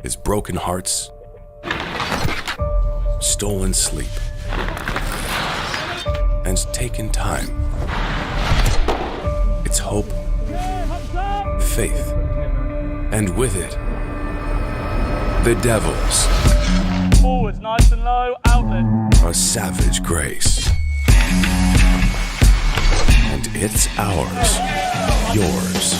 is broken hearts, stolen sleep, and taken time. It's hope, faith, and with it, the Devils. Forwards, nice and low, outlet. A savage grace. And it's ours, yours.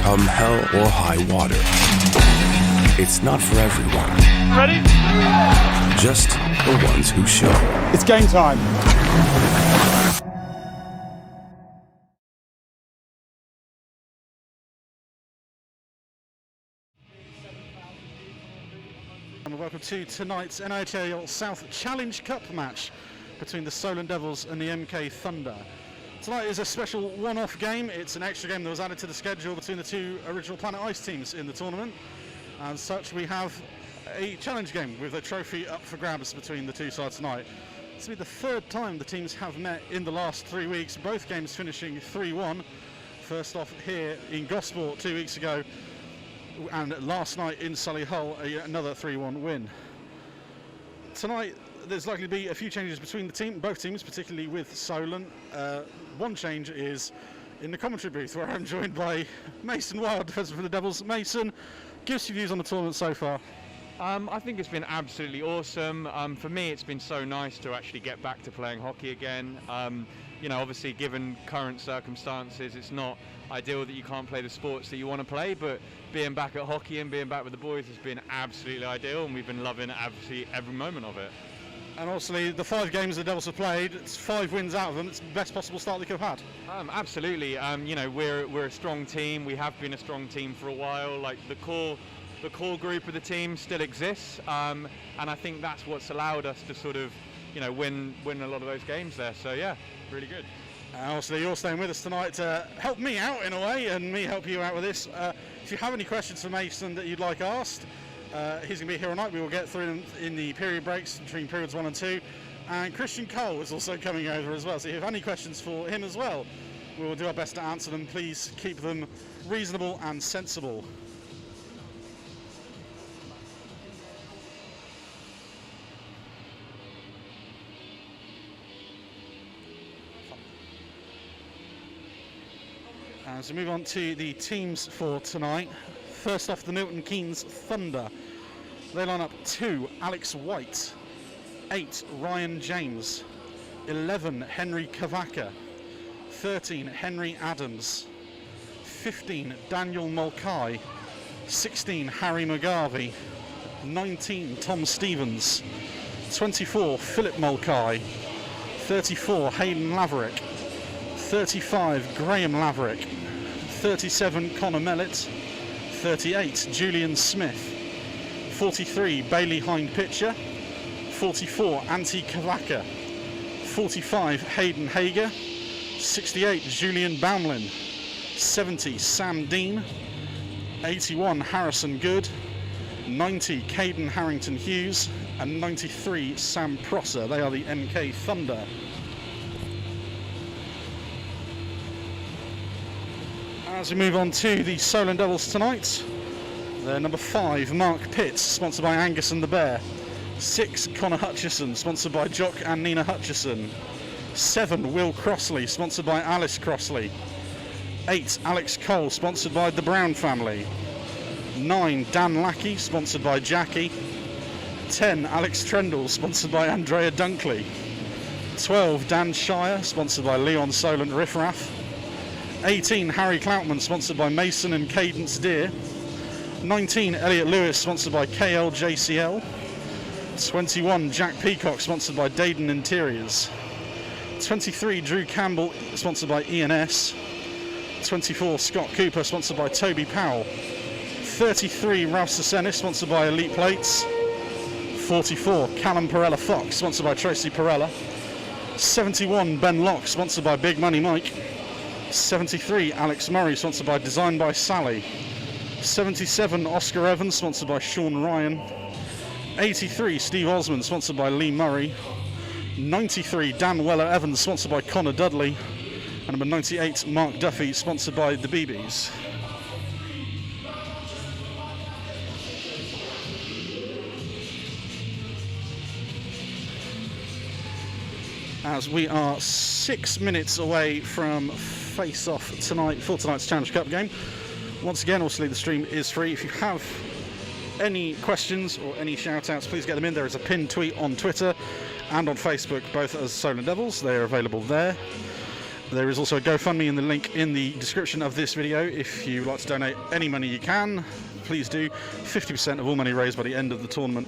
Come hell or high water, it's not for everyone. Ready? Just the ones who show. It's game time. And welcome to tonight's NIHL South Challenge Cup match between the Solent Devils and the MK Thunder. Tonight is a special one-off game. It's an extra game that was added to the schedule between the two original Planet Ice teams in the tournament. As such, we have a challenge game with a trophy up for grabs between the two sides tonight. This will be the third time the teams have met in the last 3 weeks, both games finishing 3-1. First off here in Gosport 2 weeks ago, and last night in Solihull, another 3-1 win. Tonight there's likely to be a few changes between both teams, particularly with Solent. One change is in the commentary booth, where I'm joined by Mason Wild, defender for the Devils. Mason, give us your views on the tournament so far. I think it's been absolutely awesome. For me, it's been so nice to actually get back to playing hockey again. You know, obviously, given current circumstances, it's not ideal that you can't play the sports that you want to play, but being back at hockey and being back with the boys has been absolutely ideal, and we've been loving absolutely every moment of it. And obviously, the 5 games the Devils have played, it's 5 wins out of them. It's the best possible start they could have had. Absolutely. You know, we're a strong team. We have been a strong team for a while. Like the core group of the team still exists, and I think that's what's allowed us to sort of, you know, win a lot of those games there. So yeah, really good. Obviously, you're staying with us tonight to help me out in a way, and me help you out with this. If you have any questions for Mason that you'd like asked, he's going to be here all night. We will get through them in the period breaks between periods 1 and 2. And Christian Cole is also coming over as well. So if you have any questions for him as well, we will do our best to answer them. Please keep them reasonable and sensible. As we move on to the teams for tonight, first off, the Milton Keynes Thunder. They line up 2, Alex White, 8, Ryan James, 11, Henry Kavaka, 13, Henry Adams, 15, Daniel Mulcahy, 16, Harry McGarvey, 19, Tom Stevens, 24, Philip Mulcahy, 34, Hayden Laverick, 35, Graham Laverick, 37, Connor Mellett, 38, Julian Smith, 43, Bailey Hind-Pitcher, 44, Antti Kavaka, 45, Hayden Hager, 68, Julian Baumlin, 70, Sam Dean, 81, Harrison Good, 90, Caden Harrington Hughes, and 93, Sam Prosser. They are the MK Thunder. As we move on to the Solent Devils tonight, they're number 5, Mark Pitts, sponsored by Angus and the Bear. 6, Connor Hutchison, sponsored by Jock and Nina Hutchison. 7, Will Crossley, sponsored by Alice Crossley. 8, Alex Cole, sponsored by the Brown family. 9, Dan Lackey, sponsored by Jackie. 10, Alex Trendle, sponsored by Andrea Dunkley. 12, Dan Shire, sponsored by Leon Solent Riffraff. 18, Harry Cloutman, sponsored by Mason and Cadence Deer. 19, Elliot Lewis, sponsored by KLJCL. 21, Jack Peacock, sponsored by Dayton Interiors. 23, Drew Campbell, sponsored by ENS. 24, Scott Cooper, sponsored by Toby Powell. 33, Ralph Sasenis, sponsored by Elite Plates. 44, Callum Perella Fox, sponsored by Tracy Perella. 71, Ben Locke, sponsored by Big Money Mike. 73, Alex Murray, sponsored by Design by Sally. 77, Oscar Evans, sponsored by Sean Ryan. 83, Steve Osmond, sponsored by Lee Murray. 93, Dan Weller Evans, sponsored by Connor Dudley. And number 98, Mark Duffy, sponsored by the BBs. As we are 6 minutes away from face-off tonight for tonight's Challenge Cup game. Once again, obviously the stream is free. If you have any questions or any shout-outs, please get them in. There is a pinned tweet on Twitter and on Facebook, both as Solent Devils. They are available there. There is also a GoFundMe in the link in the description of this video. If you like to donate any money you can, please do. 50% of all money raised by the end of the tournament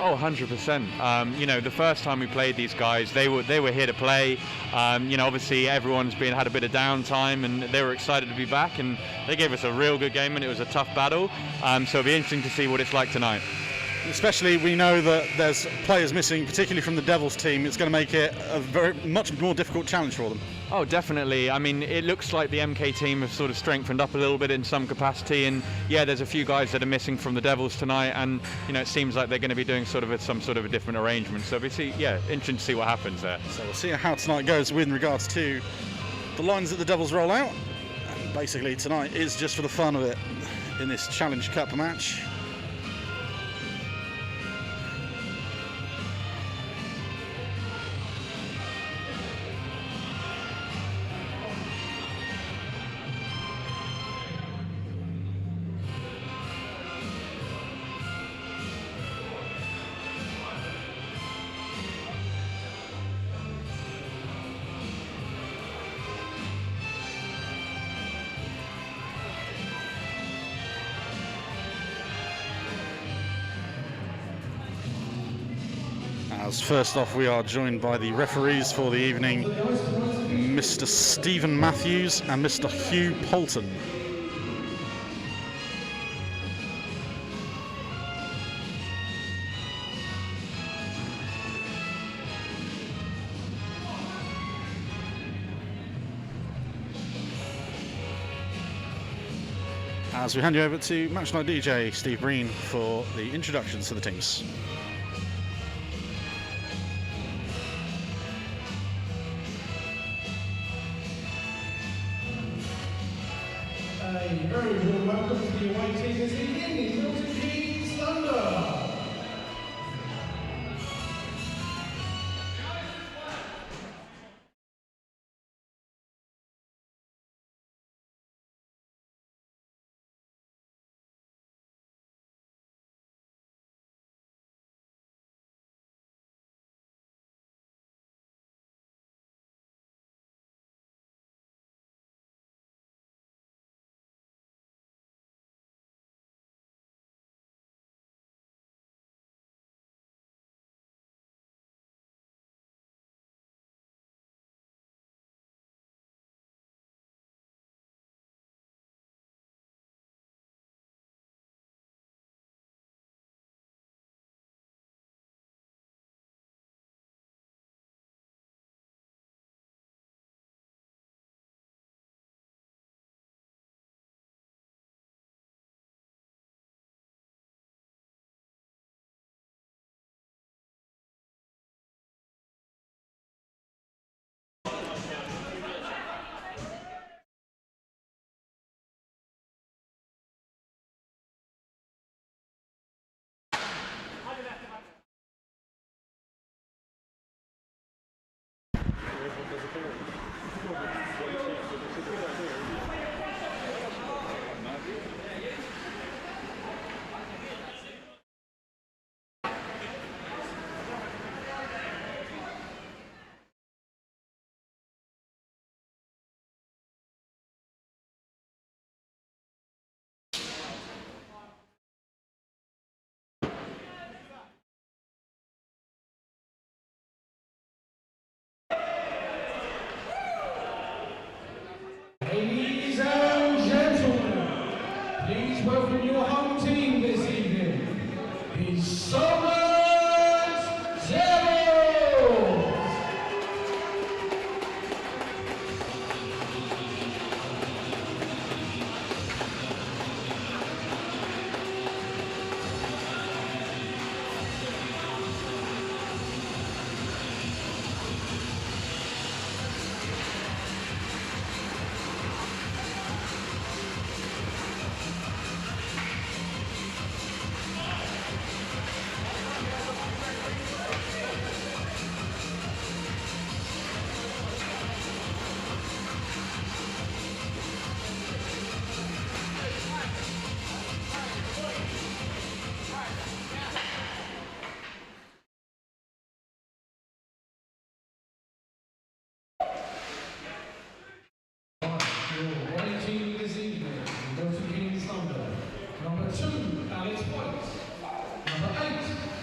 Oh, 100%. You know, the first time we played these guys, they were here to play. You know, obviously everyone's had a bit of downtime, and they were excited to be back, and they gave us a real good game, and it was a tough battle. So it'll be interesting to see what it's like tonight. Especially, we know that there's players missing, particularly from the Devils team. It's going to make it a much more difficult challenge for them. Oh, definitely. I mean, it looks like the MK team have sort of strengthened up a little bit in some capacity, and yeah, there's a few guys that are missing from the Devils tonight, and you know, it seems like they're going to be doing some sort of a different arrangement. So we see, yeah, interesting to see what happens there. So we'll see how tonight goes with regards to the lines that the Devils roll out. And basically, tonight is just for the fun of it in this Challenge Cup match. As first off, we are joined by the referees for the evening, Mr. Stephen Matthews and Mr. Hugh Polton. As we hand you over to Match Night DJ Steve Breen for the introductions to the teams. A very warm welcome to the away team this evening in Milton Keynes, London. Ladies and gentlemen, please welcome your home team this evening, the Solent Devils!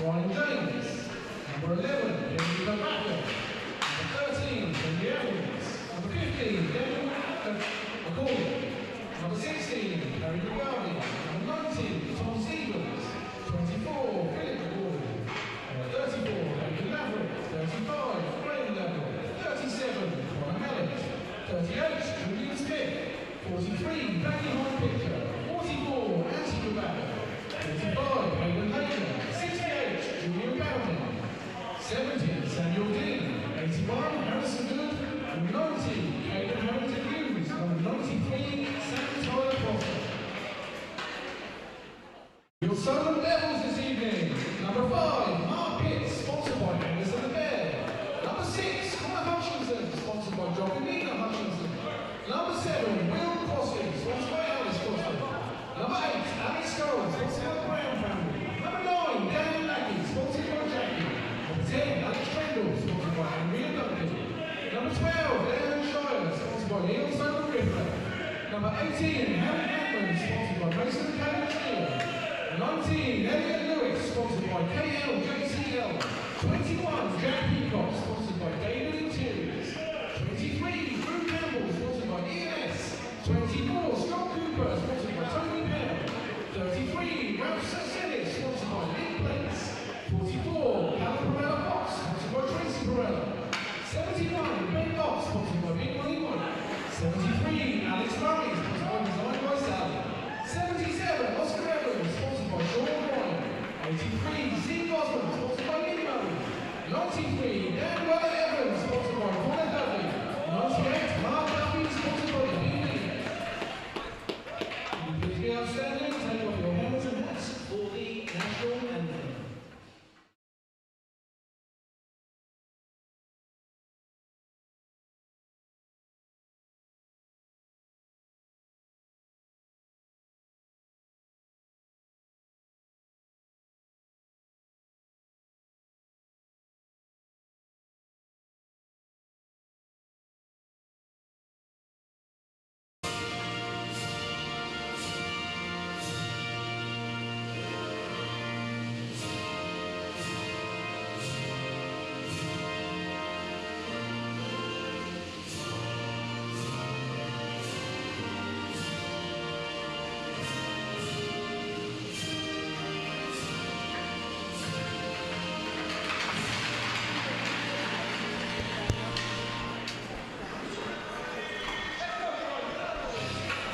Ryan James. Number 11, Henry Lavacca. Number 13, Henry Evans. Number 15, Devin McCall. Number 16, Harry McGarvey. Number 19, Tom Stevens. 24, Philip McCall. Number 34, David Maverick. 35, Graham Level. 37, Connor Mellett. 38, Julian Smith. 43, Blackie Horn Picture. 44, Anti Lavacca. 45, Hayden Hayden. 68, Julian Bowman. 70, Samuel Dean. 81, Harrison Good. And 90, Hayden Harrington Hughes. Number 93, Sam Tyler Foster. Your Solent Devils this evening. Number 5, Mark Pitts, sponsored by Anderson the Bear. Number 6, Connor Hutchinson, sponsored by Jock and Nina Hutchinson. Number 7, Will Crosby, sponsored by Alice Crosby. Number 8, Alex Scholes, sponsored by the Brown family. Number 9, Dan Lackey, sponsored by Jackie. Number 10, Alex Trendle, sponsored by Henry and Duncan. Number 12, Aaron Shire, sponsored by Neil Sober River. Number 18, Harry Hammond, sponsored by Mason Caleb. 19, Elliot Lewis, sponsored by KLJCL. 21, Jack Peacock, sponsored by David Interiors. 23, Drew Campbell, sponsored by EMS. 24, Scott Cooper, sponsored by Tony Pell. 33, Ralph Sasselis, sponsored by Nick Plates. 44, Callum Perella Fox, sponsored by Tracy Perella. 71, Ben Fox, sponsored by Big Money White. 73, Alex Murray, sponsored by Design by Sally. 77, Oscar Evans, sponsored by Sean Ryan. 83, Steve Osmond, sponsored by Nick Murray. 93, Dan Weller Evans, sponsored by Connor Dudley. 98, Mark Duffy, sponsored by the BB. Please be outstanding, take off your helmets and hats for the national anthem.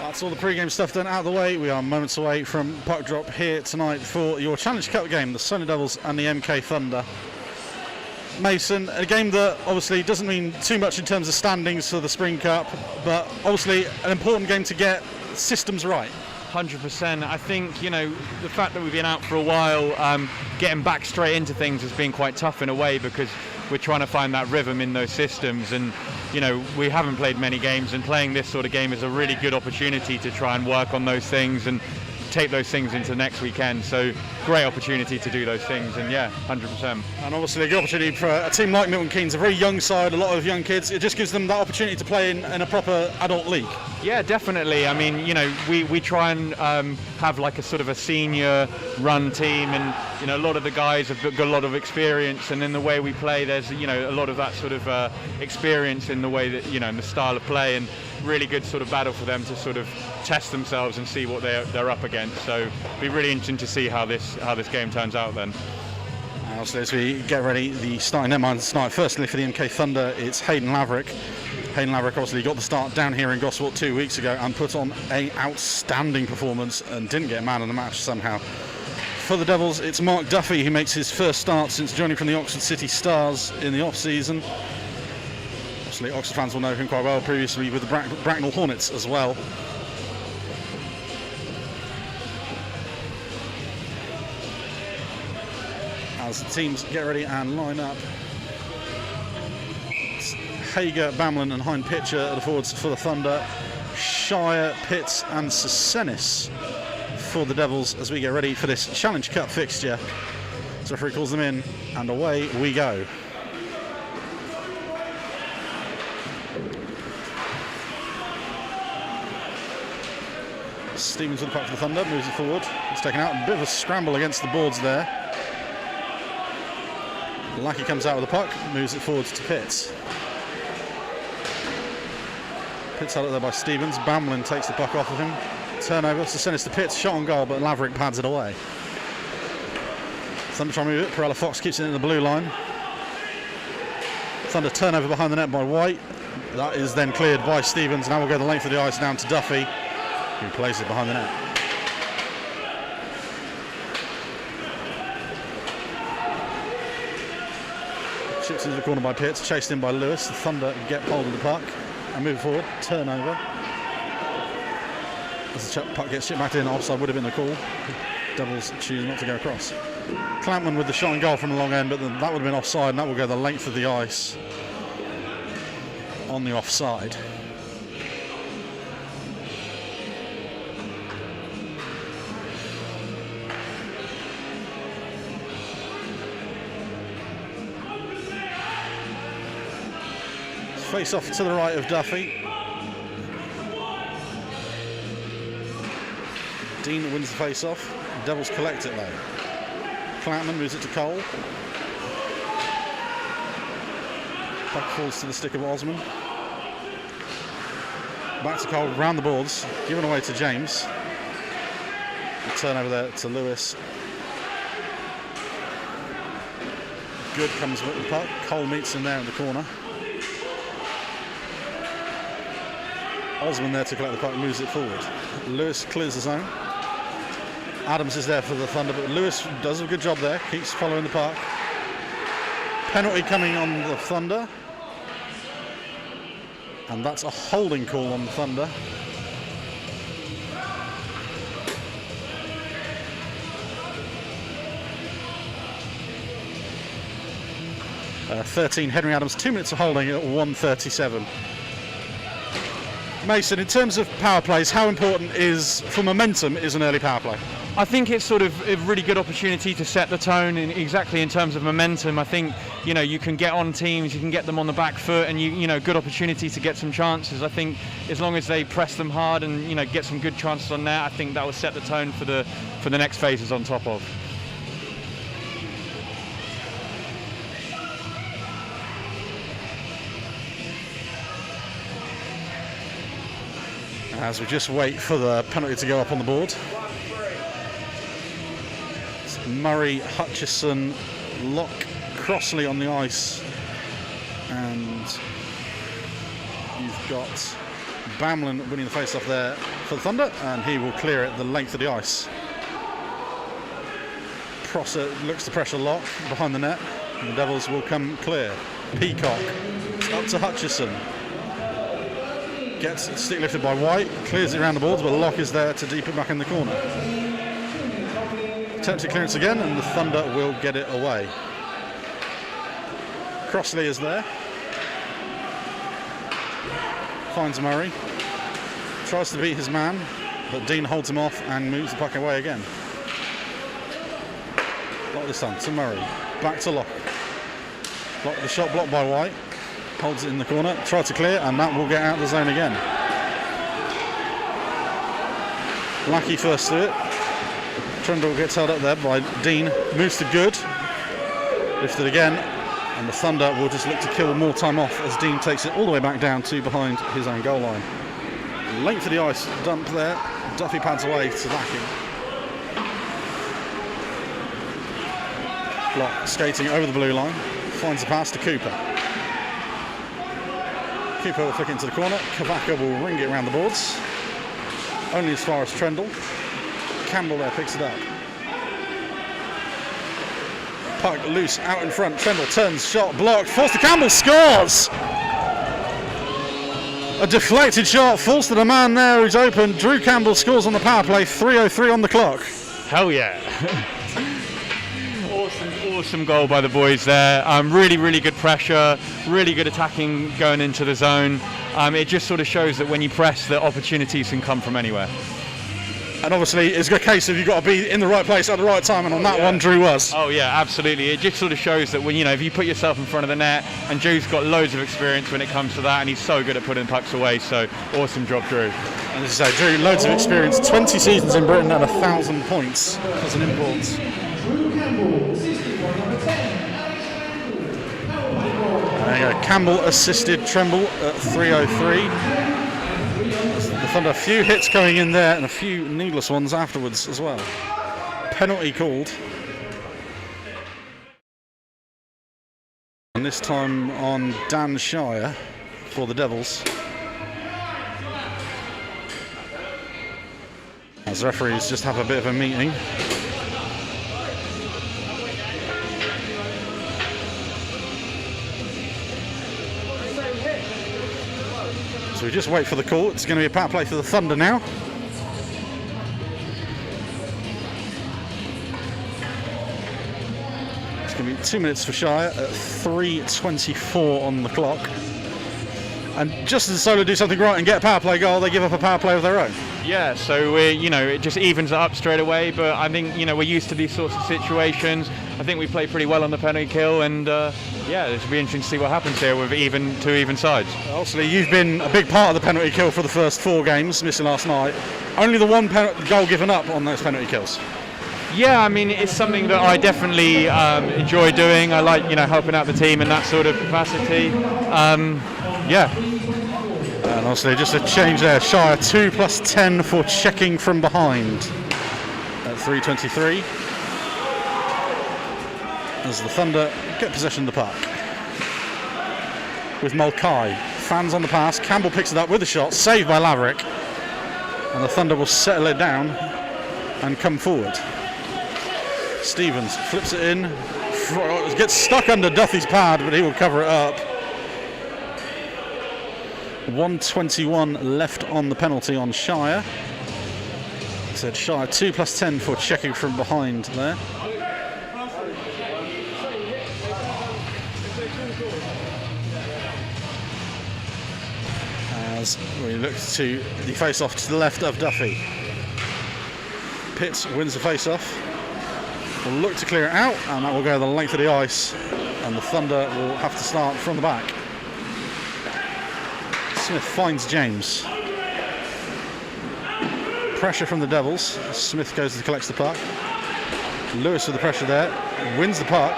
That's all the pre-game stuff done out of the way. We are moments away from puck drop here tonight for your Challenge Cup game, the Solent Devils and the MK Thunder. Mason, a game that obviously doesn't mean too much in terms of standings for the Spring Cup, but obviously an important game to get systems right. 100%. I think, you know, the fact that we've been out for a while, getting back straight into things has been quite tough in a way, because we're trying to find that rhythm in those systems, and you know, we haven't played many games, and playing this sort of game is a really good opportunity to try and work on those things and take those things into next weekend. So great opportunity to do those things, and yeah, 100%. And obviously a good opportunity for a team like Milton Keynes, a very young side, a lot of young kids. It just gives them that opportunity to play in a proper adult league. Yeah, definitely. I mean, you know, we try and have like a sort of a senior run team, and you know, a lot of the guys have got a lot of experience, and in the way we play, there's, you know, a lot of that sort of experience in the way that, you know, in the style of play, and really good sort of battle for them to sort of test themselves and see what they're up against. So it'll be really interesting to see how this game turns out then. Also, as we get ready, the starting netminders tonight, firstly for the MK Thunder, it's Hayden Laverick. Hayden Laverick obviously got the start down here in Gosport 2 weeks ago and put on an outstanding performance and didn't get a man of the match somehow. For the Devils, it's Mark Duffy who makes his first start since joining from the Oxford City Stars in the off-season. Obviously, Oxford fans will know him quite well previously with the Bracknell Hornets as well. As the teams get ready and line up, it's Hager, Bamlin and Hind Pitcher are the forwards for the Thunder. Shire, Pitts and Sesenis for the Devils as we get ready for this Challenge Cup fixture. So referee calls them in and away we go. Stevens with the puck for the Thunder, moves it forward. It's taken out, a bit of a scramble against the boards there. Lackey comes out with the puck, moves it forwards to Pitts. Pitts out there by Stevens. Bamlin takes the puck off of him. Turnover, so send it to Pitts. Shot on goal, but Laverick pads it away. Thunder try to move it. Perella Fox keeps it in the blue line. Thunder turnover behind the net by White. That is then cleared by Stevens. Now we'll go the length of the ice down to Duffy, who plays it behind the net. Chips into the corner by Pitts, chased in by Lewis. The Thunder get hold of the puck and move forward. Turnover. As the puck gets chipped back in, offside would have been the call. Devils choose not to go across. Clampman with the shot and goal from the long end, but that would have been offside, and that will go the length of the ice on the offside. Face off to the right of Duffy. Dean wins the face off. Devils collect it though. Clampman moves it to Cole. Puck falls to the stick of Osman. Back to Cole, round the boards, given away to James. Turn over there to Lewis. Good comes with the puck. Cole meets him there in the corner. Osman there to collect the puck, moves it forward. Lewis clears the zone. Adams is there for the Thunder, but Lewis does a good job there, keeps following the puck. Penalty coming on the Thunder. And that's a holding call on the Thunder. Uh, 13, Henry Adams, 2 minutes of holding at 1:37. Mason, in terms of power plays, how important is, for momentum, is an early power play? I think it's sort of a really good opportunity to set the tone exactly in terms of momentum. I think, you know, you can get on teams, you can get them on the back foot, and you know, good opportunity to get some chances. I think as long as they press them hard and, you know, get some good chances on net, I think that will set the tone for the next phases on top of. As we just wait for the penalty to go up on the board. It's Murray, Hutchison, Locke, Crossley on the ice, and you've got Bamlin winning the face-off there for the Thunder, and he will clear it the length of the ice. Prosser looks to pressure Locke behind the net, and the Devils will come clear. Peacock, it's up to Hutchison. Gets stick lifted by White, clears it around the boards, but Locke is there to deep it back in the corner. Attempted clearance again, and the Thunder will get it away. Crossley is there. Finds Murray. Tries to beat his man, but Dean holds him off and moves the puck away again. Locke this time to Murray. Back to Locke. The shot blocked by White. Holds it in the corner, tries to clear, and that will get out of the zone again. Lackey first to it. Trundle gets held up there by Dean, moves to Good, lifted again, and the Thunder will just look to kill more time off as Dean takes it all the way back down to behind his own goal line. Length of the ice dump there, Duffy pads away to Lackey. Locke skating over the blue line, finds the pass to Cooper. Cooper will flick into the corner. Kavaka will ring it around the boards. Only as far as Trendle. Campbell there picks it up. Puck loose out in front. Trendle turns, shot blocked. Falls to Campbell, scores! A deflected shot falls to the man there who's open. Drew Campbell scores on the power play. 3:03 on the clock. Hell yeah. Awesome goal by the boys there. Really good pressure, really good attacking going into the zone. It just sort of shows that when you press, that opportunities can come from anywhere. And obviously it's a case of you've got to be in the right place at the right time, and on that one Drew was. Oh yeah, absolutely. It just sort of shows that when, you know, if you put yourself in front of the net, and Drew's got loads of experience when it comes to that, and he's so good at putting pucks away, so awesome job, Drew. And as you say, Drew, loads of experience, 20 seasons in Britain and 1,000 points as an import. Campbell assisted Tremble at 3:03. The Thunder, a few hits going in there and a few needless ones afterwards as well. Penalty called. And this time on Dan Shire for the Devils. As referees just have a bit of a meeting. So we just wait for the call. It's going to be a power play for the Thunder now. It's going to be 2 minutes for Shire at 3:24 on the clock. And just as Solent do something right and get a power play goal, they give up a power play of their own. Yeah, so it just evens it up straight away. But I think we're used to these sorts of situations. I think we play pretty well on the penalty kill, and yeah, it should be interesting to see what happens here with two even sides. Obviously, you've been a big part of the penalty kill for the first 4 games, missing last night. Only the one goal given up on those penalty kills. Yeah, I mean, it's something that I definitely enjoy doing. I like helping out the team in that sort of capacity. Yeah. And obviously just a change there. Shire 2 + 10 for checking from behind at 3:23. As the Thunder get possession of the puck. With Mulcahy. Fans on the pass. Campbell picks it up with a shot. Saved by Laverick. And the Thunder will settle it down and come forward. Stevens flips it in. Gets stuck under Duffy's pad, but he will cover it up. 1:21 left on the penalty on Shire. Said Shire 2 + 10 for checking from behind there. As we look to the face-off to the left of Duffy. Pitts wins the face-off. Will look to clear it out, and that will go the length of the ice, and the Thunder will have to start from the back. Smith finds James. Pressure from the Devils. Smith goes to collect the puck. Lewis with the pressure there. Wins the puck.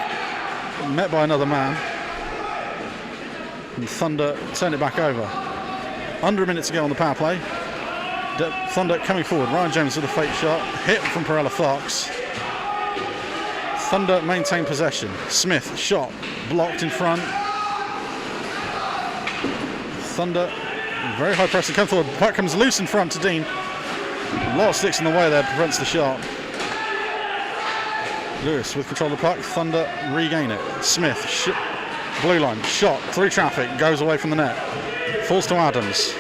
Met by another man. And Thunder turn it back over. Under a minute to go on the power play. Thunder coming forward. Ryan James with a fake shot. Hit from Perella Fox. Thunder maintain possession. Smith shot. Blocked in front. Thunder, very high pressing, come forward. Puck comes loose in front to Dean. A lot of sticks in the way there, prevents the shot. Lewis with control of the puck. Thunder regain it. Smith, blue line, shot through traffic, goes away from the net. Falls to Adams.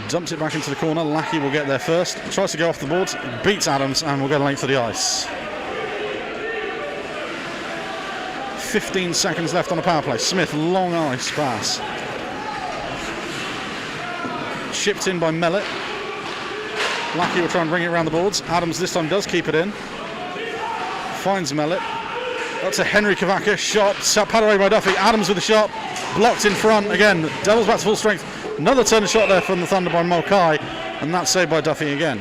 Dumps it back into the corner. Lackey will get there first. Tries to go off the boards, beats Adams, and will go length of the ice. 15 seconds left on the power play. Smith, long ice pass. Shipped in by Mellett. Lackey will try and bring it around the boards. Adams this time does keep it in. Finds Mellett. That's a Henry Kavaka shot. Pad away by Duffy. Adams with the shot. Blocked in front again. Devils back to full strength. Another turn shot there from the Thunder by Mulcahy. And that's saved by Duffy again.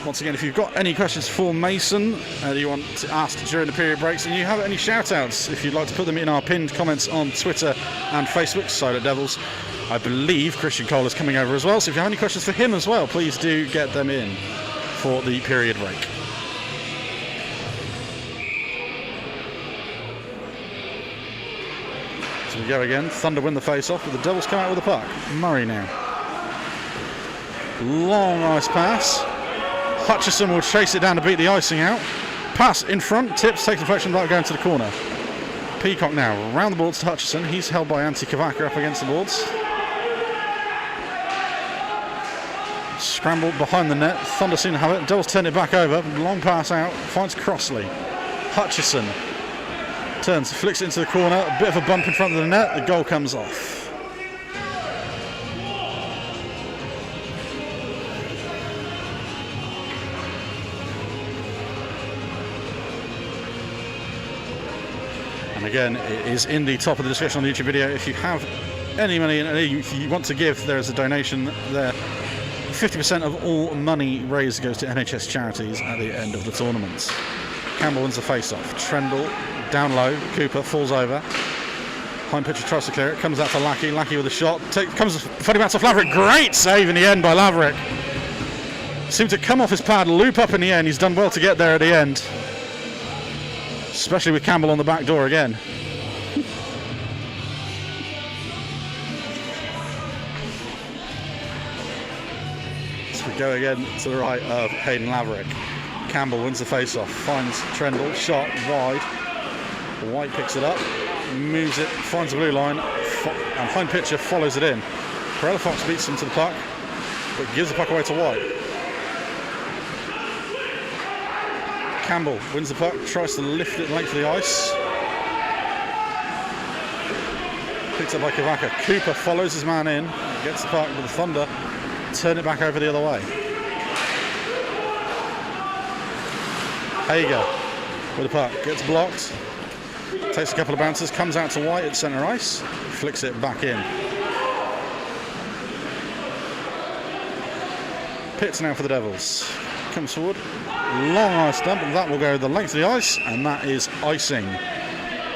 Once again, if you've got any questions for Mason that you want to ask during the period breaks, and you have any shout-outs, if you'd like to put them in our pinned comments on Twitter and Facebook, Solent Devils. I believe Christian Cole is coming over as well, so if you have any questions for him as well, please do get them in for the period break. So we go again. Thunder win the face-off, but the Devils come out with the puck. Murray now. Long ice pass. Hutchison will chase it down to beat the icing out. Pass in front, tips, takes deflection without going to the corner. Peacock now, round the boards to Hutchison. He's held by Antti Kavaka up against the boards. Scrambled behind the net, Thunder seem to have it. Devils turn it back over, long pass out, finds Crossley. Hutchison turns, flicks it into the corner, a bit of a bump in front of the net, the goal comes off. Again, it is in the top of the description on the YouTube video. If you have any money and if you want to give, there is a donation there. 50% of all money raised goes to NHS charities at the end of the tournament. Campbell wins the face-off. Trendle down low. Cooper falls over. Hind pitcher tries to clear it. Comes out to Lackey. Lackey with a shot. Comes funny bounce off Laverick. Great save in the end by Laverick. Seemed to come off his pad, loop up in the end. He's done well to get there at the end. Especially with Campbell on the back door again. So we go again to the right of Hayden Laverick. Campbell wins the face-off, finds Trendle, shot wide. White picks it up, moves it, finds the blue line, and hind pitcher follows it in. Perella Fox beats him to the puck, but gives the puck away to White. Campbell wins the puck, tries to lift it length of the ice. Picked up by Kavaka. Cooper follows his man in, gets the puck with the Thunder, turn it back over the other way. Hager with the puck, gets blocked, takes a couple of bounces, comes out to White at centre ice, flicks it back in. Pitts now for the Devils. Comes forward, long ice dump, and that will go the length of the ice, and that is icing.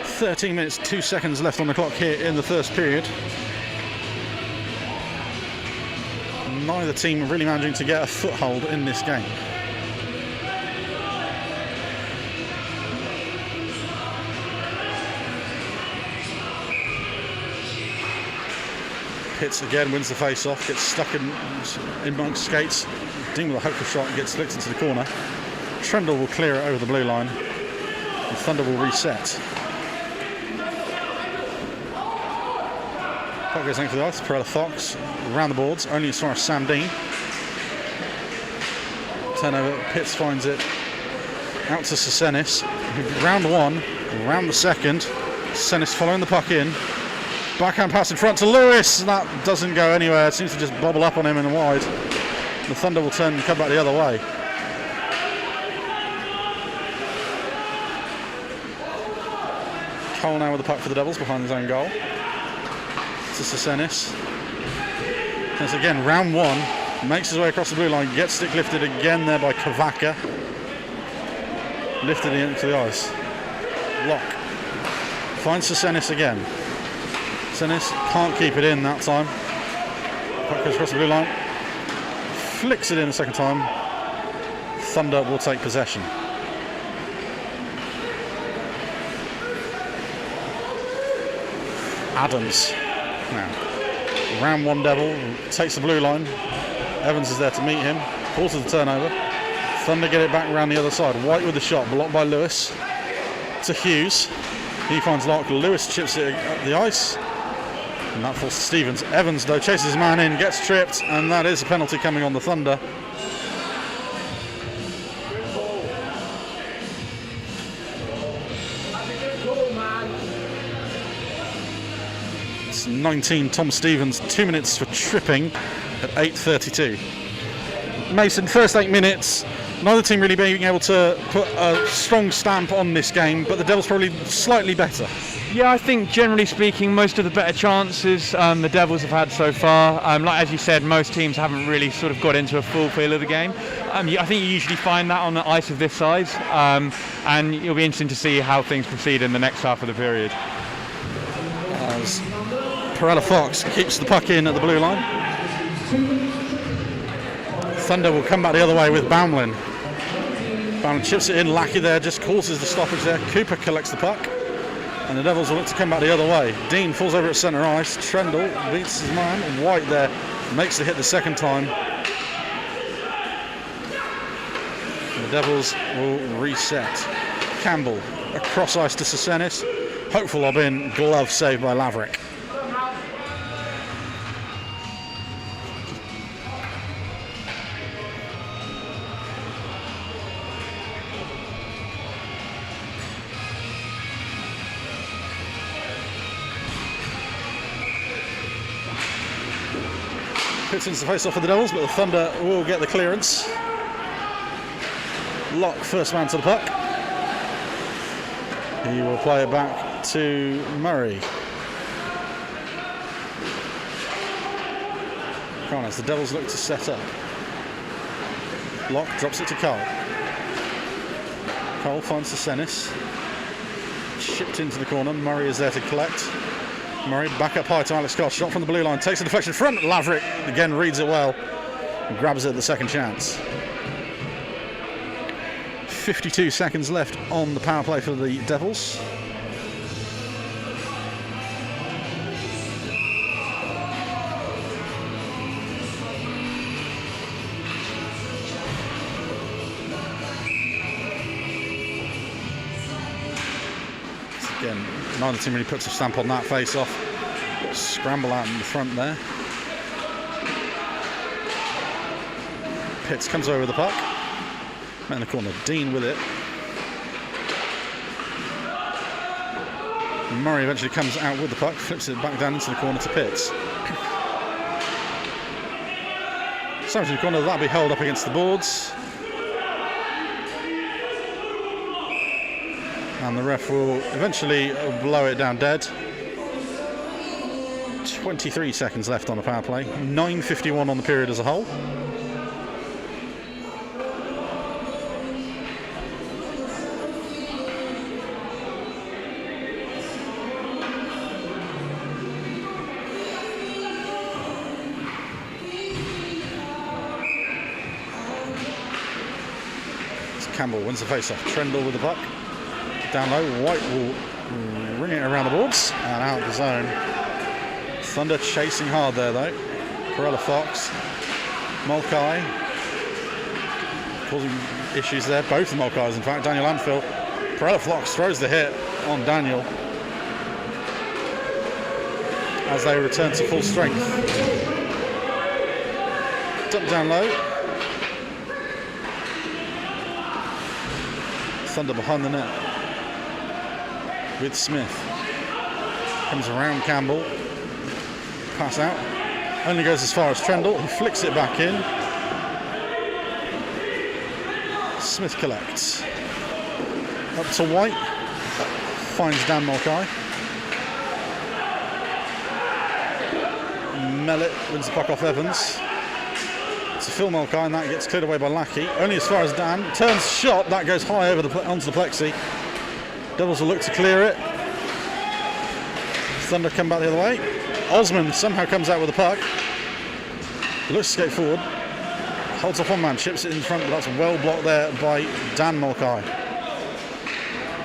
13 minutes, 2 seconds left on the clock here in the first period. Neither team really managing to get a foothold in this game. Pitts again wins the face-off, gets stuck in amongst skates. Ding with a hopeful shot, gets flicked into the corner. Trendle will clear it over the blue line, and Thunder will reset. Puck goes length of the ice. Perella Fox around the boards, only as far as Sam Dean. Turnover. Pitts finds it out to Sesenis. Round one, round the second. Sesenis following the puck in. Backhand pass in front to Lewis. That doesn't go anywhere. It seems to just bobble up on him and wide. The Thunder will turn and come back the other way. Cole now with the puck for the Devils behind his own goal. To Sesenis. Once again, round one. Makes his way across the blue line. Gets stick lifted again there by Kavaka. Lifted into the ice. Lock. Finds Sesenis again. Sesenis can't keep it in that time. Puck goes across the blue line. Flicks it in the second time. Thunder will take possession. Adams now. Round one Devil takes the blue line. Evans is there to meet him. Causes the turnover. Thunder get it back around the other side. White with the shot, blocked by Lewis. To Hughes. He finds Locke. Lewis chips it up the ice. And that falls to Stevens. Evans, though, chases his man in, gets tripped, and that is a penalty coming on the Thunder. It's 19, Tom Stevens, 2 minutes for tripping at 8:32. Mason, first 8 minutes, neither team really being able to put a strong stamp on this game, but the Devils probably slightly better. Yeah, I think generally speaking, most of the better chances the Devils have had so far. Like as you said, most teams haven't really sort of got into a full feel of the game. I think you usually find that on the ice of this size, and it'll be interesting to see how things proceed in the next half of the period. As Perella Fox keeps the puck in at the blue line. Thunder will come back the other way with Baumlin. Baumlin chips it in, Lackey there, just causes the stoppage there. Cooper collects the puck. And the Devils will look to come back the other way. Dean falls over at centre ice. Trendle beats his man. White there makes the hit the second time. And the Devils will reset. Campbell across ice to Sesenis. Hopeful lob in. Glove saved by Laverick. Pitts into the face-off for the Devils, but the Thunder will get the clearance. Locke, first man to the puck. He will play it back to Murray. As the Devils look to set up. Locke drops it to Cole. Cole finds Sesenis. Chipped into the corner. Murray is there to collect. Murray back up high to Alex Scott. Shot from the blue line. Takes the deflection front. Laverick again reads it well. And grabs it at the second chance. 52 seconds left on the power play for the Devils. Again, neither team really puts a stamp on that face-off. Scramble out in the front there. Pitts comes over with the puck. In the corner, Dean with it. Murray eventually comes out with the puck, flips it back down into the corner to Pitts. So to the corner, that'll be held up against the boards. And the ref will eventually blow it down dead. 23 seconds left on the power play. 9:51 on the period as a whole. Campbell wins the face-off. Trendle with the puck. Down low, White will ring it around the boards and out the zone. Thunder chasing hard there though. Corella Fox, Mulcahy causing issues there. Both the Mulcahy's in fact. Daniel Anfield. Corella Fox throws the hit on Daniel as they return to full strength. Dump down low. Thunder behind the net with Smith. Comes around Campbell. Pass out. Only goes as far as Trendle, who flicks it back in. Smith collects. Up to White. Finds Dan Mulcahy. Mellett wins the puck off Evans. To Phil Mulcahy, and that gets cleared away by Lackey. Only as far as Dan. Turns shot, that goes high over onto the plexi. Devils will look to clear it. Thunder come back the other way. Osmond somehow comes out with the puck. Looks to skate forward. Holds off one man, chips it in front, but that's well blocked there by Dan Mulcahy.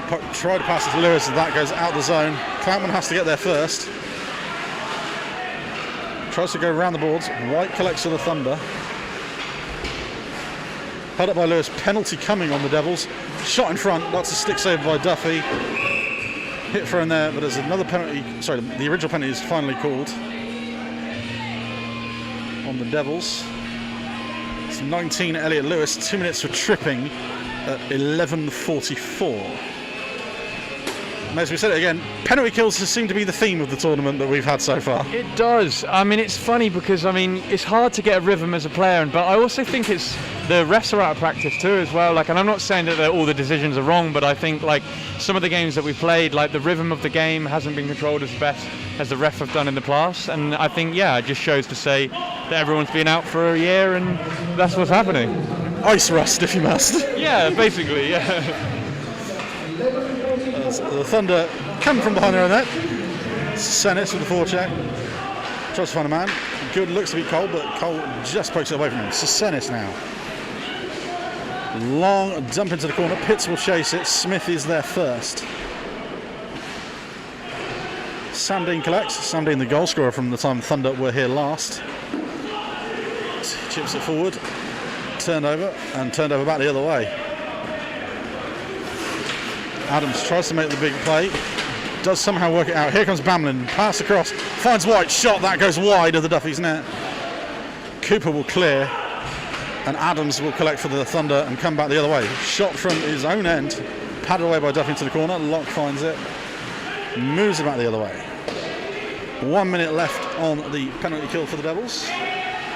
Puck tried to pass it to Lewis, and that goes out the zone. Cloutman has to get there first. Tries to go around the boards. White collects to the Thunder. Held up by Lewis, penalty coming on the Devils. Shot in front, that's a stick save by Duffy. Hit thrown there, but there's another penalty. Sorry, the original penalty is finally called on the Devils. It's 19, Elliot Lewis, 2 minutes for tripping at 11:44. And as we said it again, penalty kills seem to be the theme of the tournament that we've had so far. It does. I mean, it's funny because, I mean, it's hard to get a rhythm as a player, but I also think it's the refs are out of practice too as well. Like, and I'm not saying that all the decisions are wrong, but I think like some of the games that we played, like the rhythm of the game hasn't been controlled as best as the ref have done in the past. And I think, yeah, it just shows to say that everyone's been out for a year and that's what's happening. Ice rust, if you must. Yeah, basically, yeah. The Thunder come from behind their own net. Senis with the forecheck. Tries to find a man. Good, looks to be Cole, but Cole just pokes it away from him. Senis now. Long dump into the corner. Pitts will chase it. Smith is there first. Sam Dean collects. Sam Dean, the goal scorer from the time Thunder were here last. Chips it forward. Turned over, and turned over back the other way. Adams tries to make the big play, does somehow work it out. Here comes Bamlin, pass across, finds White, shot, that goes wide of the Duffy's net. Cooper will clear, and Adams will collect for the Thunder and come back the other way. Shot from his own end, padded away by Duffy into the corner. Locke finds it, moves it back the other way. 1 minute left on the penalty kill for the Devils.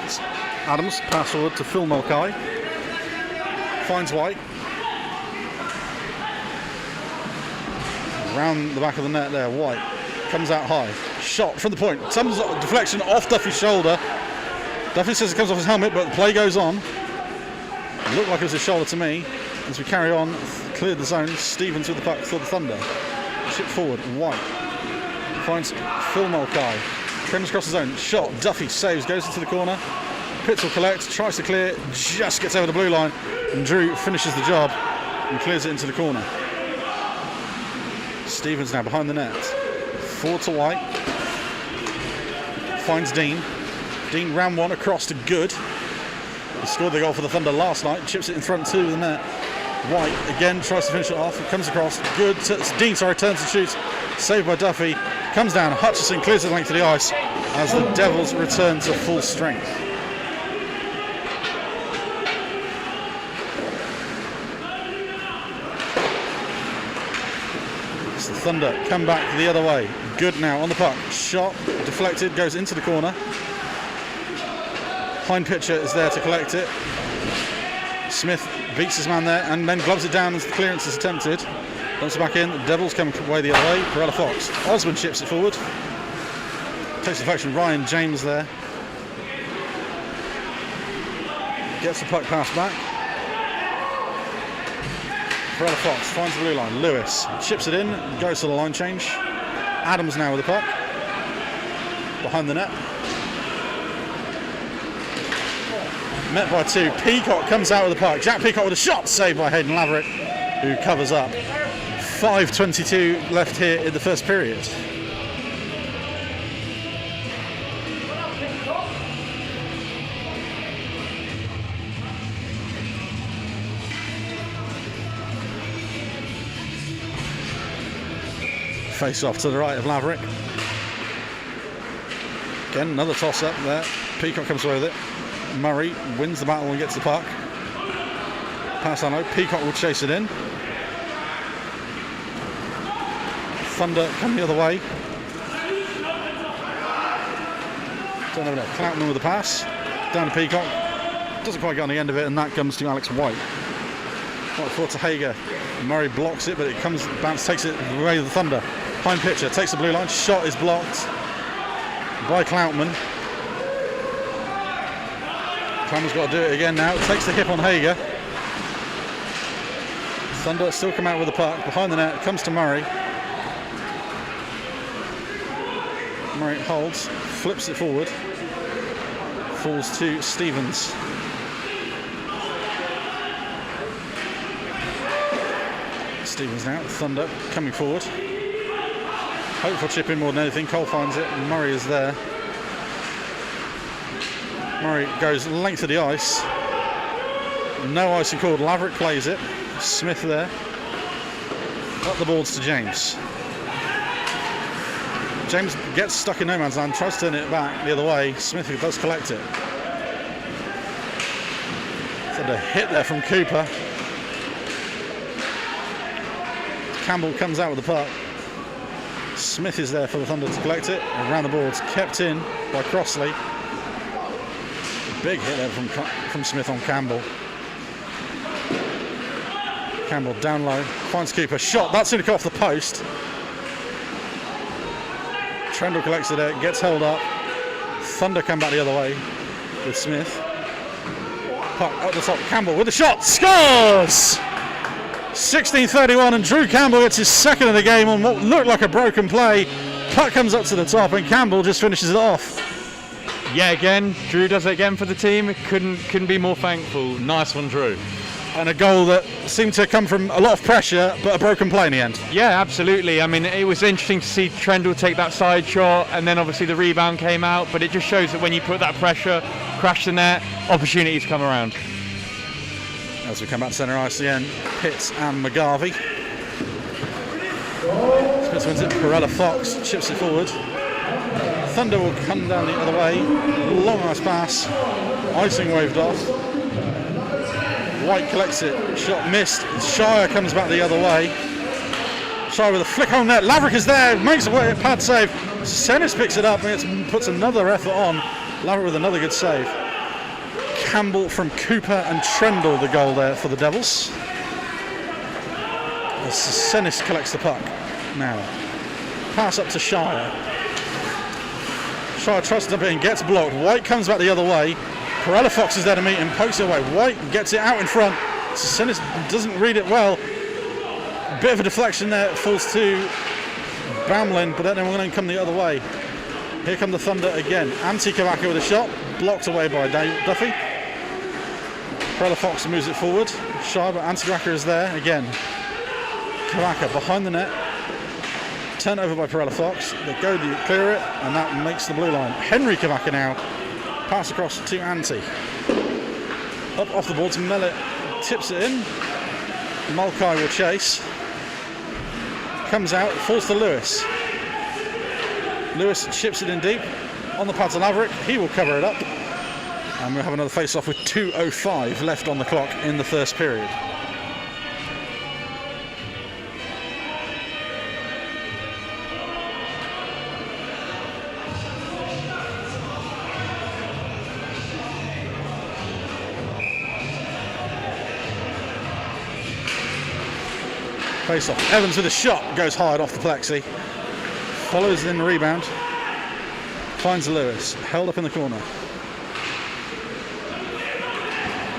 It's Adams, pass forward to Phil Mulcahy, finds White. Round the back of the net there, White comes out high, shot from the point, some deflection off Duffy's shoulder. Duffy says it comes off his helmet, but the play goes on. It looked like it was his shoulder to me. As we carry on, cleared the zone. Stevens with the puck for the Thunder. Chip forward, White. Finds Phil Mulcahy. Trims across the zone. Shot, Duffy saves, goes into the corner. Pitts will collect, tries to clear, just gets over the blue line. And Drew finishes the job and clears it into the corner. Stevens now behind the net. Forward to White. Finds Dean. Dean round one across to Good. He scored the goal for the Thunder last night. Chips it in front to the net. White again tries to finish it off. It comes across. Good. Dean turns and shoots. Saved by Duffy. Comes down. Hutchison clears the length of the ice as the Devils return to full strength. The Thunder come back the other way. Good now on the puck. Shot deflected, goes into the corner. Hind pitcher is there to collect it. Smith beats his man there and then globs it down as the clearance is attempted. Dumps it back in. The Devils come away the other way. Perella Fox. Osmond chips it forward. Takes the deflection. Ryan James there. Gets the puck passed back. Perella Fox finds the blue line. Lewis chips it in, goes to the line change. Adams now with the puck. Behind the net. Met by two. Peacock comes out with the puck. Jack Peacock with a shot saved by Hayden Laverick, who covers up. 5:22 left here in the first period. Face off to the right of Laverick. Again, another toss up there. Peacock comes away with it. Murray wins the battle and gets the puck. Pass on low. Peacock will chase it in. Thunder come the other way. Don't have enough. Cloutman with the pass. Down to Peacock. Doesn't quite get on the end of it, and that comes to Alex White. White forward to Hager. Murray blocks it, but it comes, bounce, takes it away to the Thunder. Hind pitcher takes the blue line. Shot is blocked by Cloutman. Cloutman's got to do it again now. Takes the hip on Hager. Thunder still come out with the puck behind the net. Comes to Murray. Murray holds, flips it forward. Falls to Stevens. Stevens now. Thunder coming forward. Hopeful chip in more than anything. Cole finds it. Murray is there. Murray goes length of the ice. No icing called. Laverick plays it. Smith there. Up the boards to James. James gets stuck in no man's land, tries to turn it back the other way. Smith does collect it. So a hit there from Cooper. Campbell comes out with the puck. Smith is there for the Thunder to collect it. Around the boards, kept in by Crossley. Big hit there from Smith on Campbell. Campbell down low, finds Cooper. Shot, that's going to go off the post. Trendle collects it there, gets held up. Thunder come back the other way with Smith. Puck up the top, Campbell with the shot, scores! 16:31 and Drew Campbell gets his second of the game on what looked like a broken play. Puck comes up to the top and Campbell just finishes it off. Yeah, again, Drew does it again for the team. Couldn't be more thankful. Nice one, Drew. And a goal that seemed to come from a lot of pressure, but a broken play in the end. Yeah, absolutely. I mean, it was interesting to see Trendle take that side shot, and then obviously the rebound came out, but it just shows that when you put that pressure, crash the net, opportunities come around. As we come back to centre ice again, Pitts and McGarvey. Pitts wins it, Perella Fox chips it forward. Thunder will come down the other way, long ice pass, icing waved off. White collects it, shot missed. Shire comes back the other way. Shire with a flick on net. Laverick is there, makes a pad save. Senis picks it up and puts another effort on. Laverick with another good save. Campbell from Cooper and Trendle the goal there for the Devils. As Senis collects the puck now. Pass up to Shire. Shire tries to jump in, gets blocked. White comes back the other way. Perella Fox is there to meet him, pokes it away. White gets it out in front. Senis doesn't read it well. Bit of a deflection there, falls to Bamlin, but then we're going to come the other way. Here come the Thunder again. Anti-Kavaka with a shot, blocked away by Duffy. Perella Fox moves it forward. Shy, but Anti-Kavaka is there again. Kavaka behind the net. Turned over by Perella Fox. They go to clear it, and that makes the blue line. Henry Kavaka now. Pass across to Anti. Up off the boards, Mellet tips it in. Mulcahy will chase. Comes out, falls to Lewis. Lewis chips it in deep. On the pads of Laverick, he will cover it up. And we'll have another face-off with 2:05 left on the clock in the first period. Face-off. Evans with a shot, goes hard off the plexi. Follows in the rebound. Finds Lewis, held up in the corner.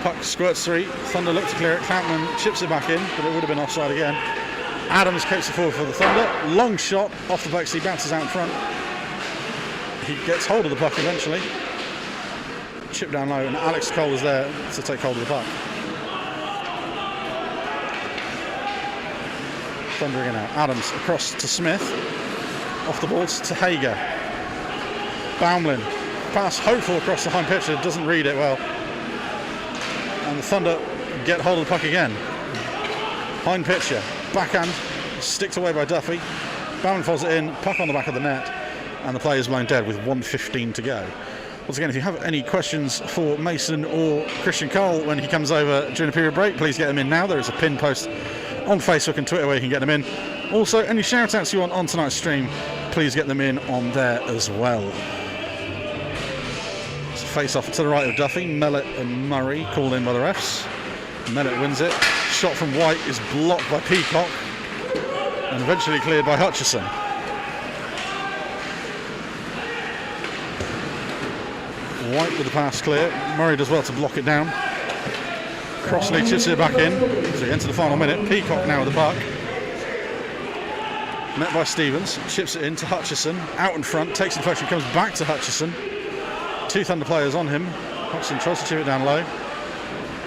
Puck squirts through. Thunder look to clear it. Clampman chips it back in, but it would have been offside again. Adams coats it forward for the Thunder. Long shot off the plexi, bounces out in front. He gets hold of the puck eventually. Chip down low, and Alex Cole is there to take hold of the puck. Thunder again now. Adams across to Smith. Off the boards to Hager. Baumlin. Pass hopeful across the high pitcher. Doesn't read it well. And the Thunder get hold of the puck again. Hind pitcher. Backhand. Sticked away by Duffy. Baumlin falls it in. Puck on the back of the net. And the play is blown dead with 1:15 to go. Once again, if you have any questions for Mason or Christian Cole when he comes over during a period break, please get them in now. There is a pin post on Facebook and Twitter where you can get them in. Also, any shout outs you want on tonight's stream, please get them in on there as well. It's a face off to the right of Duffy. Mellett and Murray called in by the refs. Mellett wins it. Shot from White is blocked by Peacock and eventually cleared by Hutchison. White with the pass clear. Murray does well to block it down. Crossley chips it back in. So into the final minute. Peacock now with the puck. Met by Stevens. Chips it in to Hutchison. Out in front. Takes the deflection. Comes back to Hutchison. Two Thunder players on him. Hutchison tries to chip it down low.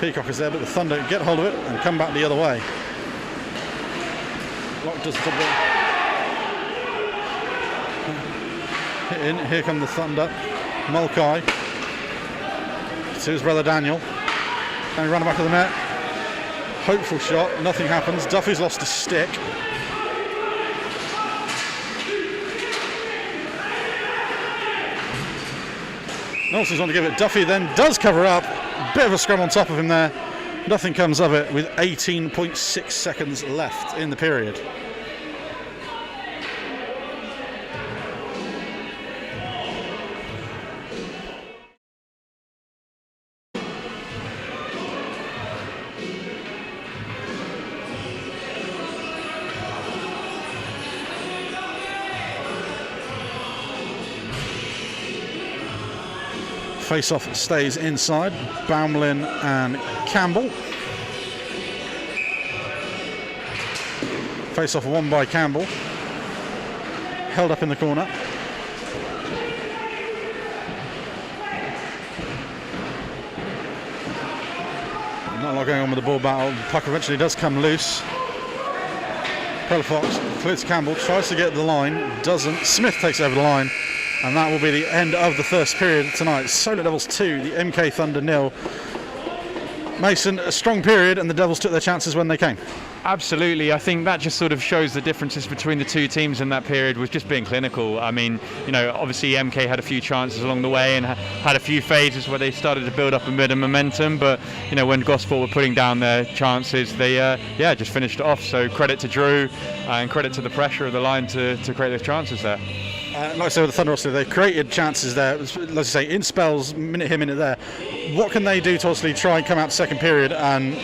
Peacock is there, but the Thunder get hold of it and come back the other way. Lock does the top ball. Hit in. Here come the Thunder. Mulcahy. To his brother Daniel. And run back of the net. Hopeful shot. Nothing happens. Duffy's lost his stick. Nelson's on to give it. Duffy then does cover up. Bit of a scrum on top of him there. Nothing comes of it with 18.6 seconds left in the period. Face-off stays inside. Baumlin and Campbell. Face-off won by Campbell. Held up in the corner. Not a lot going on with the ball battle. The puck eventually does come loose. Perella Fox clears Campbell, tries to get the line, doesn't. Smith takes over the line. And that will be the end of the first period tonight. Solent Devils 2, the MK Thunder 0. Mason, a strong period, and the Devils took their chances when they came. Absolutely. I think that just sort of shows the differences between the two teams in that period was just being clinical. I mean, you know, obviously MK had a few chances along the way and had a few phases where they started to build up a bit of momentum, but, you know, when Gosport were putting down their chances, they, just finished it off. So credit to Drew and credit to the pressure of the line to create those chances there. Like I say with the Thunder, also, they created chances there, let's say, in spells, minute here, minute there. What can they do to obviously try and come out second period and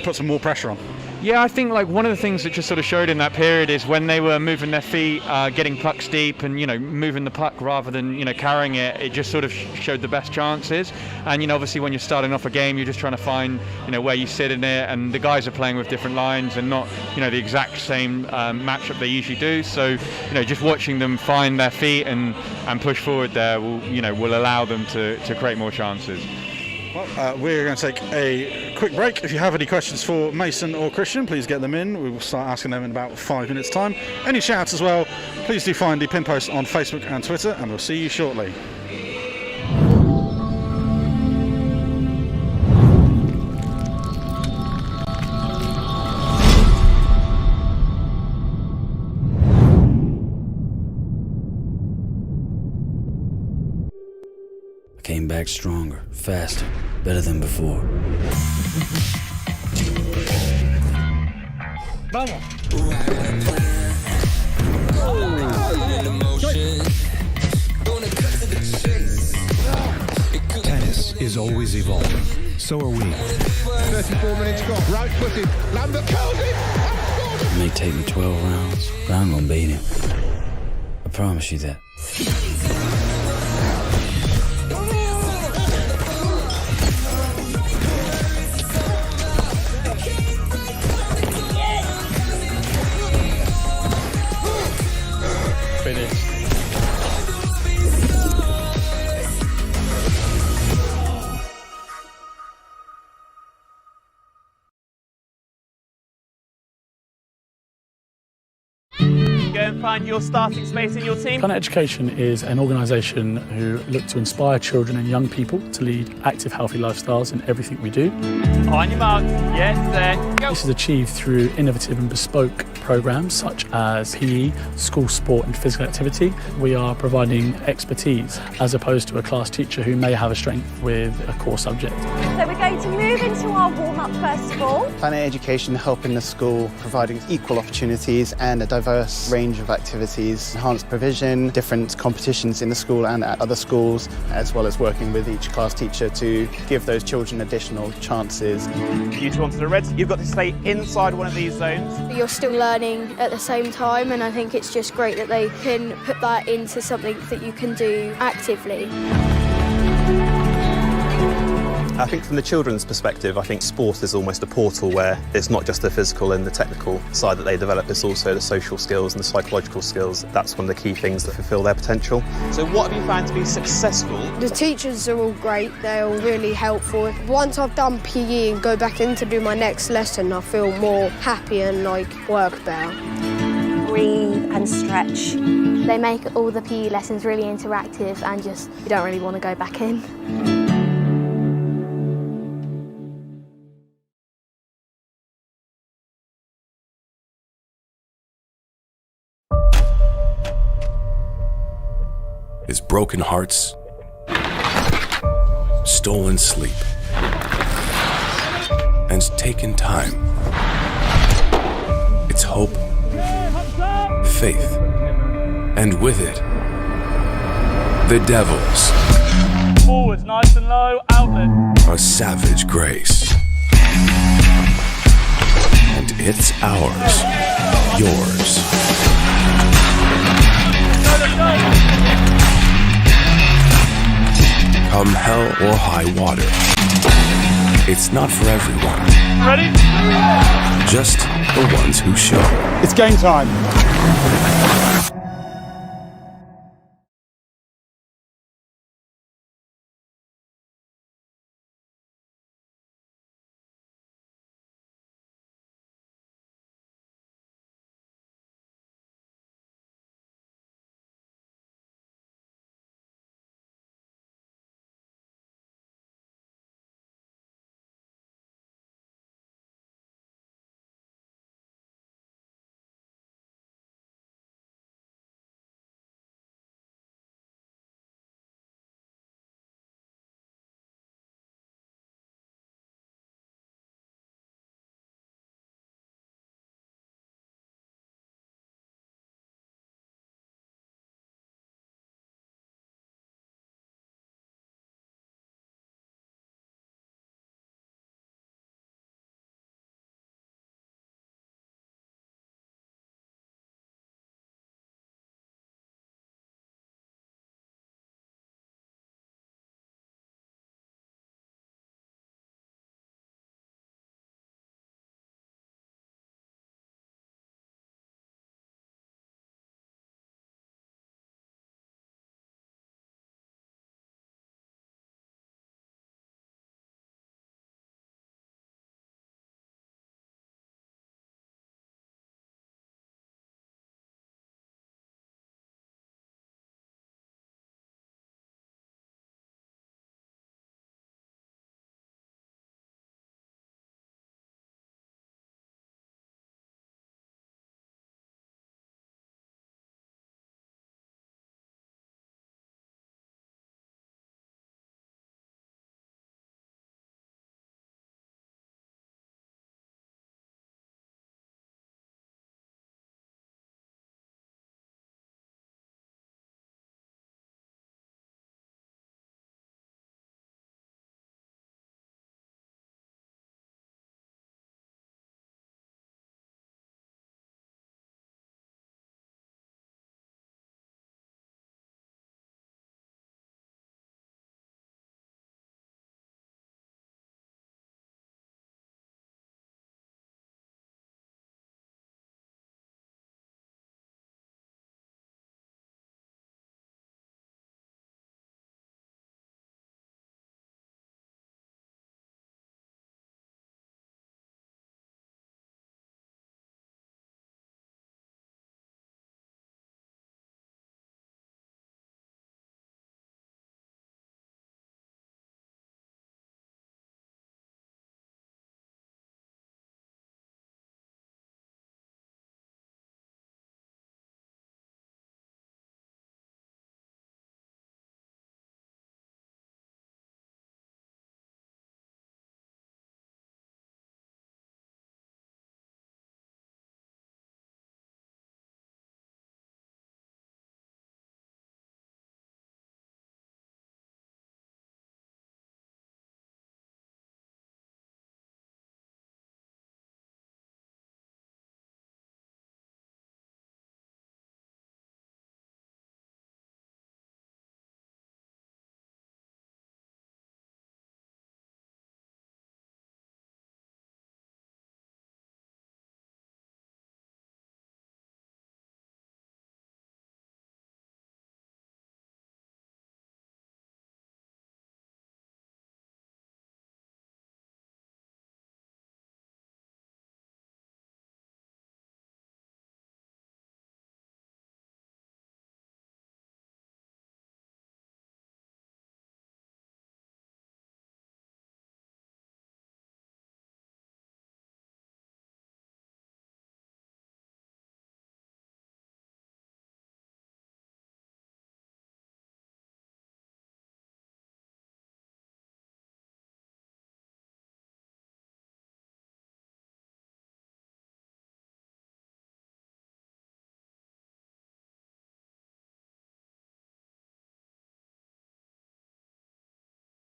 put some more pressure on? Yeah, I think like one of the things that just sort of showed in that period is when they were moving their feet, getting pucks deep, and moving the puck rather than carrying it. It just sort of showed the best chances. And obviously when you're starting off a game, you're just trying to find where you sit in it, and the guys are playing with different lines and not the exact same matchup they usually do. So just watching them find their feet and push forward there will allow them to create more chances. Well, we're going to take a quick break. If you have any questions for Mason or Christian, please get them in. We will start asking them in about 5 minutes' time. Any shouts as well, please do find the pin post on Facebook and Twitter, and we'll see you shortly. Came back stronger, faster, better than before. Tennis is always evolving. So are we. 34 minutes gone. Right footed. Lambert curls it. It may take me 12 rounds, but I'm gonna beat him. I promise you that. Go and find your starting space in your team. Planet Education is an organisation who look to inspire children and young people to lead active, healthy lifestyles in everything we do. On your mark, yes, there, go. This is achieved through innovative and bespoke programmes such as PE, school sport and physical activity. We are providing expertise as opposed to a class teacher who may have a strength with a core subject. So we're going to move into our warm-up first of all. Planet Education helping the school, providing equal opportunities and a diverse range of activities, enhanced provision, different competitions in the school and at other schools, as well as working with each class teacher to give those children additional chances. You two onto the reds, you've got to stay inside one of these zones. You're still learning at the same time, and I think it's just great that they can put that into something that you can do actively. I think from the children's perspective, I think sport is almost a portal where it's not just the physical and the technical side that they develop, it's also the social skills and the psychological skills. That's one of the key things that fulfil their potential. So what have you found to be successful? The teachers are all great, they're all really helpful. Once I've done PE and go back in to do my next lesson, I feel more happy and work better. Breathe and stretch. They make all the PE lessons really interactive and you don't really want to go back in. Is broken hearts, stolen sleep, and taken time. It's hope, faith, and with it, the Devils. Forwards, nice and low, outlet. A savage grace. And it's ours, yours. Come hell or high water. It's not for everyone. Ready? Just the ones who show. It's game time.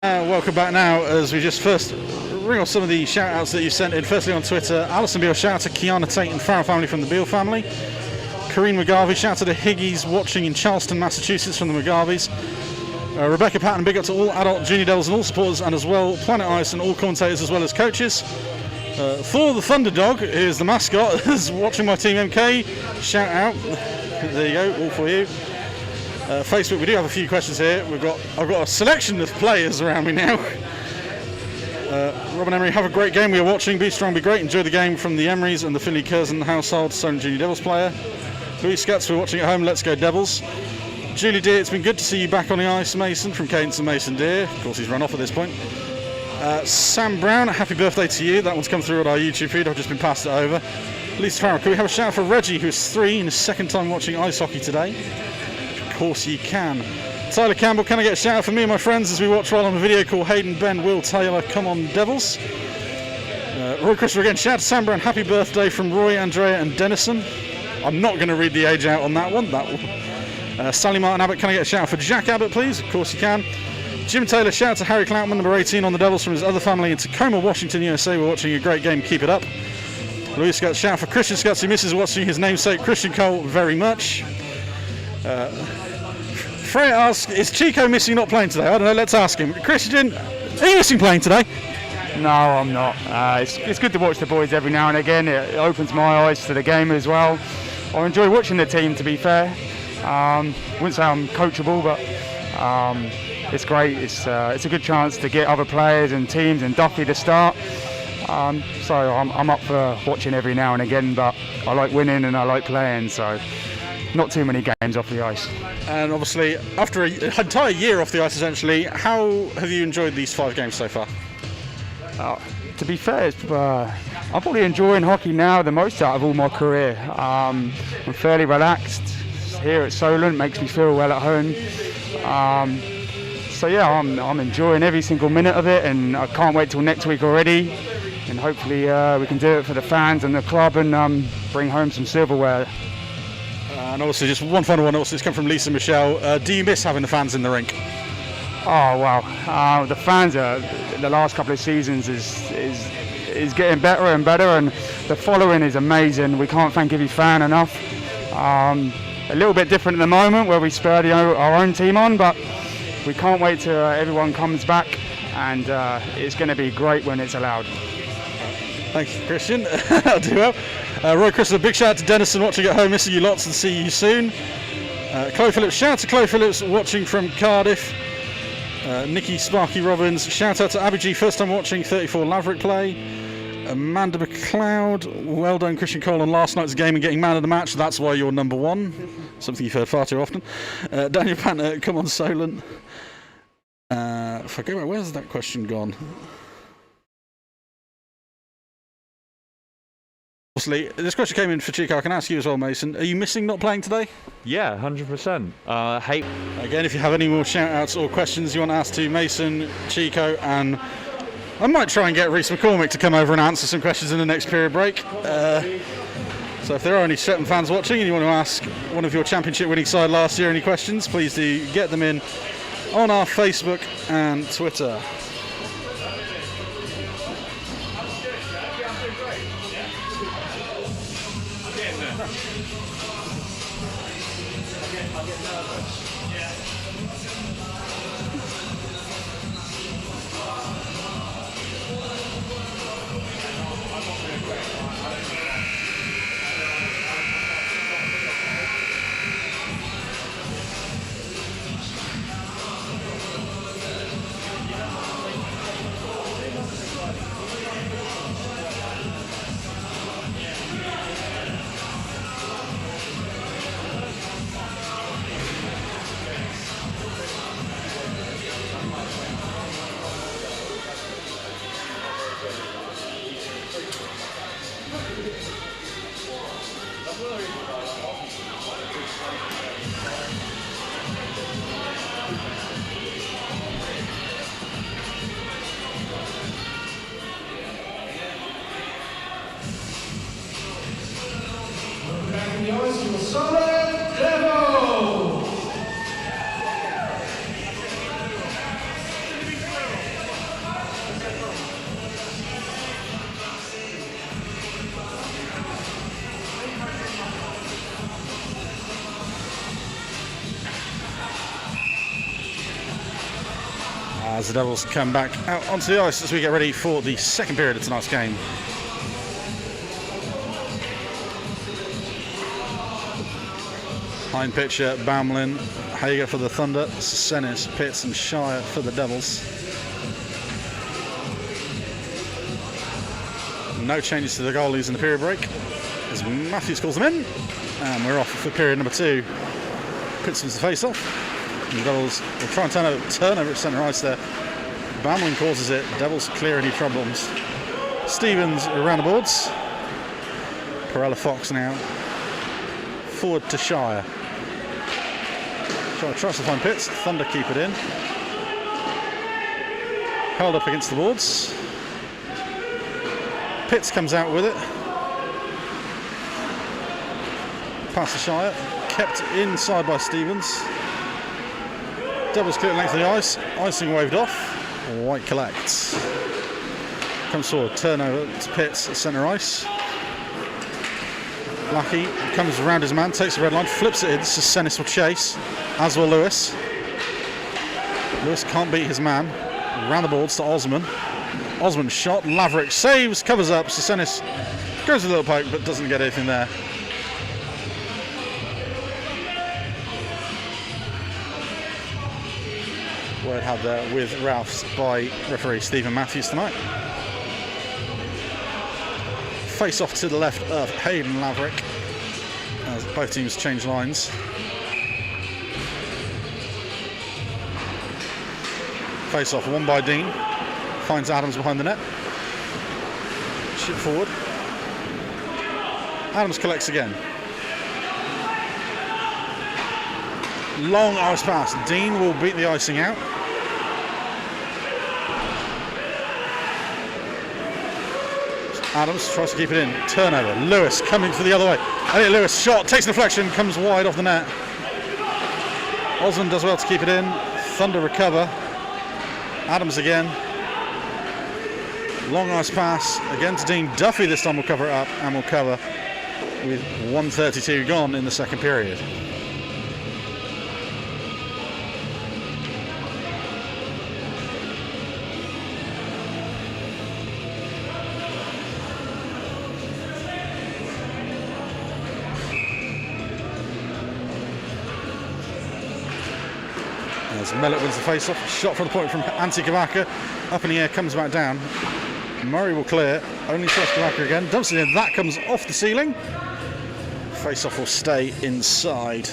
Welcome back now as we just first ring off some of the shout outs that you sent in. Firstly on Twitter, Alison Beale, shout out to Kiana Tate and Farrell family from the Beale family. Kareen McGarvey, shout out to the Higgies watching in Charleston, Massachusetts from the McGarveys. Rebecca Patton, big up to all adult Junior Devils and all supporters, and as well Planet Ice and all commentators as well as coaches. Thor the Thunderdog, who is the mascot, is watching my team MK. Shout out. There you go, all for you. Facebook, we do have a few questions here. I've got a selection of players around me now. Robin Emery, have a great game. We are watching. Be strong, be great. Enjoy the game from the Emerys and the Finley Curzon household. Solent Junior Devils player. Louis Scutz, we're watching at home. Let's go Devils. Julie Deer, it's been good to see you back on the ice, Mason, from Cadence and Mason Deer. Of course, he's run off at this point. Sam Brown, happy birthday to you. That one's come through on our YouTube feed. I've just been passed it over. Lisa Farrell, can we have a shout out for Reggie, who is 3 and his second time watching ice hockey today? Of course you can. Tyler Campbell, can I get a shout out for me and my friends as we watch while on a video call? Hayden, Ben, Will, Taylor, come on Devils. Roy Christopher again, shout out to Sam Brown, happy birthday from Roy, Andrea and Dennison. I'm not going to read the age out on that one. Sally Martin Abbott, can I get a shout out for Jack Abbott please? Of course you can. Jim Taylor, shout out to Harry Cloutman, number 18 on the Devils from his other family in Tacoma, Washington, USA. We're watching a great game, keep it up. Louis Scutz, shout out for Christian Scutz, who misses watching his namesake Christian Cole very much. Freya asks, is Chico missing not playing today? I don't know, let's ask him. Christian, are you missing playing today? No, I'm not. It's good to watch the boys every now and again. It opens my eyes to the game as well. I enjoy watching the team, to be fair. Wouldn't say I'm coachable, but it's great. It's a good chance to get other players and teams and Duffy to start. So I'm up for watching every now and again, but I like winning and I like playing, so not too many games off the ice. And obviously, after an entire year off the ice essentially, how have you enjoyed these 5 games so far? To be fair, I'm probably enjoying hockey now the most out of all my career. I'm fairly relaxed. Here at Solent makes me feel well at home. So yeah, I'm enjoying every single minute of it, and I can't wait till next week already. And hopefully we can do it for the fans and the club and bring home some silverware. And obviously, just one final one. Also, it's come from Lisa Michelle. Do you miss having the fans in the rink? Oh wow, the fans are the last couple of seasons is getting better and better, and the following is amazing. We can't thank every fan enough. A little bit different at the moment where we spur our own team on, but we can't wait till everyone comes back, and it's going to be great when it's allowed. Thanks, Christian. I'll do well. Roy Christopher, big shout out to Dennison watching at home, missing you lots and see you soon. Chloe Phillips, shout out to Chloe Phillips watching from Cardiff. Nikki Sparky Robbins, shout out to Abby G, first time watching 34 Laverick play. Amanda McLeod, well done Christian Cole on last night's game and getting man of the match, that's why you're number 1. Something you've heard far too often. Daniel Panther, come on Solent. If I go back, where's that question gone? Obviously, this question came in for Chico. I can ask you as well, Mason. Are you missing not playing today? Yeah, 100%. Again, if you have any more shout-outs or questions you want to ask to Mason, Chico, and I might try and get Reece McCormick to come over and answer some questions in the next period break. So if there are any Streatham fans watching and you want to ask one of your championship-winning side last year any questions, please do get them in on our Facebook and Twitter. Solent Devils! as the Devils come back out onto the ice as we get ready for the second period of tonight's game. Hind pitcher, Bamlin, Hager for the Thunder, Senis, Pitts and Shire for the Devils. No changes to the goalies in the period break as Matthews calls them in, and we're off for period number 2. Pitts wins the face-off. The Devils will try and turnover at centre ice there. Bamlin causes it. Devils clear any problems. Stevens around the boards. Perella Fox now. Forward to Shire. Shire tries to find Pitts. Thunder keep it in. Held up against the boards. Pitts comes out with it. Pass to Shire. Kept inside by Stevens. Devils clear length of the ice. Icing waved off. White collects. Comes forward. Turnover to Pitts at centre ice. Blackie comes around his man, takes the red line, flips it in. This is Senis will chase, as will Lewis. Lewis can't beat his man. Round the boards to Osman. Osman shot. Laverick saves, covers up. So Senis goes a little poke, but doesn't get anything there. Word had there with Ralphs by referee Stephen Matthews tonight. Face off to the left of Hayden Laverick as both teams change lines. Face off won by Dean. Finds Adams behind the net. Chip forward. Adams collects again. Long ice pass. Dean will beat the icing out. Adams tries to keep it in. Turnover. Lewis coming for the other way. Elliot Lewis shot, takes a deflection, comes wide off the net. Osmond does well to keep it in. Thunder recover. Adams again. Long ice pass again to Dean. Duffy this time will cover it up and will cover with 1:32 gone in the second period. As Mellett wins the face-off, shot from the point from Antti Kavaka, up in the air, comes back down. Murray will clear, only tries Kavaka again, dumps it in, that comes off the ceiling. Face-off will stay inside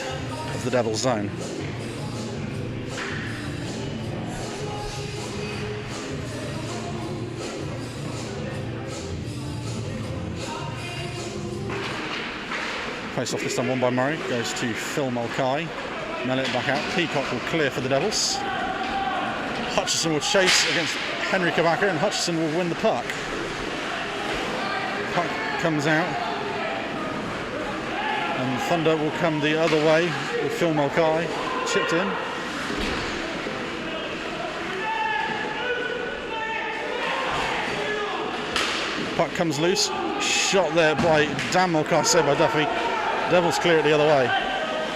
of the Devils' zone. Face-off this time won by Murray, goes to Phil Mulcahy. Mellett back out. Peacock will clear for the Devils. Hutchison will chase against Henry Kavaka and Hutchison will win the puck. Puck comes out. And Thunder will come the other way with Phil Mulcahy. Chipped in. Puck comes loose. Shot there by Dan Mulcahy, saved by Duffy. Devils clear it the other way.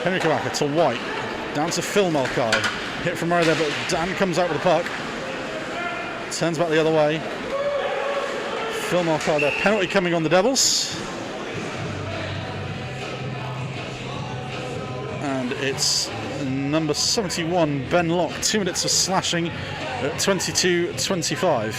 Henry Kavaka to White. Down to Phil Mulcahy. Hit from Murray there, but Dan comes out with the puck. Turns back the other way. Phil Mulcahy there. Penalty coming on the Devils. And it's number 71, Ben Locke. 2 minutes of slashing at 22:25.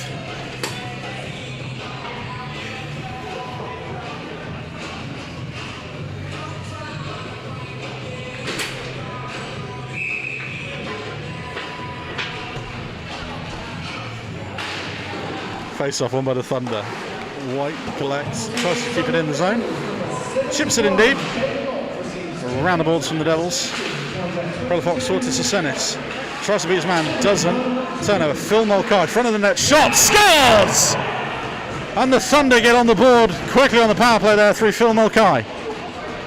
Face off won by the Thunder. White collects, tries to keep it in the zone. Chips it in deep. Around the boards from the Devils. Perella Fox sorted to Senis. Tries to beat his man, doesn't. Turnover. Phil Mulcahy, front of the net. Shot, scores! And the Thunder get on the board quickly on the power play there through Phil Mulcahy.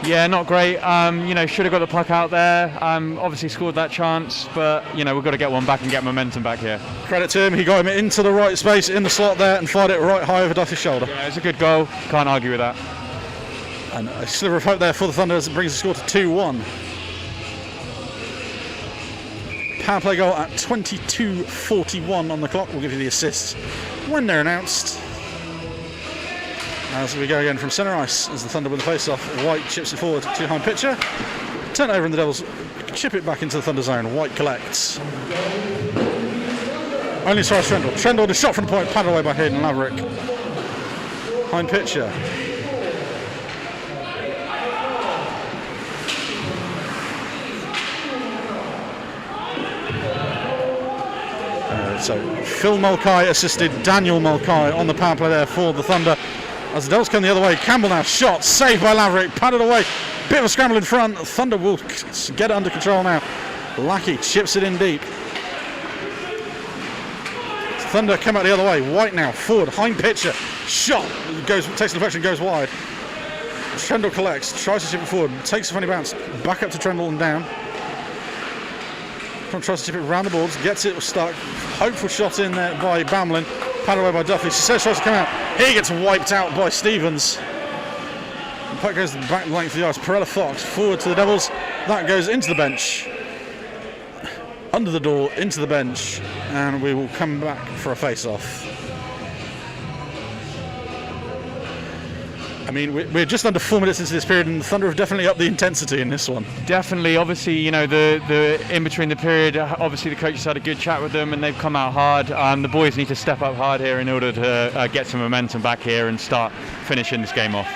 Yeah, not great. Should have got the puck out there. Obviously scored that chance, but we've got to get one back and get momentum back here. Credit to him, he got him into the right space in the slot there and fired it right high over Duffy's shoulder. Yeah, it's a good goal. Can't argue with that. And a sliver of hope there for the Thunder as it brings the score to 2-1. power play goal at 22:41 on the clock. We'll give you the assists when they're announced. As we go again from centre ice, as the Thunder win the face-off, White chips it forward to Hein Pitcher. Turn over and the Devils chip it back into the Thunder zone. White collects. Only as far as Trendle. Trendle, the shot from the point, padded away by Hayden Laverick. Hein Pitcher. So Phil Mulcahy assisted Daniel Mulcahy on the power play there for the Thunder. As the Devils come the other way, Campbell now shot, saved by Laverick, padded away. Bit of a scramble in front. Thunder will get it under control now. Lackey chips it in deep. Thunder come out the other way. White now forward. Hein Pitcher shot, takes the deflection, goes wide. Trendle collects, tries to chip it forward, takes a funny bounce, back up to Trendle and down. Tries to chip it round the boards, gets it stuck. Hopeful shot in there by Bamlin. Padded away by Duffy. Success tries to come out. He gets wiped out by Stevens. The puck goes the back length of the ice. Perella Fox forward to the Devils. That goes into the bench. Under the door, into the bench. And we will come back for a face-off. I mean, we're just under 4 minutes into this period, and the Thunder have definitely upped the intensity in this one. Definitely, obviously, you know, the in between the period, obviously the coaches had a good chat with them, and they've come out hard. The boys need to step up hard here in order to get some momentum back here and start finishing this game off.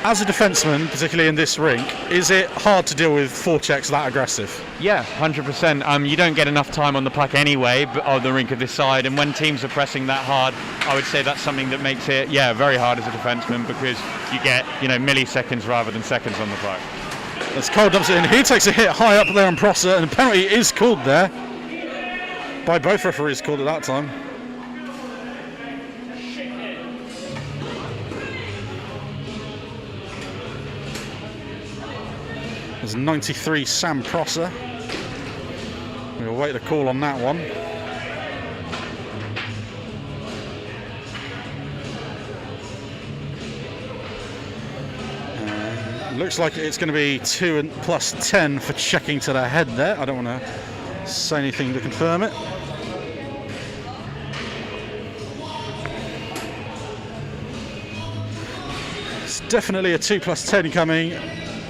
As a defenseman, particularly in this rink, is it hard to deal with forechecks that aggressive? Yeah, 100%. You don't get enough time on the puck anyway on the rink of this side, and when teams are pressing that hard, I would say that's something that makes it, very hard as a defenseman, because you get, milliseconds rather than seconds on the puck. As Cole dumps it in, he takes a hit high up there on Prosser, and a penalty is called there by both referees called at that time. There's 93 Sam Prosser. We'll wait the call on that one. Looks like it's going to be 2 and plus 10 for checking to the head there. I don't want to say anything to confirm it. It's definitely a 2 plus 10 coming.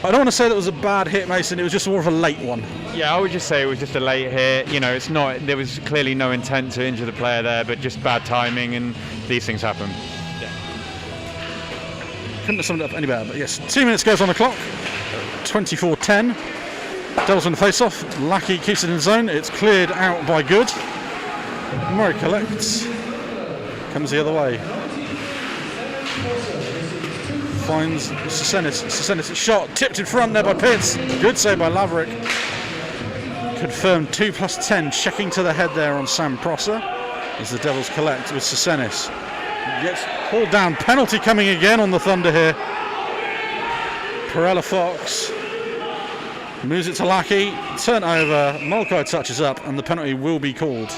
I don't want to say that was a bad hit, Mason. It was just more of a late one. Yeah, I would just say it was just a late hit. It's not. There was clearly no intent to injure the player there, but just bad timing, and these things happen. Yeah. Couldn't have summed it up any better, but yes, 2 minutes goes on the clock. 24-10. Devils on the face-off. Lackey keeps it in the zone. It's cleared out by Good. Murray collects. Comes the other way. Finds Sesenis shot, tipped in front there by Pitts. Good save by Laverick. Confirmed 2 plus 10, checking to the head there on Sam Prosser as the Devils collect with Sesenis. Gets pulled down, penalty coming again on the Thunder here. Perella Fox moves it to Lackey, turnover, Mulcahy touches up, and the penalty will be called.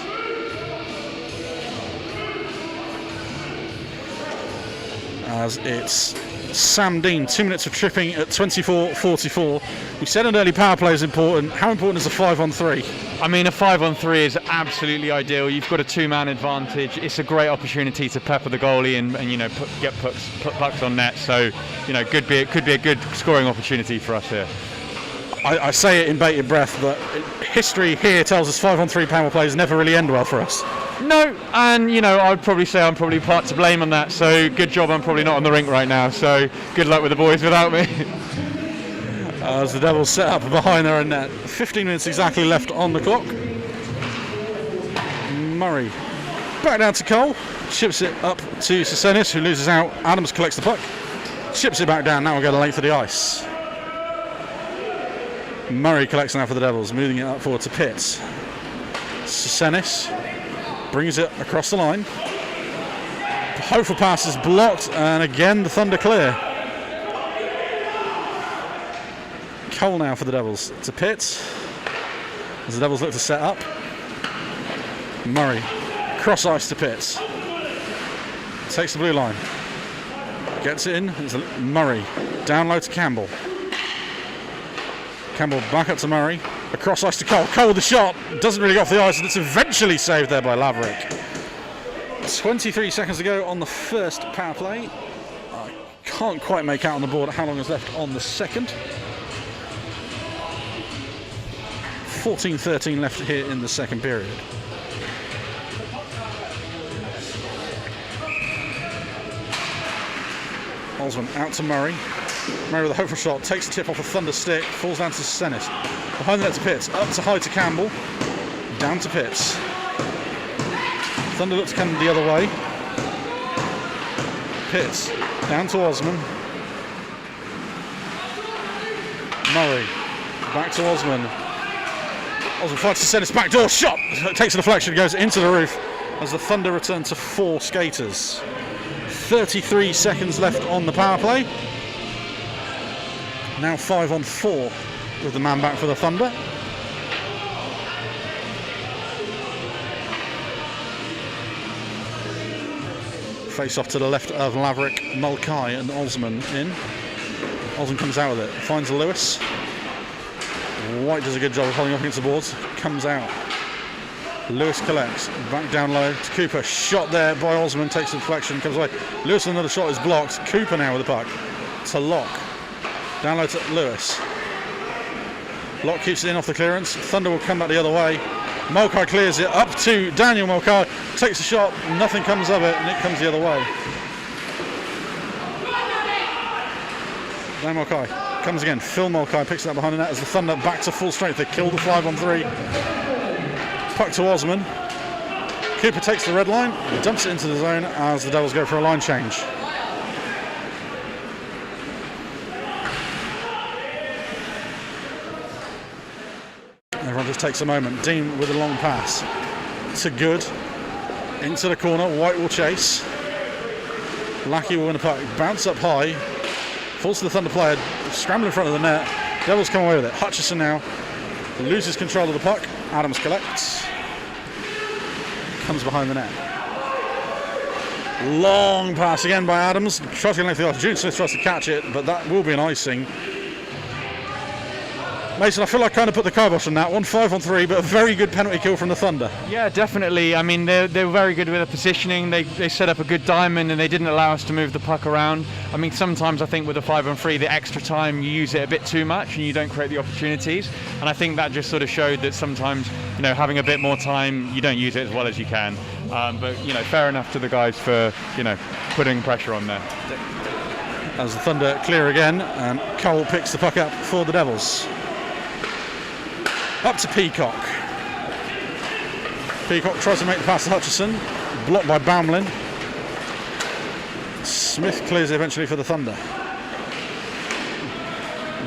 As it's Sam Dean, 2 minutes of tripping at 24:44. We said an early power play is important. How important is a 5-on-3? I mean, a 5-on-3 is absolutely ideal. You've got a 2-man advantage. It's a great opportunity to pepper the goalie and put pucks on net. So, could be a good scoring opportunity for us here. I say it in bated breath, but history here tells us 5-on-3 power plays never really end well for us. No, and I'd probably say I'm probably part to blame on that. So good job I'm probably not on the rink right now. So good luck with the boys without me. As the Devils set up behind their own net. 15 minutes exactly left on the clock. Murray back down to Cole. Chips it up to Sesenis, who loses out. Adams collects the puck. Chips it back down. Now we'll go the length of the ice. Murray collects now for the Devils, moving it up forward to Pitts. Sesenis brings it across the line. Hopeful pass is blocked, and again the Thunder clear. Cole now for the Devils to Pitts as the Devils look to set up. Murray cross ice to Pitts. Takes the blue line. Gets it in. It's Murray down low to Campbell. Campbell back up to Murray. Across ice to Cole. Cole with the shot. Doesn't really go off the ice, and it's eventually saved there by Laverick. 23 seconds to go on the first power play. I can't quite make out on the board how long is left on the second. 14-13 left here in the second period. Osman out to Murray. Murray with a hopeful shot, takes the tip off a Thunder stick, falls down to Senis. Behind the net to Pitts, up to high to Campbell, down to Pitts. Thunder looks to come the other way. Pitts, down to Osman. Murray, back to Osman. Osman fights to Senis, back door, shot! Takes a deflection, goes into the roof as the Thunder return to 4 skaters. 33 seconds left on the power play. Now 5-on-4 with the man back for the Thunder. Face off to the left of Laverick, Mulcahy and Osman in. Osman comes out with it, finds Lewis. White does a good job of holding up against the boards, comes out. Lewis collects, back down low to Cooper. Shot there by Osman, takes the deflection, comes away. Lewis, another shot is blocked. Cooper now with the puck to Locke. Down low to Lewis. Locke keeps it in off the clearance. Thunder will come back the other way. Mulcahy clears it up to Daniel Mulcahy. Takes a shot, nothing comes of it, and it comes the other way. Daniel Mulcahy comes again. Phil Mulcahy picks it up behind the net as the Thunder back to full strength. They kill the 5-on-3. Puck to Osman. Cooper takes the red line, dumps it into the zone as the Devils go for a line change. Everyone just takes a moment. Dean with a long pass to Good. Into the corner. White will chase. Lackey will win a puck. Bounce up high. Falls to the Thunder player. Scramble in front of the net. Devils come away with it. Hutchison now loses control of the puck. Adams collects. Comes behind the net. Long pass again by Adams. Tries to get length of the ice. June Smith tries to catch it, but that will be an icing. Mason, I feel like I kind of put the kibosh on that one. 5-on-3, but a very good penalty kill from the Thunder. Yeah, definitely. I mean, they were very good with the positioning. They set up a good diamond and they didn't allow us to move the puck around. I mean, sometimes I think with a 5-on-3, the extra time, you use it a bit too much and you don't create the opportunities. And I think that just sort of showed that sometimes, you know, having a bit more time, you don't use it as well as you can. But, you know, fair enough to the guys for, you know, putting pressure on there. As the Thunder clear again, and Cole picks the puck up for the Devils. Up to Peacock. Peacock tries to make the pass to Hutchison. Blocked by Baumlin. Smith clears it eventually for the Thunder.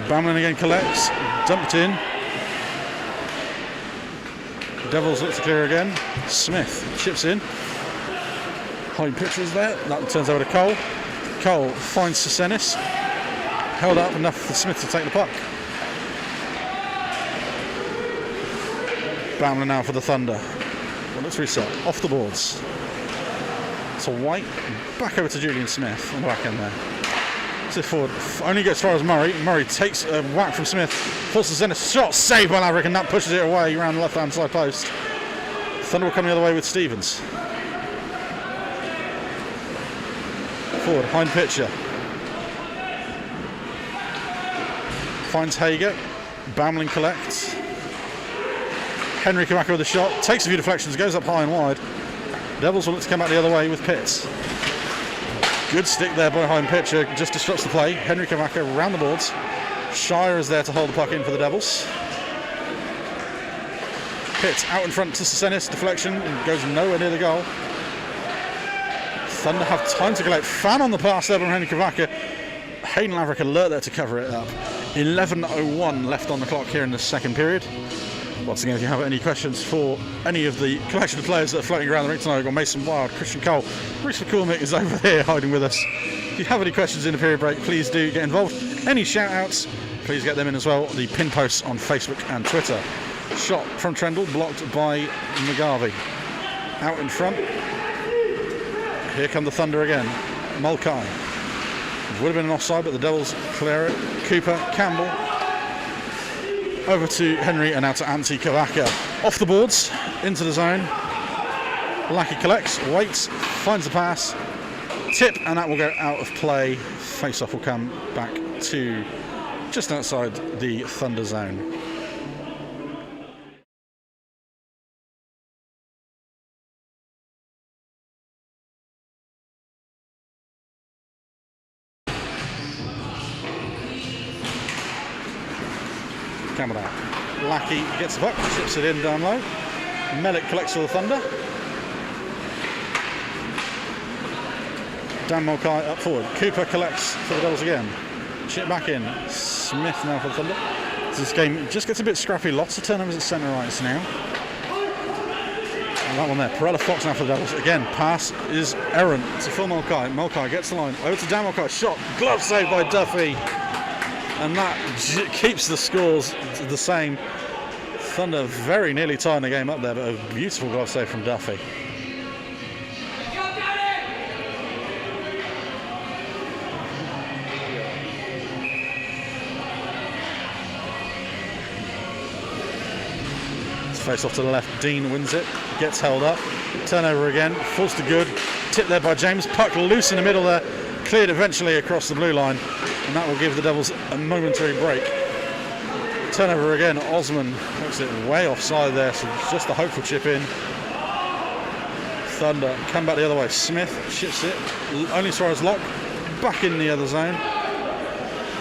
Baumlin again collects. Dumped in. Devils look to clear again. Smith chips in. High pitch was there. That turns over to Cole. Cole finds Senis. Held up enough for Smith to take the puck. Baumlin now for the Thunder. Well, let's reset. Off the boards. So White. Back over to Julian Smith on the back end there. So forward. Only gets as far as Murray. Murray takes a whack from Smith. Forces in a shot. Saved by Laverick, and that pushes it away around the left-hand side post. Thunder will come the other way with Stevens. Forward. Hind pitcher. Finds Hager. Baumlin collects. Henry Kamaka with a shot, takes a few deflections, goes up high and wide. Devils will look to come back the other way with Pitts. Good stick there by Hind pitcher, just disrupts the play. Henry Kamaka around the boards. Shire is there to hold the puck in for the Devils. Pitts out in front to Senis, deflection, goes nowhere near the goal. Thunder have time to collect. Fan on the pass there from Henry Kamaka. Hayden Laverick alert there to cover it up. 11:01 left on the clock here in the second period. Once again, if you have any questions for any of the collection of players that are floating around the rink tonight, we've got Mason Wild, Christian Cole, Bruce McCormick is over here hiding with us. If you have any questions in the period break, please do get involved. Any shout-outs, please get them in as well. The pin posts on Facebook and Twitter. Shot from Trendle, blocked by McGarvey. Out in front. Here come the Thunder again. Mulcahy. Would have been an offside, but the Devils clear it. Cooper, Campbell. Over to Henry and out to Antti Kavaka. Off the boards, into the zone. Lackey collects, waits, finds the pass, tip, and that will go out of play. Face-off will come back to just outside the Thunder zone. Coming out. Lackey gets the puck, chips it in down low. Melik collects for the Thunder. Dan Mulcahy up forward. Cooper collects for the Devils again. Chip back in. Smith now for the Thunder. This game just gets a bit scrappy. Lots of turnovers at centre ice now. And that one there. Perella Fox now for the Devils. Again, pass is errant to Phil Mulcahy. Mulcahy gets the line. Over to Dan Mulcahy. Shot. Glove saved by Duffy. And that keeps the scores the same. Thunder very nearly tying the game up there, but a beautiful glove save from Duffy. Face off to the left, Dean wins it, gets held up, turnover again, falls to good, tipped there by James, puck loose in the middle there, cleared eventually across the blue line, and that will give the Devils a momentary break. Turnover again, Osman puts it way offside there, so just a hopeful chip in. Thunder come back the other way, Smith chips it, only as far as Locke, back in the other zone.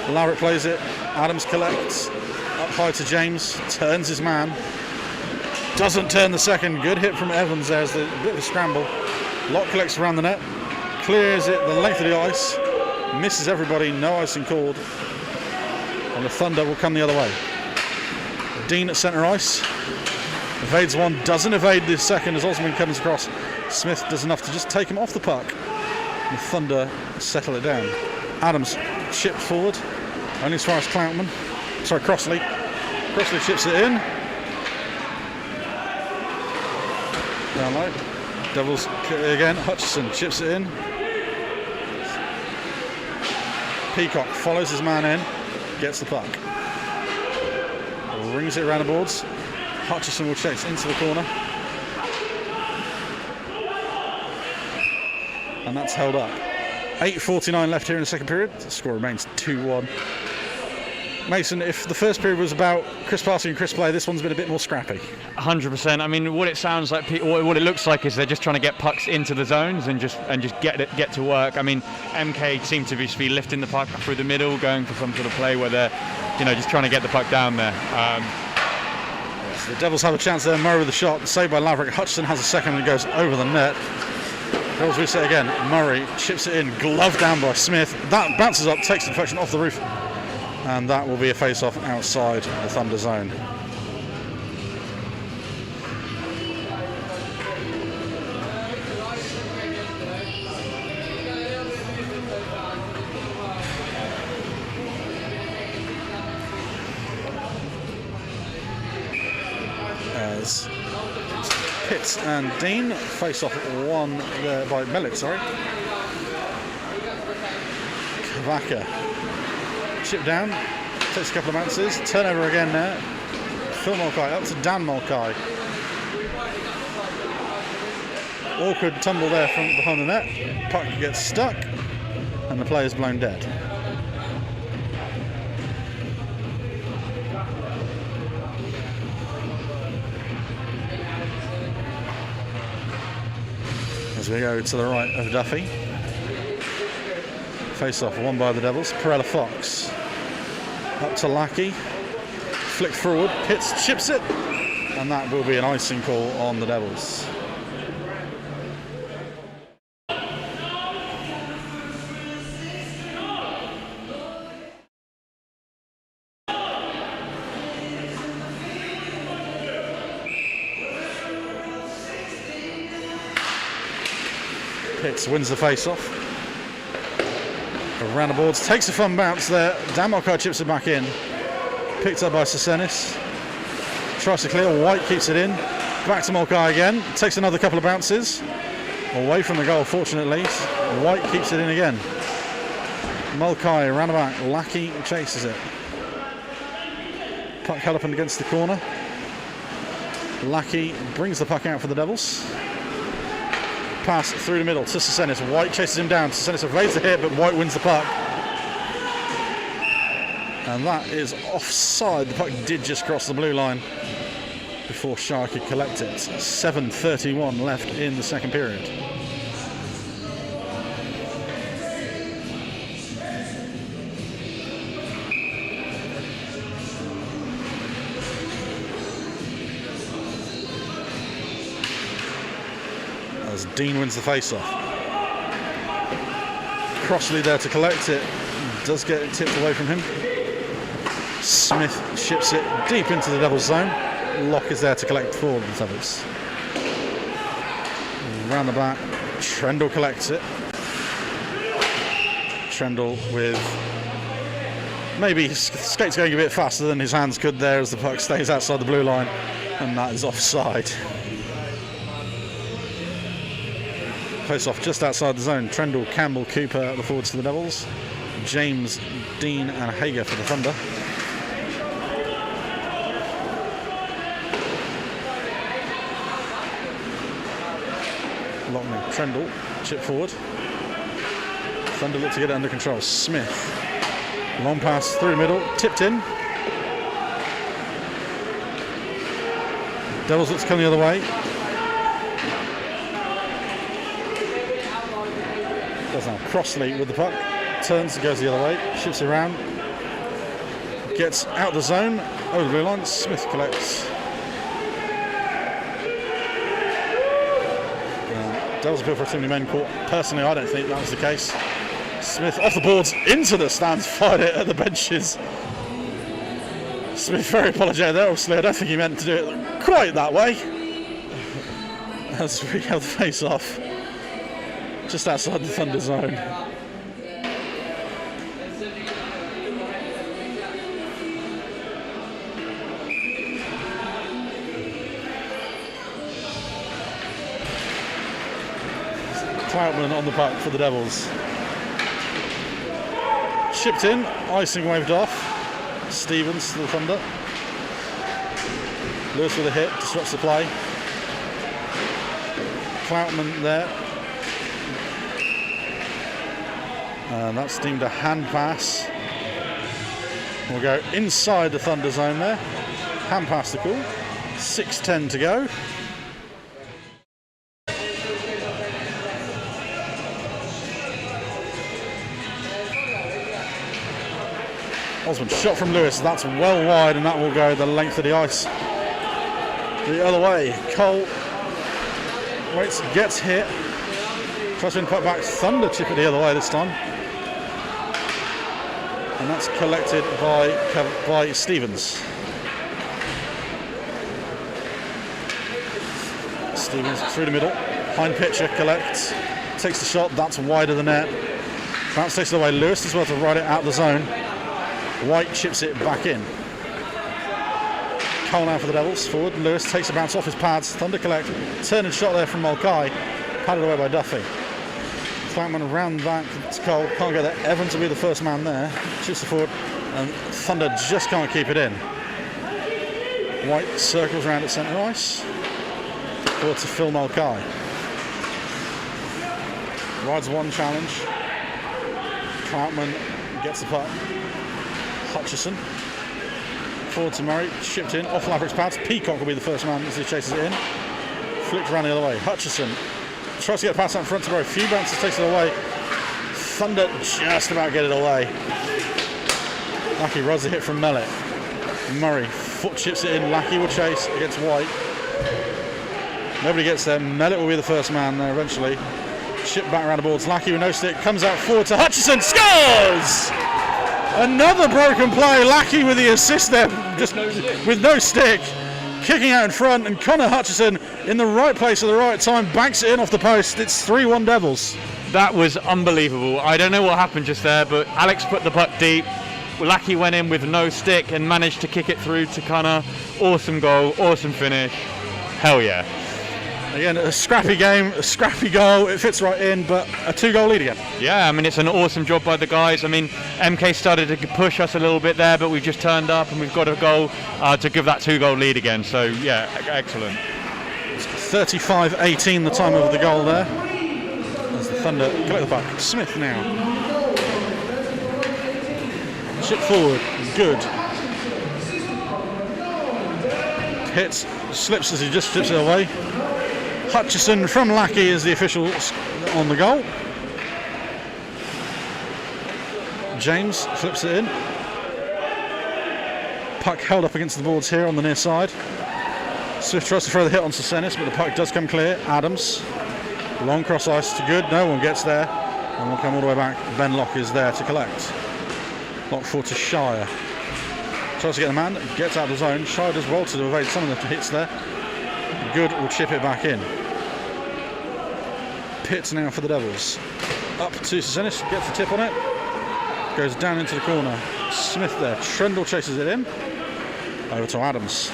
Larrick plays it, Adams collects, up high to James, turns his man. Doesn't turn the second. Good hit from Evans. There's a bit of a scramble. Locke collects around the net. Clears it the length of the ice. Misses everybody. No icing called. And the Thunder will come the other way. Dean at centre ice. Evades one. Doesn't evade the second as Osman comes across. Smith does enough to just take him off the puck. The Thunder settle it down. Adams chipped forward. Only as far as Crossley. Crossley chips it in. Down low. Devils again. Hutchison chips it in. Peacock follows his man in. Gets the puck. Rings it around the boards. Hutchison will chase into the corner. And that's held up. 8:49 left here in the second period. The score remains 2-1. Mason, if the first period was about Chris passing and Chris play, this one's been a bit more scrappy. 100%. I mean, what it sounds like, what it looks like, is they're just trying to get pucks into the zones and just get to work. I mean, MK seem to be lifting the puck through the middle, going for some sort of play where they're, just trying to get the puck down there. So the Devils have a chance there. Murray with the shot, saved by Laverick. Hutchison has a second and goes over the net. Devils reset again. Murray chips it in, glove down by Smith. That bounces up, takes the deflection off the roof. And that will be a face-off outside the Thunder zone. As Pitts and Dean face off one there by Melik, sorry. Kavaka. Chip down, takes a couple of bounces, turnover again there. Phil Mulcahy up to Dan Mulcahy. Awkward tumble there from behind the net. Puck gets stuck and the play is blown dead. As we go to the right of Duffy. Face off won by the Devils. Perella Fox up to Lackey, flick forward, Pitts chips it, and that will be an icing call on the Devils. Pitts wins the face-off. Around the boards, takes a fun bounce there. Dan Mulcahy chips it back in. Picked up by Sasenis. Tries to clear, White keeps it in. Back to Mulcahy again. Takes another couple of bounces. Away from the goal, fortunately. White keeps it in again. Mulcahy around the back. Lackey chases it. Puck held up and against the corner. Lackey brings the puck out for the Devils. Pass through the middle to Sasenis. White chases him down. Sasenis evades the hit, but White wins the puck. And that is offside. The puck did just cross the blue line before Shire could collect it. 7:31 left in the second period. As Dean wins the face-off. Crossley there to collect it. Does get it tipped away from him. Smith ships it deep into the Devils zone. Locke is there to collect for the Devils. Round the back, Trendle collects it. Trendle with maybe his skates going a bit faster than his hands could there as the puck stays outside the blue line, and that is offside. Face off just outside the zone. Trendle, Campbell, Cooper at the forwards for the Devils. James, Dean and Hager for the Thunder. Lockman, Trendle, chip forward. Thunder look to get it under control. Smith, long pass through the middle, tipped in. Devils look to come the other way. Does now. Crossley with the puck, turns, goes the other way, shifts it around, gets out the zone, over the blue line. Smith collects. Devils built for too many men caught. Personally, I don't think that was the case. Smith off the boards, into the stands, fired it at the benches. Smith very apologetic there, obviously. I don't think he meant to do it quite that way. As we have the face off just outside the Thunder zone. Cloutman on the puck for the Devils. Chipped in, icing waved off. Stevens to the Thunder. Lewis with a hit, disrupts the play. Cloutman there. And that's deemed a hand pass. We'll go inside the Thunder zone there. Hand pass to call. 6:10 to go. Osmond, shot from Lewis, that's well wide, and that will go the length of the ice. The other way, Cole waits, gets hit, tries to put back. Thunder chip it the other way this time. And that's collected by Stevens. Stevens through the middle, hind pitcher collects, takes the shot, that's wide of the net. Bounce takes it away, Lewis as well to ride it out the zone. White chips it back in. Cole now for the Devils, forward. Lewis takes a bounce off his pads. Thunder collect. Turn and shot there from Mulcahy. Padded away by Duffy. Cloutman around back to Cole. Can't get there. Evans will be the first man there. Chips the forward. And Thunder just can't keep it in. White circles around at centre ice. Forward to Phil Mulcahy. Rides one challenge. Cloutman gets the puck. Hutchison forward to Murray, shipped in off Laverick's pads. Peacock will be the first man as he chases it in. Flicked around the other way. Hutchison tries to get a pass out in front to Murray. Few bounces, takes it away. Thunder just about get it away. Lackey rides the hit from Mellett. Murray foot chips it in. Lackey will chase against White. Nobody gets there. Mellett will be the first man there eventually. Chip back around the boards. Lackey with no stick comes out forward to Hutchison. Scores! Another broken play. Lackey with the assist there, just with no stick, kicking out in front, and Connor Hutchison in the right place at the right time banks it in off the post. It's 3-1 Devils. That was unbelievable. I don't know what happened just there, but Alex put the puck deep. Lackey went in with no stick and managed to kick it through to Connor. Awesome goal, awesome finish. Hell yeah. Again, a scrappy game, a scrappy goal. It fits right in, but a 2-goal lead again. Yeah, I mean, it's an awesome job by the guys. I mean, MK started to push us a little bit there, but we've just turned up and we've got a goal to give that 2-goal lead again. So, yeah, excellent. It's 35-18 the time of the goal there. As the Thunder collect the puck. Smith now. Chip forward. Good. Hits. Slips as he just slips it away. Hutchison from Lackey is the official on the goal. James flips it in. Puck held up against the boards here on the near side. Swift tries to throw the hit on Sesenis, but the puck does come clear. Adams. Long cross ice to good. No one gets there. And we'll come all the way back. Ben Locke is there to collect. Locke forward to Shire. Tries to get the man. Gets out of the zone. Shire does well to evade some of the hits there. Good will chip it back in. Pitts now for the Devils. Up to Sesenis. Gets the tip on it. Goes down into the corner. Smith there. Trendle chases it in. Over to Adams.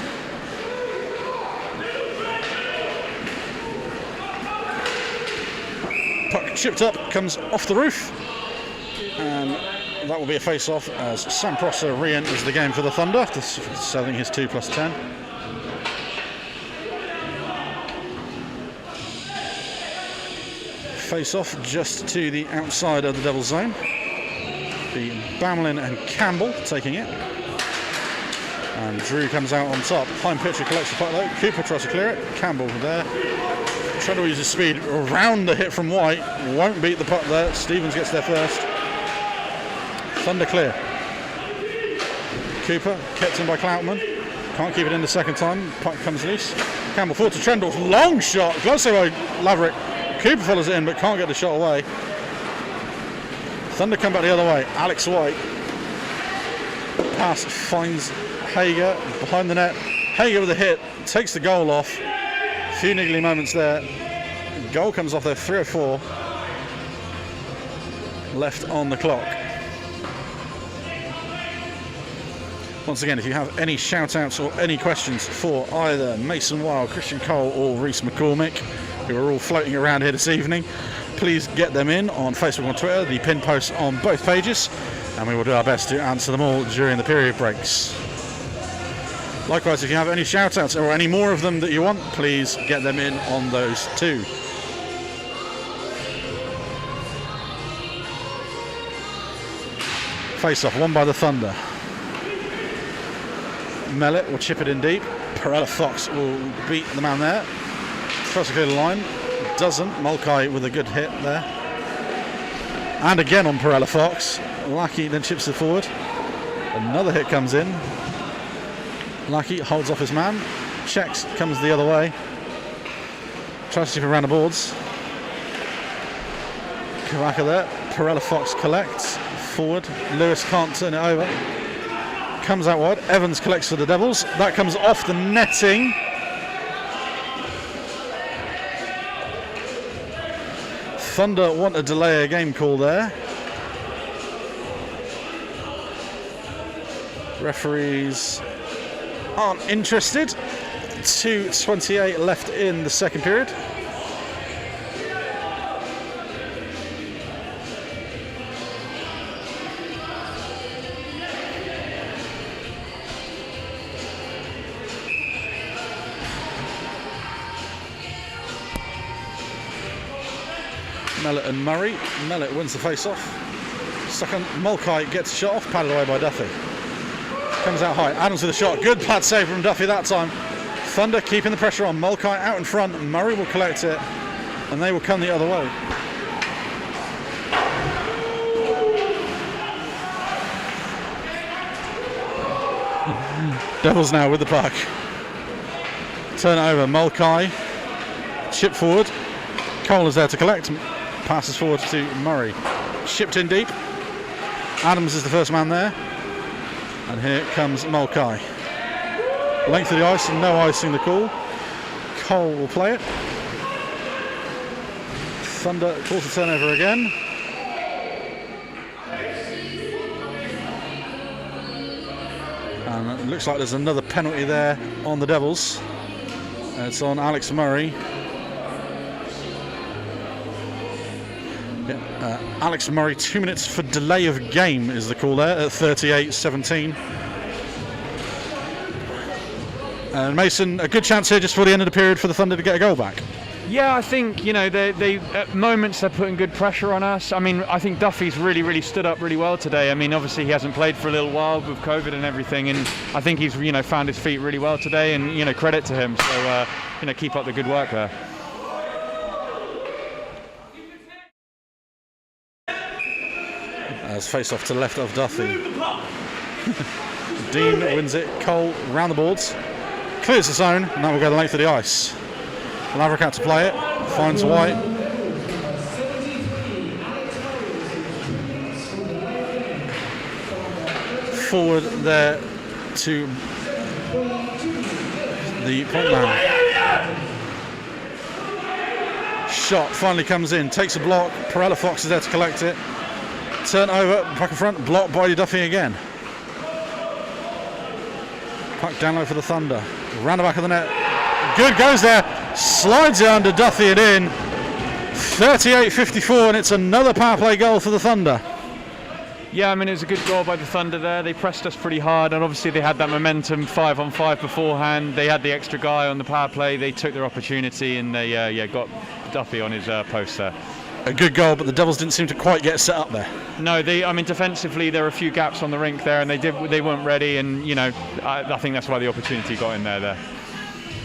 Puck chipped up, comes off the roof, and that will be a face-off as Sam Prosser re-enters the game for the Thunder after selling his 2+10. Face-off just to the outside of the Devils zone. Be Bamlin and Campbell taking it. And Drew comes out on top. Hime pitcher collects the puck though. Cooper tries to clear it. Campbell there. Trying to use his speed around the hit from White. Won't beat the puck there. Stevens gets there first. Thunder clear. Cooper kept in by Cloutman. Can't keep it in the second time. Puck comes loose. Campbell forward to Trendle. Long shot. Glove save by Laverick. Cooper follows it in but can't get the shot away. Thunder come back the other way. Alex White. Pass finds Hager behind the net. Hager with a hit. Takes the goal off. Few niggly moments there. Goal comes off there, 3:04 left on the clock. Once again, if you have any shout-outs or any questions for either Mason Weil, Christian Cole or Reece McCormick, who are all floating around here this evening, please get them in on Facebook and Twitter, the pinned posts on both pages, and we will do our best to answer them all during the period breaks. Likewise, if you have any shout-outs or any more of them that you want, please get them in on those too. Face-off, won by the Thunder. Mellett will chip it in deep. Perella Fox will beat the man there. Tries to clear the line. Doesn't. Mulcahy with a good hit there. And again on Perella Fox. Lackey then chips it forward. Another hit comes in. Lackey holds off his man, checks, comes the other way, tries to chip around the boards. Kavaka there, Perella Fox collects, forward, Lewis can't turn it over, comes out wide, Evans collects for the Devils, that comes off the netting. Thunder want to delay a game call there. Referees aren't interested. 2:28 left in the second period. Mellett and Murray. Mellett wins the face-off. Second, Mulcahy gets a shot off, paddled away by Duffy. Comes out high. Adams with a shot. Good pad save from Duffy that time. Thunder keeping the pressure on. Mulcahy out in front. Murray will collect it. And they will come the other way. Devils now with the puck. Turn it over. Mulcahy. Chip forward. Cole is there to collect. Passes forward to Murray. Shipped in deep. Adams is the first man there. And here comes Mulcahy. Length of the ice and no icing the call. Cole will play it. Thunder calls the turnover again. And it looks like there's another penalty there on the Devils. It's on Alex Murray. Alex Murray, 2 minutes for delay of game is the call there at 38-17. And Mason, a good chance here just for the end of the period for the Thunder to get a goal back. Yeah, I think, you know, they at moments they're putting good pressure on us. I mean, I think Duffy's really stood up really well today. I mean, obviously he hasn't played for a little while with COVID and everything, and I think he's, you know, found his feet really well today, and, you know, credit to him. So, you know, keep up the good work there. As face off to the left of Duffy. Dean wins it. Cole round the boards, clears the zone, and that will go the length of the ice. Laverick out to play it, finds White. Forward there to the point man. Shot finally comes in, takes a block. Perella Fox is there to collect it. Turn over, back in front, blocked by Duffy again. Puck down low for the Thunder. Round the back of the net. Good goes there. Slides it under Duffy and in. 38-54, and it's another power play goal for the Thunder. Yeah, I mean, it was a good goal by the Thunder there. They pressed us pretty hard, and obviously they had that momentum 5-on-5 beforehand. They had the extra guy on the power play. They took their opportunity, and they got Duffy on his post there. A good goal, but the Devils didn't seem to quite get set up there. No, I mean, defensively there were a few gaps on the rink there, and they weren't ready, and, you know, I think that's why the opportunity got in there.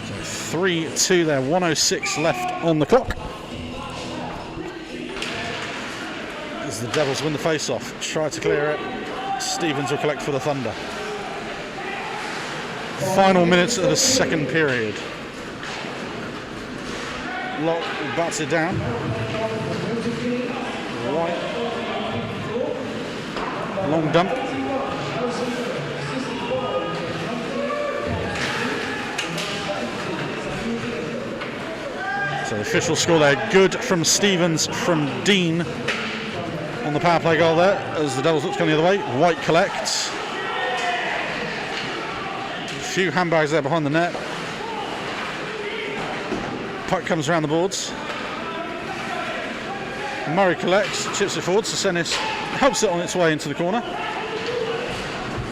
So 3-2 there, 1:06 left on the clock. As the Devils win the face-off, try to clear it. Stevens will collect for the Thunder. Final minutes of the second period. Locke bats it down. Right. Long dump. So the official score there, good from Stevens, from Dean on the power play goal there, as the Devils look to come the other way. White collects. A few handbags there behind the net. Puck comes around the boards. Murray collects, chips it forward. Sesenis helps it on its way into the corner.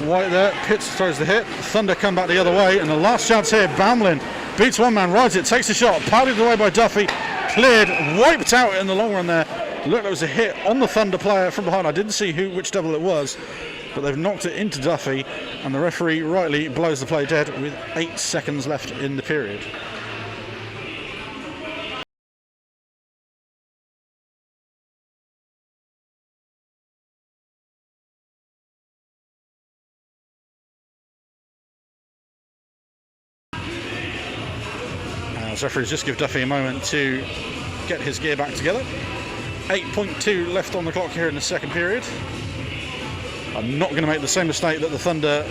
White there, Pitts throws the hit. Thunder come back the other way, and the last chance here, Bamlin beats one man, rides it, takes a shot, pounded away by Duffy, cleared, wiped out in the long run there. Look, there was a hit on the Thunder player from behind. I didn't see which Devil it was, but they've knocked it into Duffy, and the referee rightly blows the play dead with 8 seconds left in the period. Referees just give Duffy a moment to get his gear back together. 8.2 left on the clock here in the second period. I'm not going to make the same mistake that the Thunder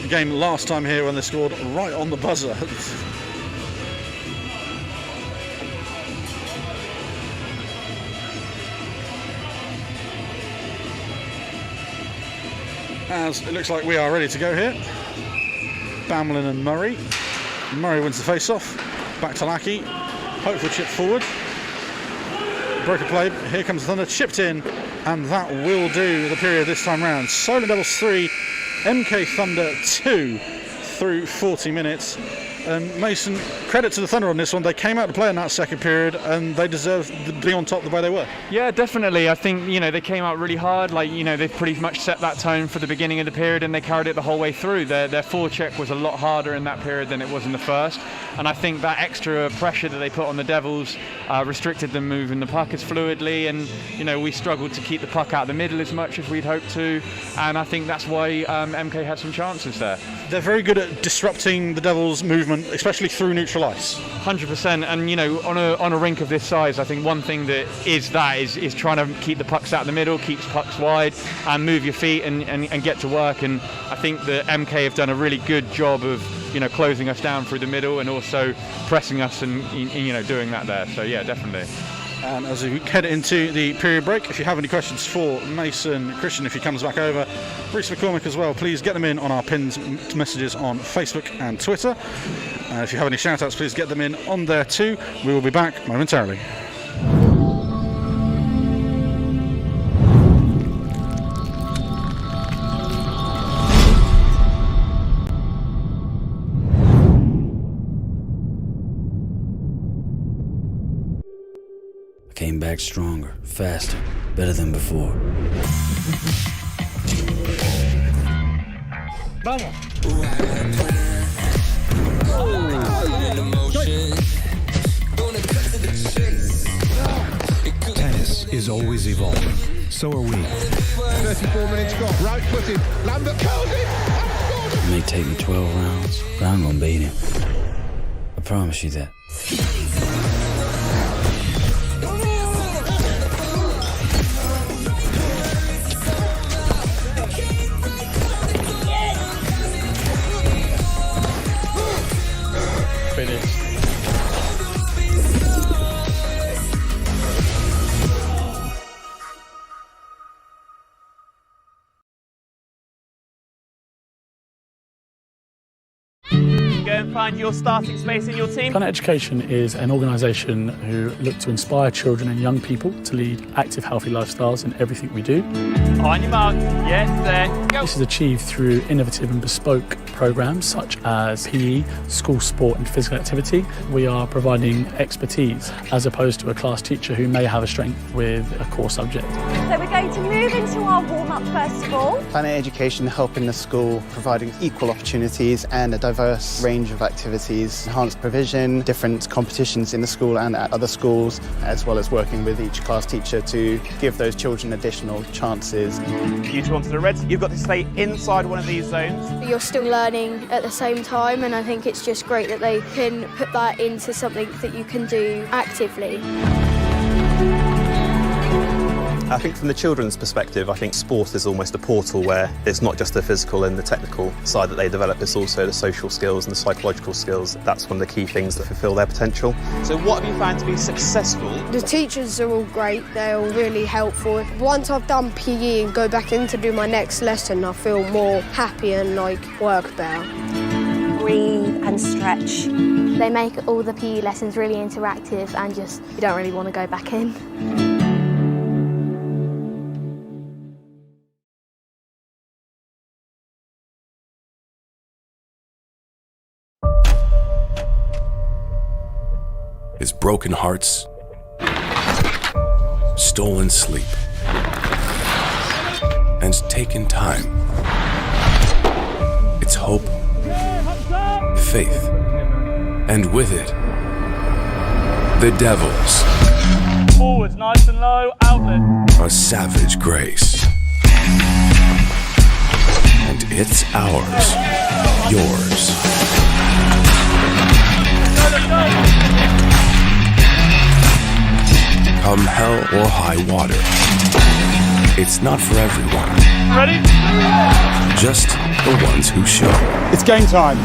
game last time here when they scored right on the buzzer. As it looks like we are ready to go here. Bamlin and Murray. Murray wins the face-off. Back to Lackey, hopeful chip forward. Broke a play, here comes the Thunder, chipped in, and that will do the period this time round. Solent Devils 3, MK Thunder 2 through 40 minutes. And Mason, credit to the Thunder on this one. They came out to play in that second period, and they deserve to be on top the way they were. Yeah, definitely. I think, you know, they came out really hard. Like, you know, they pretty much set that tone for the beginning of the period, and they carried it the whole way through. Their forecheck was a lot harder in that period than it was in the first. And I think that extra pressure that they put on the Devils restricted them moving the puck as fluidly. And, you know, we struggled to keep the puck out of the middle as much as we'd hoped to. And I think that's why MK had some chances there. They're very good at disrupting the Devils' movement, especially through neutral ice. 100%, and you know, on a rink of this size, I think one thing that is trying to keep the pucks out of the middle, keep pucks wide, and move your feet and get to work. And I think that MK have done a really good job of, you know, closing us down through the middle and also pressing us and you know, doing that there. So yeah, definitely. And as we head into the period break, if you have any questions for Mason, Christian, if he comes back over, Bruce McCormick as well, please get them in on our pinned messages on Facebook and Twitter. If you have any shout-outs, please get them in on there too. We will be back momentarily. came back stronger, faster, better than before. Tennis is always evolving. So are we. 34 minutes gone. Right footed. Lambert curls it. It may take me 12 rounds, but I'm gonna beat him. I promise you that. Finished. Go and find your starting space in your team. Planet Education is an organisation who look to inspire children and young people to lead active, healthy lifestyles in everything we do. On your mark. Yes, there. Go. This is achieved through innovative and bespoke programmes such as PE, school sport and physical activity. We are providing expertise as opposed to a class teacher who may have a strength with a core subject. So we're going to move into our warm-up first of all. Planet Education helping the school, providing equal opportunities and a diverse range of activities, enhanced provision, different competitions in the school and at other schools, as well as working with each class teacher to give those children additional chances. You two onto the reds. You've got to stay inside one of these zones. You're still learning at the same time, and I think it's just great that they can put that into something that you can do actively. I think from the children's perspective, I think sport is almost a portal where it's not just the physical and the technical side that they develop, it's also the social skills and the psychological skills. That's one of the key things that fulfil their potential. So what have you found to be successful? The teachers are all great, they're all really helpful. Once I've done PE and go back in to do my next lesson, I feel more happy and work better. Breathe and stretch. They make all the PE lessons really interactive and just you don't really want to go back in. His broken hearts, stolen sleep, and taken time. It's hope, faith, and with it, the Devils. Forwards, nice and low, outlet. A savage grace. And it's ours, yours. Come hell or high water, it's not for everyone. Ready? Just the ones who show. It's game time.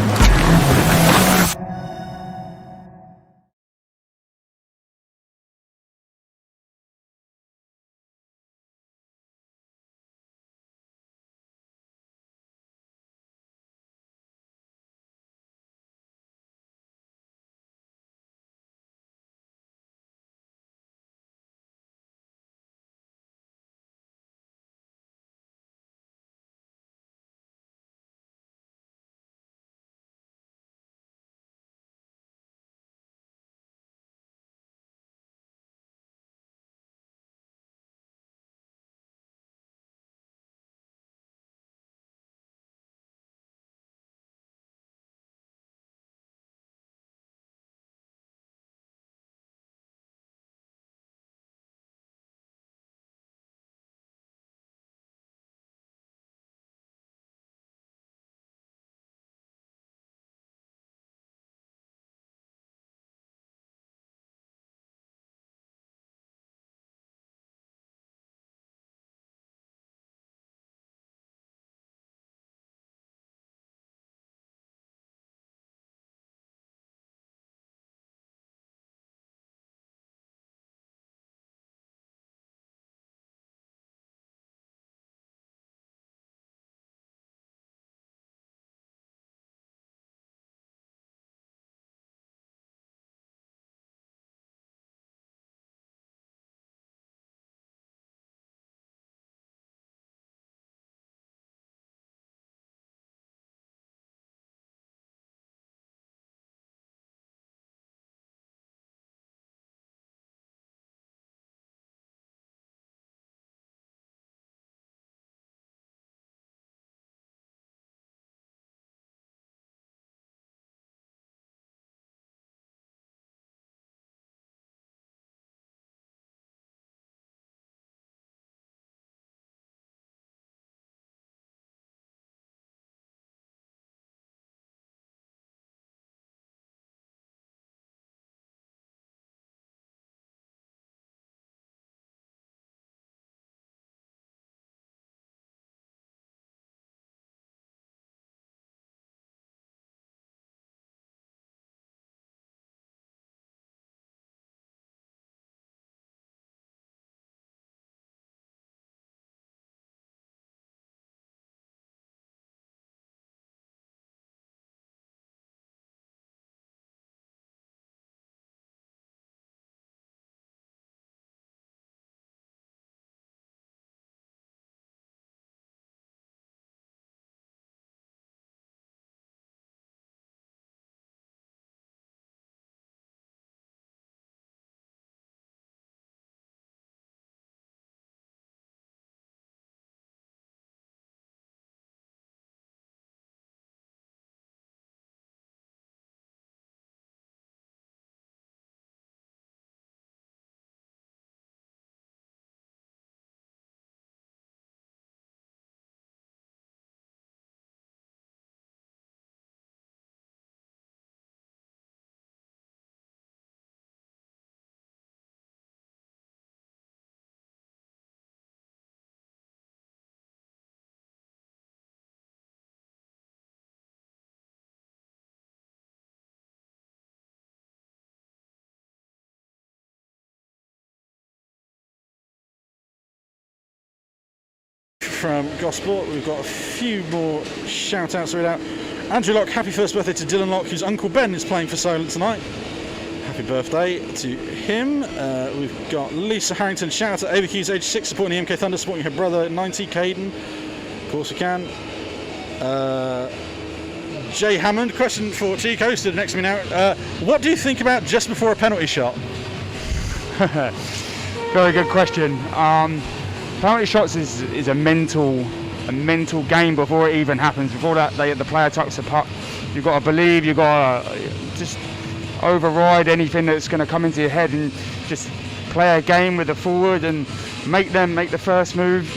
from Gosport. We've got a few more shout-outs to read out. Andrew Locke, happy first birthday to Dylan Locke, whose Uncle Ben is playing for Solent tonight. Happy birthday to him. We've got Lisa Harrington, shout out to ABQ's age 6, supporting the MK Thunder, supporting her brother 90, Caden. Of course we can. Jay Hammond, question for Chico, stood next to me now. What do you think about just before a penalty shot? Very good question. Penalty shots is a mental game before it even happens. Before that, the player tucks the puck. You've got to believe. You've got to just override anything that's going to come into your head and just play a game with the forward and make them make the first move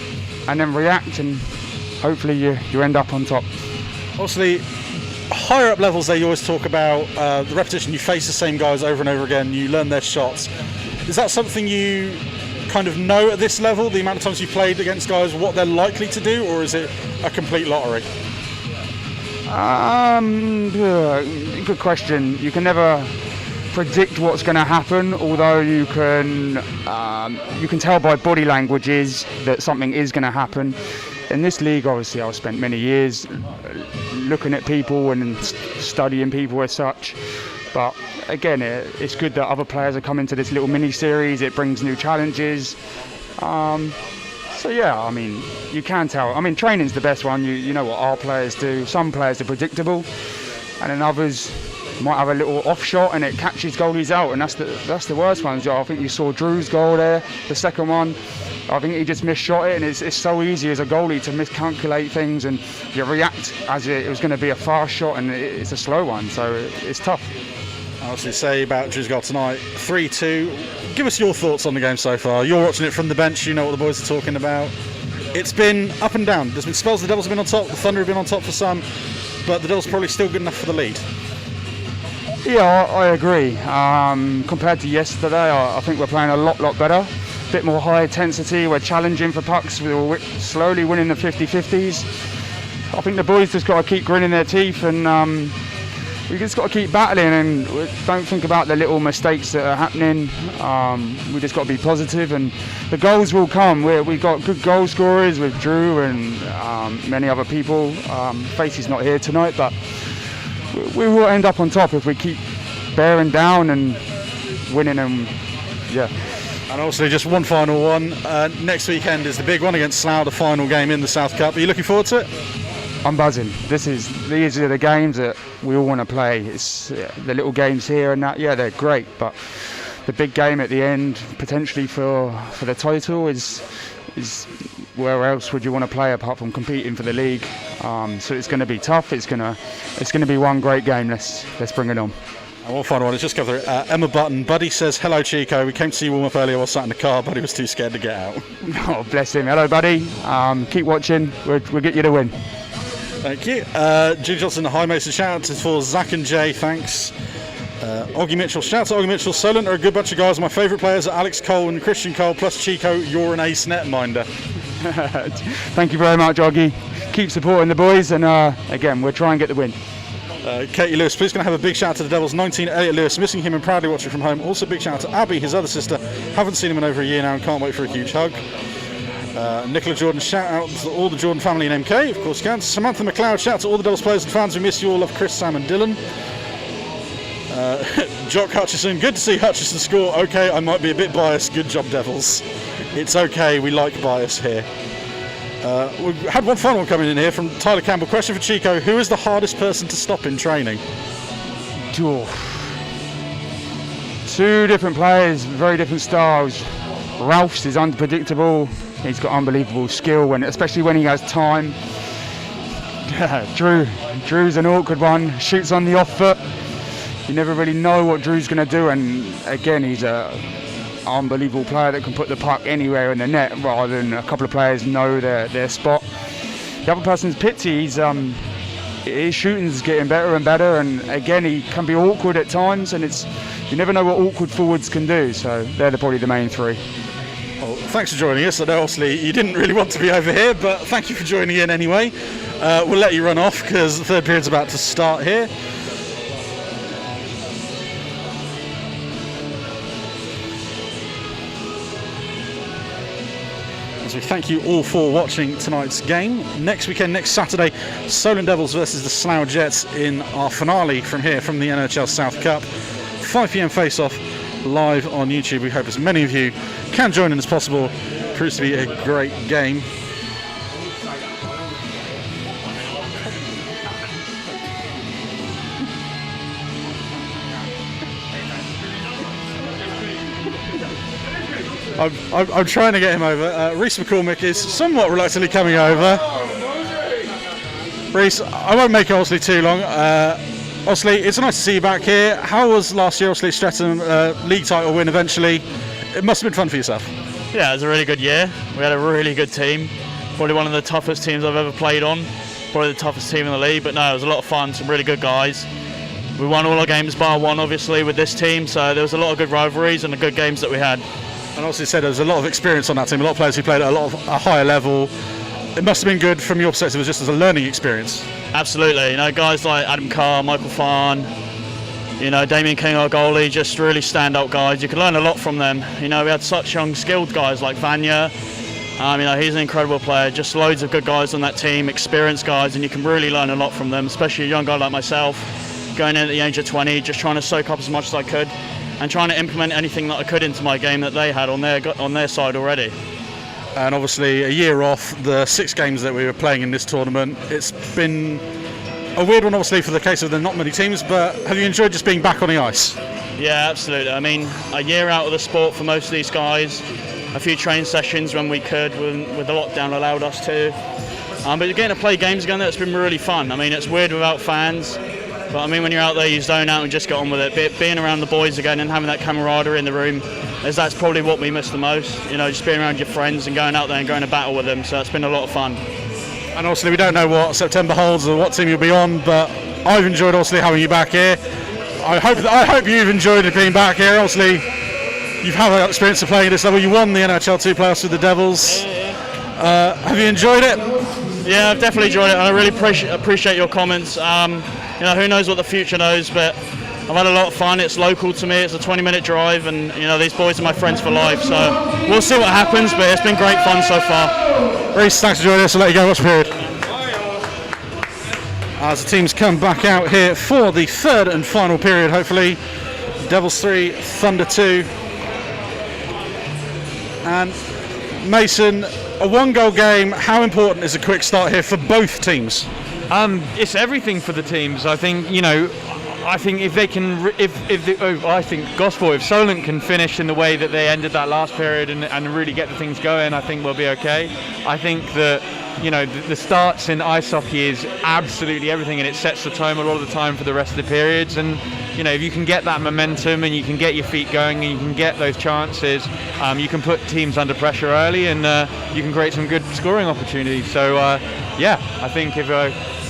and then react, and hopefully you end up on top. Obviously, higher up levels there, you always talk about the repetition. You face the same guys over and over again. You learn their shots. Is that something you kind of know at this level, the amount of times you've played against guys, what they're likely to do, or is it a complete lottery? Good question. You can never predict what's going to happen, although you can tell by body languages that something is going to happen. In this league, obviously, I've spent many years looking at people and studying people as such. But again, it's good that other players are coming to this little mini-series. It brings new challenges. So yeah, I mean, you can tell. I mean, training's the best one. You know what our players do. Some players are predictable, and then others might have a little off shot and it catches goalies out, and that's the worst ones. I think you saw Drew's goal there, the second one. I think he just misshot it, and it's so easy as a goalie to miscalculate things, and you react as it was going to be a fast shot, and it's a slow one, so it's tough. I was going to say about Drew's goal tonight, 3-2. Give us your thoughts on the game so far. You're watching it from the bench, you know what the boys are talking about. It's been up and down. There's been spells the Devils have been on top, the Thunder have been on top for some, but the Devils are probably still good enough for the lead. Yeah, I agree. Compared to yesterday, I think we're playing a lot better. A bit more high intensity, we're challenging for pucks, we're slowly winning the 50-50s. I think the boys just got to keep gritting their teeth, and we just got to keep battling and don't think about the little mistakes that are happening. We just got to be positive, and the goals will come. We've got good goal scorers with Drew and many other people. Facey's not here tonight, but we will end up on top if we keep bearing down and winning. And yeah. And obviously, just one final one. Next weekend is the big one against Slough, the final game in the South Cup. Are you looking forward to it? I'm buzzing. These are the games that we all want to play. It's the little games here and that. Yeah, they're great, but the big game at the end, potentially for the title, is where else would you want to play apart from competing for the league? So it's going to be tough. It's going to be one great game. Let's bring it on. And one final one. Let's just go through it. Emma Button. Buddy says, "Hello, Chico. We came to see you warm up earlier while sat in the car. Buddy was too scared to get out." Oh, bless him. Hello, buddy. Keep watching. We'll get you the win. Thank you. Julie Johnson, High Mason, shout out for Zach and Jay, thanks. Oggy Mitchell, shout out to Oggy Mitchell. Solent are a good bunch of guys. My favourite players are Alex Cole and Christian Cole, plus Chico, you're an ace netminder. Thank you very much, Oggy. Keep supporting the boys, and again, we'll try and get the win. Katie Lewis, please going to have a big shout out to the Devils. 19, Elliot Lewis, missing him and proudly watching from home. Also big shout out to Abby, his other sister. Haven't seen him in over a year now and can't wait for a huge hug. Nicola Jordan, shout out to all the Jordan family in MK, of course you can. Samantha McLeod, shout out to all the Devils players and fans. We miss you all. Love Chris, Sam and Dylan. Jock Hutchison, good to see Hutchison score. Okay, I might be a bit biased. Good job, Devils. It's okay, we like bias here. We've had one final one coming in here from Tyler Campbell. Question for Chico, who is the hardest person to stop in training? Two different players, very different styles. Ralph's is unpredictable. He's got unbelievable skill, especially when he has time. Drew's an awkward one. Shoots on the off foot. You never really know what Drew's going to do, and again, he's an unbelievable player that can put the puck anywhere in the net, rather than a couple of players know their spot. The other person's Pitsy. His shooting's getting better and better, and again, he can be awkward at times, and you never know what awkward forwards can do. So they're probably the main three. Well, thanks for joining us. I know obviously you didn't really want to be over here, but thank you for joining in anyway. We'll let you run off because the third period's about to start here. As we thank you all for watching tonight's game. Next weekend, next Saturday, Solent Devils versus the Slough Jets in our finale from here, from the NIHL South Cup. 5 PM face-off live on YouTube. We hope as many of you can join in as possible. Proves to be a great game. I'm trying to get him over. Reece McCormick is somewhat reluctantly coming over. Reece, I won't make it obviously too long. Obviously, it's nice to see you back here. How was last year? Obviously, Streatham league title win eventually. It must have been fun for yourself. Yeah, it was a really good year. We had a really good team. Probably one of the toughest teams I've ever played on. Probably the toughest team in the league. But no, it was a lot of fun. Some really good guys. We won all our games bar one, obviously, with this team. So there was a lot of good rivalries and the good games that we had. And obviously said there was a lot of experience on that team, a lot of players who played at a higher level. It must have been good from your perspective, just as a learning experience. Absolutely, you know, guys like Adam Carr, Michael Farn, you know, Damien King, our goalie, just really stand-up guys. You can learn a lot from them. You know, we had such young, skilled guys like Vanya. You know, he's an incredible player. Just loads of good guys on that team, experienced guys, and you can really learn a lot from them, especially a young guy like myself, going in at the age of 20, just trying to soak up as much as I could, and trying to implement anything that I could into my game that they had on their side already. And obviously a year off, the 6 games that we were playing in this tournament, it's been a weird one obviously for the case of the not many teams, but have you enjoyed just being back on the ice? Yeah, absolutely. I mean, a year out of the sport for most of these guys, a few training sessions when we could, with the lockdown allowed us to. But getting to play games again, that's been really fun. I mean, it's weird without fans. But I mean, when you're out there, you zone out and just get on with it. Being around the boys again and having that camaraderie in the room, that's probably what we miss the most. You know, just being around your friends and going out there and going to battle with them. So it's been a lot of fun. And obviously we don't know what September holds or what team you'll be on, but I've enjoyed obviously having you back here. I hope you've enjoyed being back here. Obviously, you've had that experience of playing at this level. You won the NIHL 2 playoffs with the Devils. Have you enjoyed it? Yeah, I've definitely enjoyed it, and I really appreciate your comments. You know, who knows what the future knows, but I've had a lot of fun. It's local to me. It's a 20-minute drive, and you know, these boys are my friends for life. So we'll see what happens, but it's been great fun so far. Reece, thanks for joining us. I'll let you go. Watch the period. As the teams come back out here for the third and final period, hopefully. Devils 3, Thunder 2. And Mason, a 1-goal game. How important is a quick start here for both teams? It's everything for the teams. I think, you know, I think if they can, I think Gosport, if Solent can finish in the way that they ended that last period and really get the things going, I think we'll be okay. I think that, you know, the starts in ice hockey is absolutely everything, and it sets the tone a lot of the time for the rest of the periods. And you know, if you can get that momentum and you can get your feet going and you can get those chances, you can put teams under pressure early, and you can create some good scoring opportunities. So yeah, I think if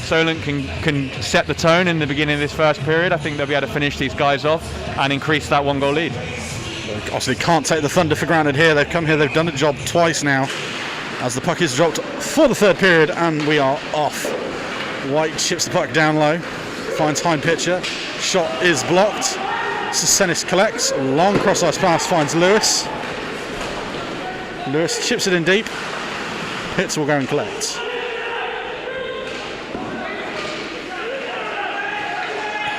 Solent can set the tone in the beginning of this first period, I think they'll be able to finish these guys off and increase that 1-goal lead. Obviously can't take the Thunder for granted here. They've come here, they've done the job twice now, as the puck is dropped for the third period, and we are off. White chips the puck down low, finds Hein Pitcher, shot is blocked. Sesenis collects, long cross-ice pass finds Lewis. Lewis chips it in deep. Pitts will go and collect.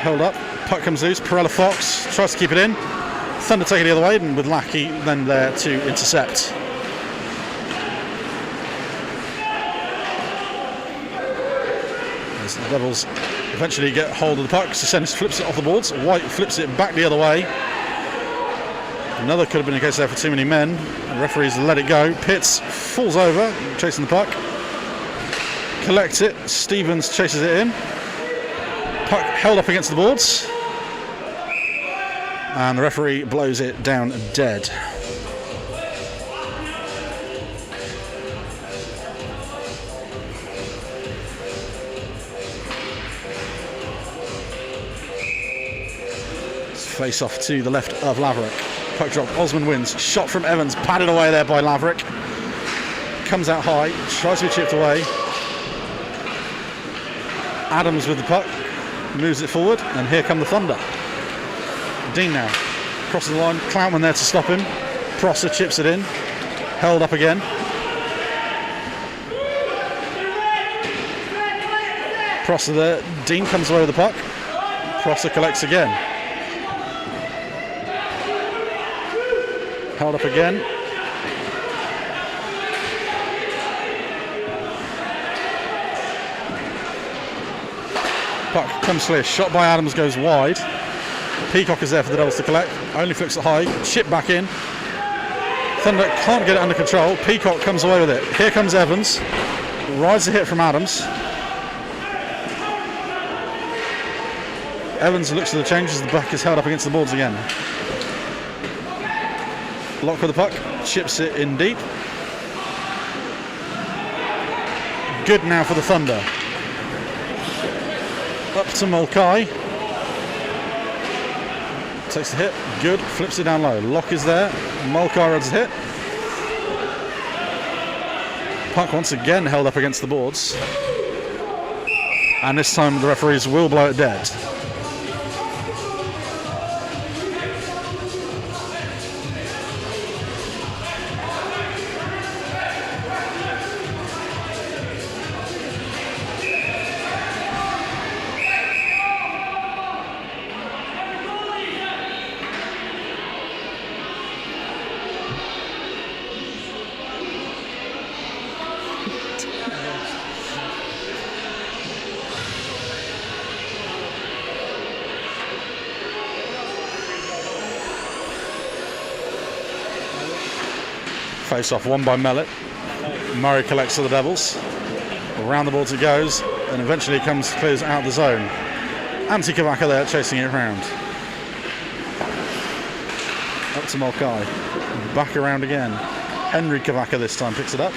Held up, puck comes loose, Perella Fox tries to keep it in. Thunder take it the other way, and with Lackey then there to intercept. As the Devils eventually get hold of the puck, Sesenis flips it off the boards, White flips it back the other way. Another could have been a case there for too many men. The referees let it go. Pitts falls over, chasing the puck. Collects it, Stevens chases it in. Puck held up against the boards, and the referee blows it down dead. Face off to the left of Laverick. Puck drop, Osman wins. Shot from Evans, padded away there by Laverick. Comes out high, tries to be chipped away. Adams with the puck. Moves it forward, and here come the Thunder. Dean now crosses the line, Cloutman there to stop him. Prosser chips it in, held up again. Prosser there. Dean comes away with the puck. Prosser collects again. Held up again. Puck comes clear. Shot by Adams goes wide. Peacock is there for the Devils to collect. Only flicks it high. Chip back in. Thunder can't get it under control. Peacock comes away with it. Here comes Evans. Rides the hit from Adams. Evans looks for the change as the puck is held up against the boards again. Lock with the puck. Chips it in deep. Good now for the Thunder. Up to Mulcahy. Takes the hit. Good. Flips it down low. Lock is there. Mulcahy rides the hit. Puck once again held up against the boards. And this time the referees will blow it dead. Face off won by Mellett. Murray collects for the Devils. Around the boards it goes, and eventually clears out the zone. Antti Kavaka there chasing it round. Up to Mulcahy. Back around again. Henry Kavaka this time picks it up.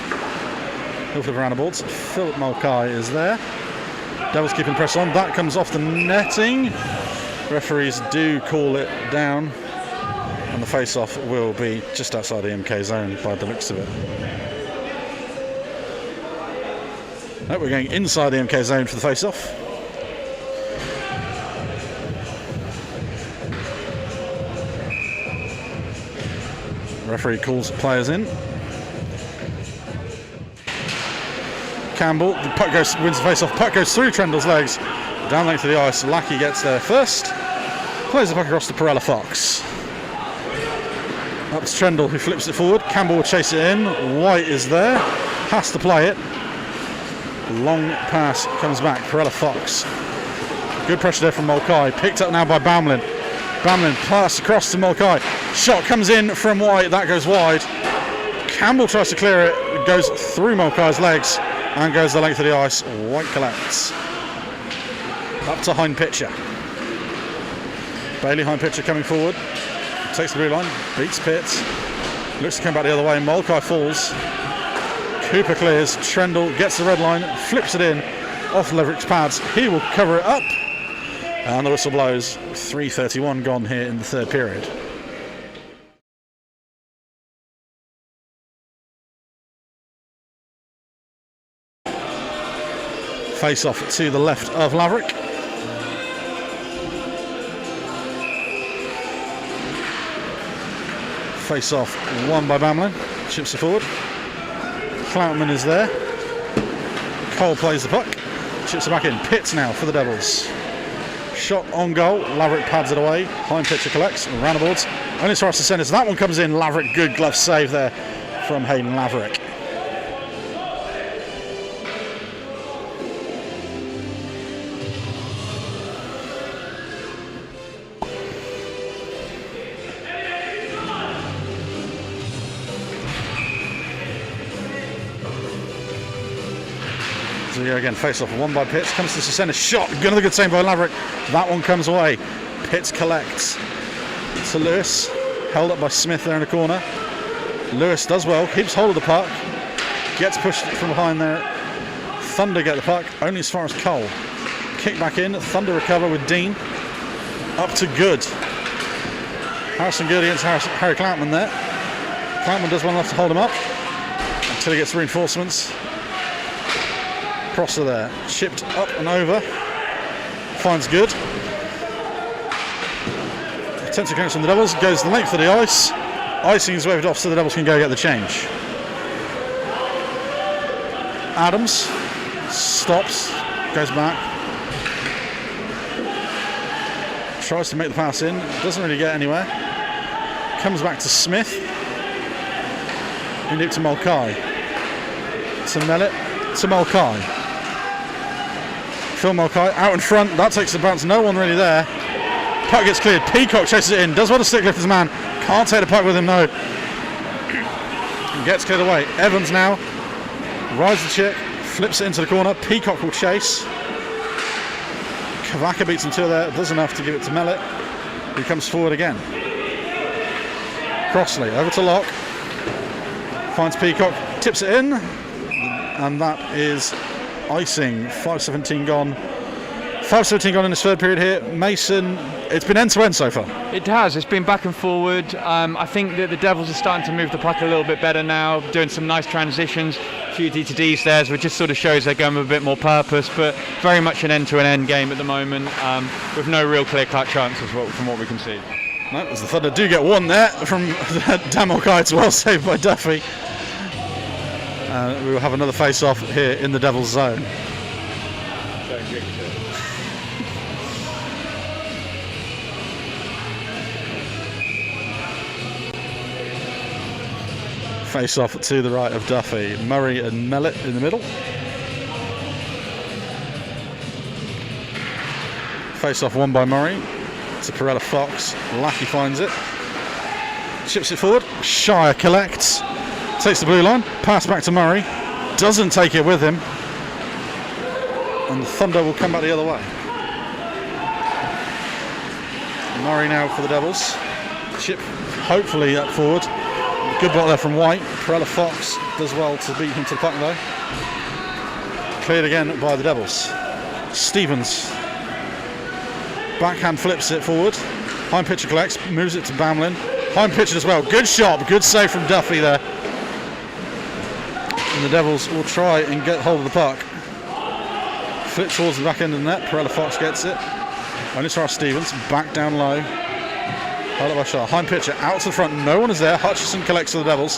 He'll flip around the boards. Philip Mulcahy is there. Devils keeping pressure on. That comes off the netting. Referees do call it down. And the face-off will be just outside the MK zone by the looks of it. No, we're going inside the MK zone for the face-off. Referee calls players in. Campbell, the puck wins the face-off. Puck goes through Trendle's legs. Down length of the ice, Lackey gets there first. Plays the puck across to Perella Fox. Up to Trendle, who flips it forward. Campbell will chase it in. White is there. Has to play it. Long pass comes back. Perella Fox. Good pressure there from Mulcahy. Picked up now by Bamlin. Bamlin pass across to Mulcahy. Shot comes in from White. That goes wide. Campbell tries to clear it. It goes through Mulcahy's legs and goes the length of the ice. White collects. Up to Hind Pitcher. Bailey Hind Pitcher coming forward. Takes the blue line, beats Pitts, looks to come back the other way. Mulcahy falls. Cooper clears. Trendle gets the red line, flips it in off Leverick's pads. He will cover it up, and the whistle blows. 3:31 gone here in the third period. Face off to the left of Laverick. Face off won by Bamlin. Chips it forward. Cloutman is there. Cole plays the puck. Chips it back in. Pitts now for the Devils. Shot on goal. Laverick pads it away. Hind Pitcher collects. Around the boards. Only as far as the centre. So that one comes in. Laverick, good glove save there from Hayden Laverick. So here again, face off, won by Pitts, comes to the centre, shot, another good save by Laverick. That one comes away. Pitts collects to Lewis, held up by Smith there in the corner. Lewis does well, keeps hold of the puck, gets pushed from behind there. Thunder get the puck, only as far as Cole. Kick back in, Thunder recover with Dean. Up to Good. Harrison Good against Harry Cloutman there. Cloutman does well enough to hold him up until he gets reinforcements. Prosser there, chipped up and over, finds Good. Attempts to connect from the Devils, goes the length of the ice. Icing is waved off so the Devils can go get the change. Adams stops, goes back, tries to make the pass in, doesn't really get anywhere. Comes back to Smith. Into to Mulcahy. To Mellett. To Mulcahy. Phil Mulcahy out in front. That takes the bounce. No one really there. Puck gets cleared. Peacock chases it in. Does well to stick lift his man. Can't take the puck with him, no. Gets cleared away. Evans now. Rides the chick. Flips it into the corner. Peacock will chase. Kavaka beats him to there. Does enough to give it to Mellett, who comes forward again. Crossley over to Locke. Finds Peacock. Tips it in. And that is icing. 5:17 gone. 5:17 gone in this third period here. Mason, it's been end-to-end so far. It has. It's been back and forward. I think that the Devils are starting to move the puck a little bit better now, doing some nice transitions. A few D2Ds there, which just sort of shows they're going with a bit more purpose, but very much an end-to-end game at the moment, with no real clear-cut chances from what we can see. No, as the Thunder do get one there from Dan Mulcahy. It's well saved by Duffy. We will have another face-off here in the Devils zone. Face-off to the right of Duffy. Murray and Mellett in the middle. Face-off won by Murray. To Perella Fox. Lackey finds it. Chips it forward. Shire collects. Takes the blue line. Pass back to Murray. Doesn't take it with him. And the Thunder will come back the other way. Murray now for the Devils. Chip hopefully up forward. Good block there from White. Perella Fox does well to beat him to the puck though. Cleared again by the Devils. Stevens. Backhand flips it forward. Hind pitcher collects, moves it to Bamlin. Hind pitcher as well. Good shot, good save from Duffy there. And the Devils will try and get hold of the puck. Flip towards the back end of the net. Perella Fox gets it. Only try Stevens. Back down low. Held up by Shaw. Hind pitcher out to the front. No one is there. Hutchison collects for the Devils.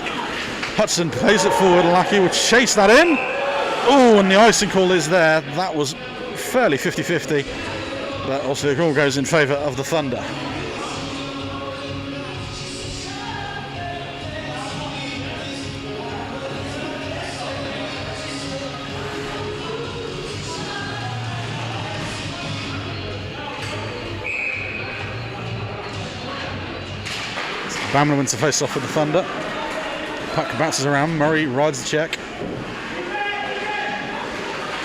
Hutchison plays it forward. Lackey will chase that in. Oh, and the icing call is there. That was fairly 50-50. But also the call goes in favour of the Thunder. Bamlin wins the face-off with the Thunder. Puck bounces around. Murray rides the check.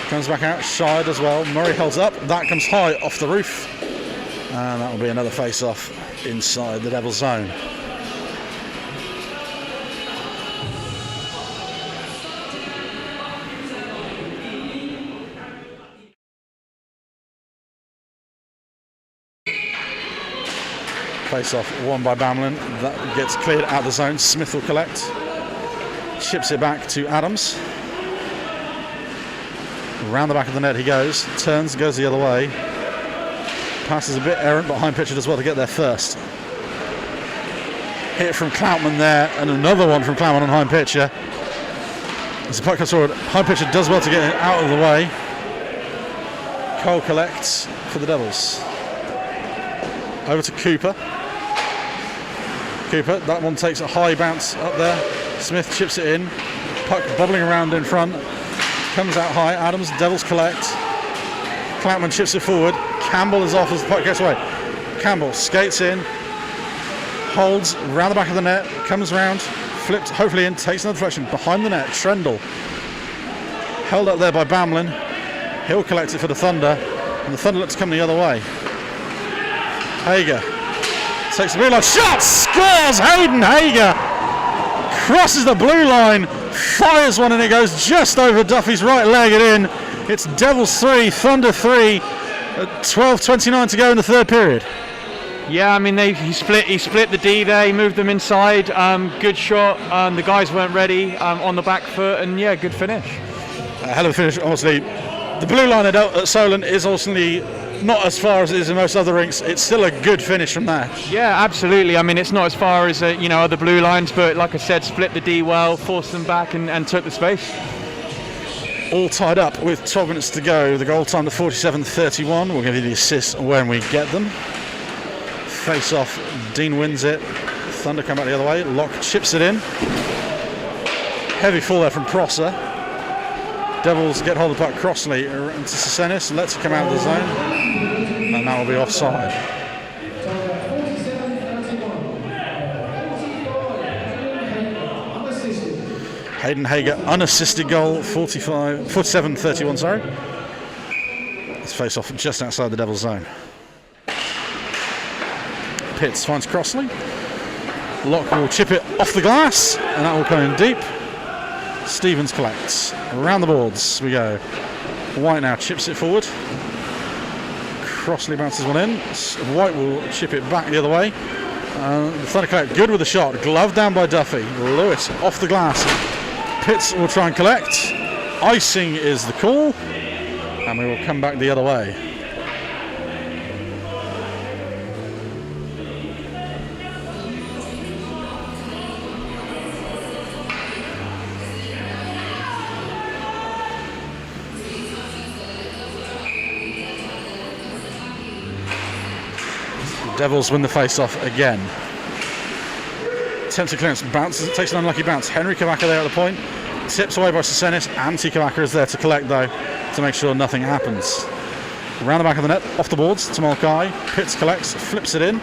Comes back out. Shire does well. Murray holds up. That comes high off the roof. And that will be another face-off inside the Devils zone. Face-off won by Bamlin. That gets cleared out of the zone. Smith will collect. Chips it back to Adams. Round the back of the net he goes. Turns, goes the other way. Passes a bit errant, but hind pitcher does well to get there first. Hit from Cloutman there, and another one from Cloutman on hind pitcher. As the puck comes forward, hind pitcher does well to get it out of the way. Cole collects for the Devils. Over to Cooper. Cooper, that one takes a high bounce up there. Smith chips it in. Puck bobbling around in front. Comes out high. Adams, Devils collect. Cloutman chips it forward. Campbell is off as the puck gets away. Campbell skates in. Holds round the back of the net. Comes round. Flips hopefully in. Takes another deflection behind the net. Trendle. Held up there by Bamlin. He'll collect it for the Thunder. And the Thunder look to come the other way. Hager takes the blue line, shot, scores! Hayden Hager crosses the blue line, fires one, and it goes just over Duffy's right leg and in. It's Devils 3, Thunder 3, 12:29 to go in the third period. Yeah, I mean he split the D there. He moved them inside. Good shot. The guys weren't ready on the back foot, and yeah, good finish. A hell of a finish, honestly. The blue line at Solent is ultimately not as far as it is in most other rinks. It's still a good finish from there. Yeah, absolutely. I mean, it's not as far as other blue lines, but like I said, split the D well, forced them back, and took the space. All tied up with 12 minutes to go. The goal time to 47-31. We'll give you the assists when we get them. Face off, Dean wins it. Thunder come back the other way. Locke chips it in. Heavy fall there from Prosser. Devils get hold of the puck. Crossley into Sesenis, lets it come out of the zone, and that will be offside. Hayden Hager, unassisted goal, 47-31, sorry. It's face off just outside the Devils zone. Pitts finds Crossley. Locke will chip it off the glass, and that will come in deep. Stevens collects. Around the boards we go. White now chips it forward. Crossley bounces one in. White will chip it back the other way. The Thunder collect. Good with the shot. Glove down by Duffy. Lewis off the glass. Pitts will try and collect. Icing is the call. And we will come back the other way. Devils win the face-off again. Attempted clearance, bounces, takes an unlucky bounce. Henry Kavaka there at the point. Tips away by Sesenis. Antti Kavaka is there to collect though, to make sure nothing happens. Around the back of the net, off the boards to Mulcahy. Pitts collects, flips it in.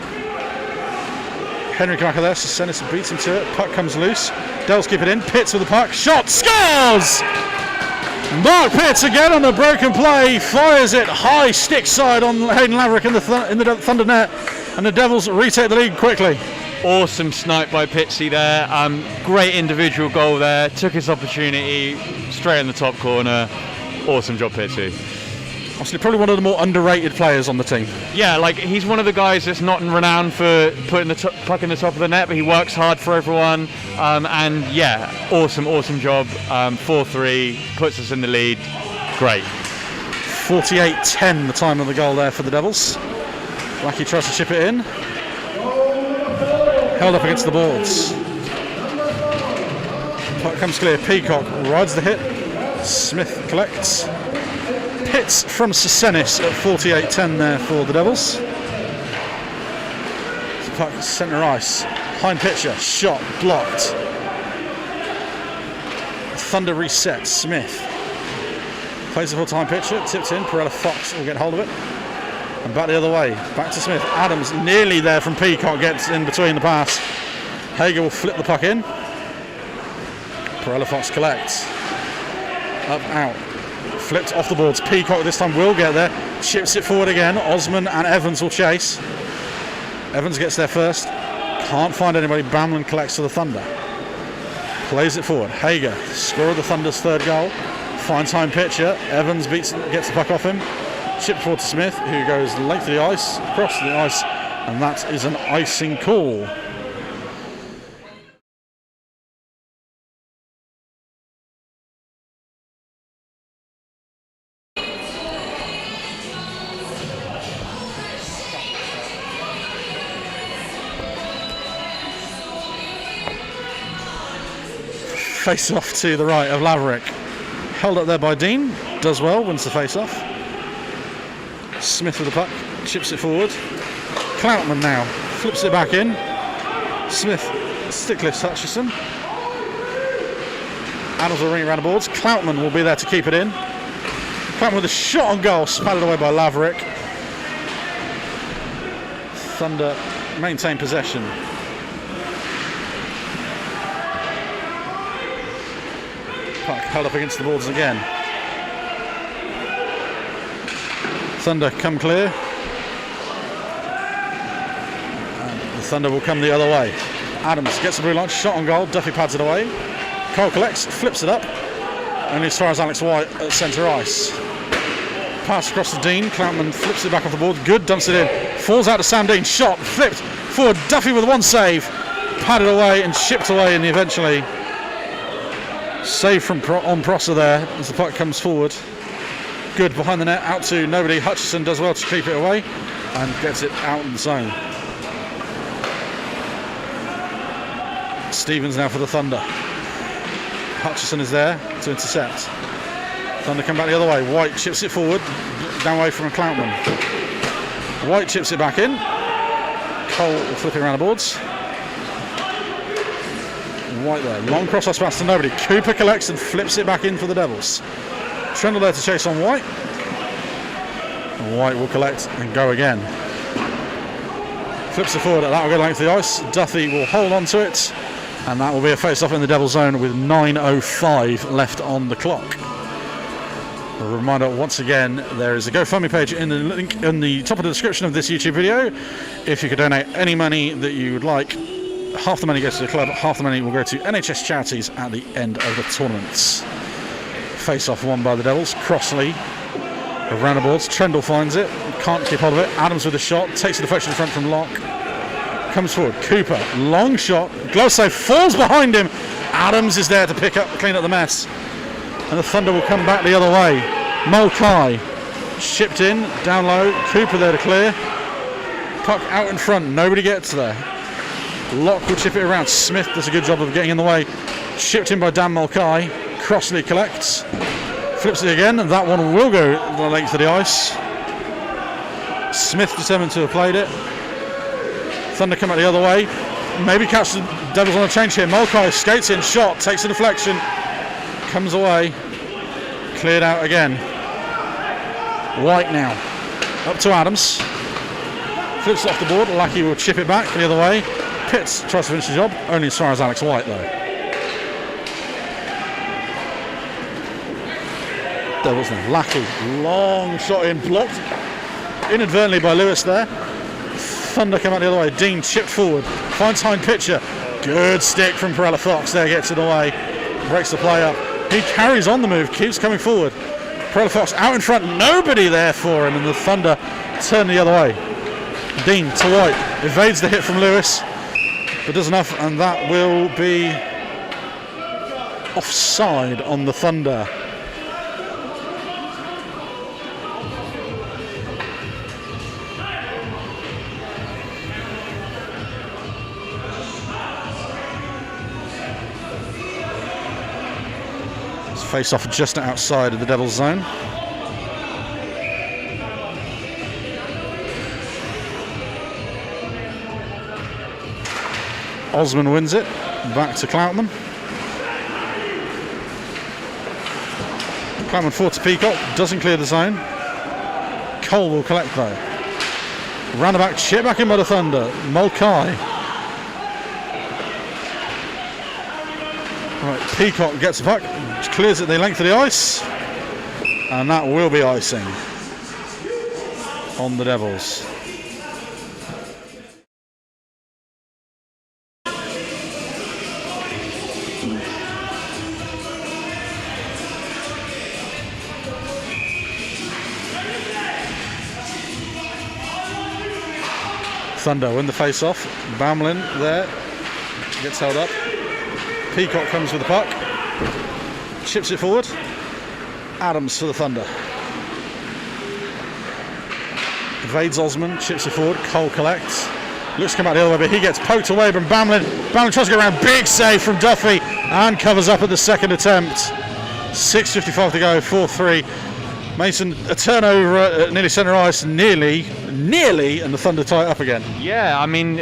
Henry Kavaka there, Sesenis beats him to it. Puck comes loose. Devils keep it in. Pitts with the puck. Shot, scores! Mark Pitts again on the broken play. Fires it high stick side on Hayden Laverick in the Thunder net. And the Devils retake the lead quickly. Awesome snipe by Pitsy there. Great individual goal there. Took his opportunity straight in the top corner. Awesome job, Pitsy. Obviously, probably one of the more underrated players on the team. Yeah, like he's one of the guys that's not renowned for putting the puck in the top of the net, but he works hard for everyone. And yeah, awesome job. 4-3 puts us in the lead. Great. 48-10 the time of the goal there for the Devils. Lackey tries to chip it in. Held up against the boards. Puck comes clear. Peacock rides the hit. Smith collects. Pitts from Sesenis at 48-10 there for the Devils. Puck centre ice. Hind pitcher. Shot blocked. Thunder resets. Smith plays the full-time pitcher. Tipped in. Perella Fox will get hold of it. And back the other way, back to Smith. Adams nearly there from Peacock, gets in between the pass. Hager will flip the puck in. Perella Fox collects. Up, out. Flipped off the boards. Peacock this time will get there. Chips it forward again. Osman and Evans will chase. Evans gets there first. Can't find anybody. Bamlin collects to the Thunder. Plays it forward. Hager, scorer of the Thunder's third goal. Finds time pitcher. Evans gets the puck off him. Chip forward to Smith, who goes length of the ice, across the ice, and that is an icing call. Face off to the right of Laverick. Held up there by Dean, does well, wins the face off. Smith with the puck, chips it forward. Cloutman now flips it back in. Smith stick lifts Hutchison. Adams will ring around the boards. Cloutman will be there to keep it in. Cloutman with a shot on goal, spattered away by Laverick. Thunder maintain possession. Puck held up against the boards again. Thunder come clear. And the Thunder will come the other way. Adams gets the blue line, shot on goal. Duffy pads it away. Cole collects, flips it up. Only as far as Alex White at centre ice. Pass across to Dean. Cloutman flips it back off the board. Good, dumps it in. Falls out to Sam Dean. Shot, flipped forward. Duffy with one save. Padded away and shipped away in the eventually save from on Prosser there as the puck comes forward. Good behind the net, out to nobody. Hutchison does well to keep it away and gets it out in the zone. Stevens now for the Thunder. Hutchison is there to intercept. Thunder come back the other way. White chips it forward, down away from Cloutman. White chips it back in. Cole will flip it around the boards. White there, long cross pass to nobody. Cooper collects and flips it back in for the Devils. Trundle there to chase on White. And White will collect and go again. Flips it forward, that will go length of the ice. Duffy will hold on to it, and that will be a face-off in the Devil zone with 9:05 left on the clock. A reminder once again, there is a GoFundMe page in the link in the top of the description of this YouTube video. If you could donate any money that you would like, half the money goes to the club, half the money will go to NHS charities at the end of the tournaments. Face-off won by the Devils. Crossley around the boards. Trendle finds it, can't keep hold of it. Adams with a shot, takes the deflection in front from Locke. Comes forward, Cooper, long shot, glove save, falls behind him. Adams is there to clean up the mess. And the Thunder will come back the other way. Mulcahy shipped in, down low, Cooper there to clear. Puck out in front, nobody gets there. Locke will chip it around, Smith does a good job of getting in the way. Shipped in by Dan Mulcahy, Crossley collects. Flips it again, and that one will go the length of the ice. Smith determined to have played it. Thunder come out the other way. Maybe catch the Devils on a change here. Mulcahy skates in, shot, takes a deflection. Comes away. Cleared out again. White now. Up to Adams. Flips it off the board. Lackey will chip it back the other way. Pitts tries to finish the job. Only as far as Alex White though. Devils now. Lackey, long shot in, blocked inadvertently by Lewis there. Thunder come out the other way. Dean chipped forward, finds hind pitcher. Good stick from Perella Fox there, gets it away, breaks the play up. He carries on the move, keeps coming forward. Perella Fox out in front, nobody there for him, and the Thunder turn the other way. Dean to White, evades the hit from Lewis, but does enough, and that will be offside on the Thunder. Face off just outside of the Devils zone. Osman wins it, back to Cloutman. Cloutman forward to Peacock, doesn't clear the zone. Cole will collect though. Roundabout chip back in by the Thunder. Mulcahy. Right, Peacock gets the puck, clears it the length of the ice, and that will be icing on the Devils. Thunder win the face-off. Bamlin there, gets held up. Peacock comes with the puck, chips it forward. Adams for the Thunder. Evades Osman, chips it forward. Cole collects. Looks to come out the other way, but he gets poked away from Bamlin. Bamlin tries to go around. Big save from Duffy and covers up at the second attempt. 6:55 to go, 4-3. Mason, a turnover at nearly centre ice, nearly, and the Thunder tie it up again. Yeah, I mean,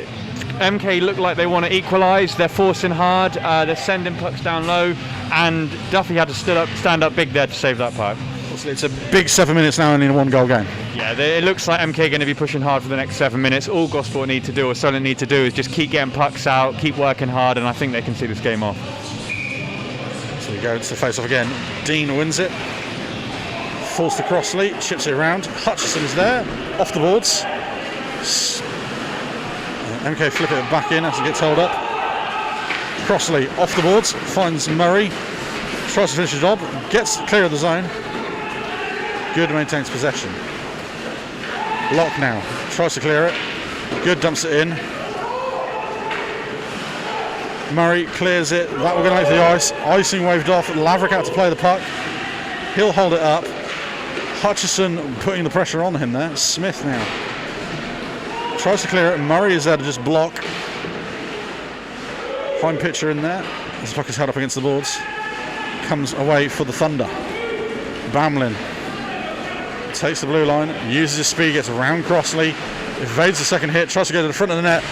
MK look like they want to equalise. They're forcing hard. They're sending pucks down low, and Duffy had to stand up big there to save that puck. It's a big 7 minutes now, only in a one-goal game. Yeah, it looks like MK are going to be pushing hard for the next 7 minutes. All Gosport need to do, or Solent need to do, is just keep getting pucks out, keep working hard, and I think they can see this game off. So we go to the face-off again. Dean wins it. Falls to Crossley, chips it around. Hutchison is there, off the boards. MK flip it back in as it gets held up. Crossley off the boards, finds Murray, tries to finish the job, gets clear of the zone. Good, maintains possession. Locke now, tries to clear it. Good, dumps it in. Murray clears it, that will go length of the ice. Icing waved off, Laverick out to play the puck. He'll hold it up. Hutchison putting the pressure on him there. Smith now tries to clear it. Murray is there to just block. Fine pitcher in there as the puck is held up against the boards. Comes away for the Thunder. Bamlin takes the blue line, uses his speed, gets around Crossley, Evades the second hit, tries to go to the front of the net.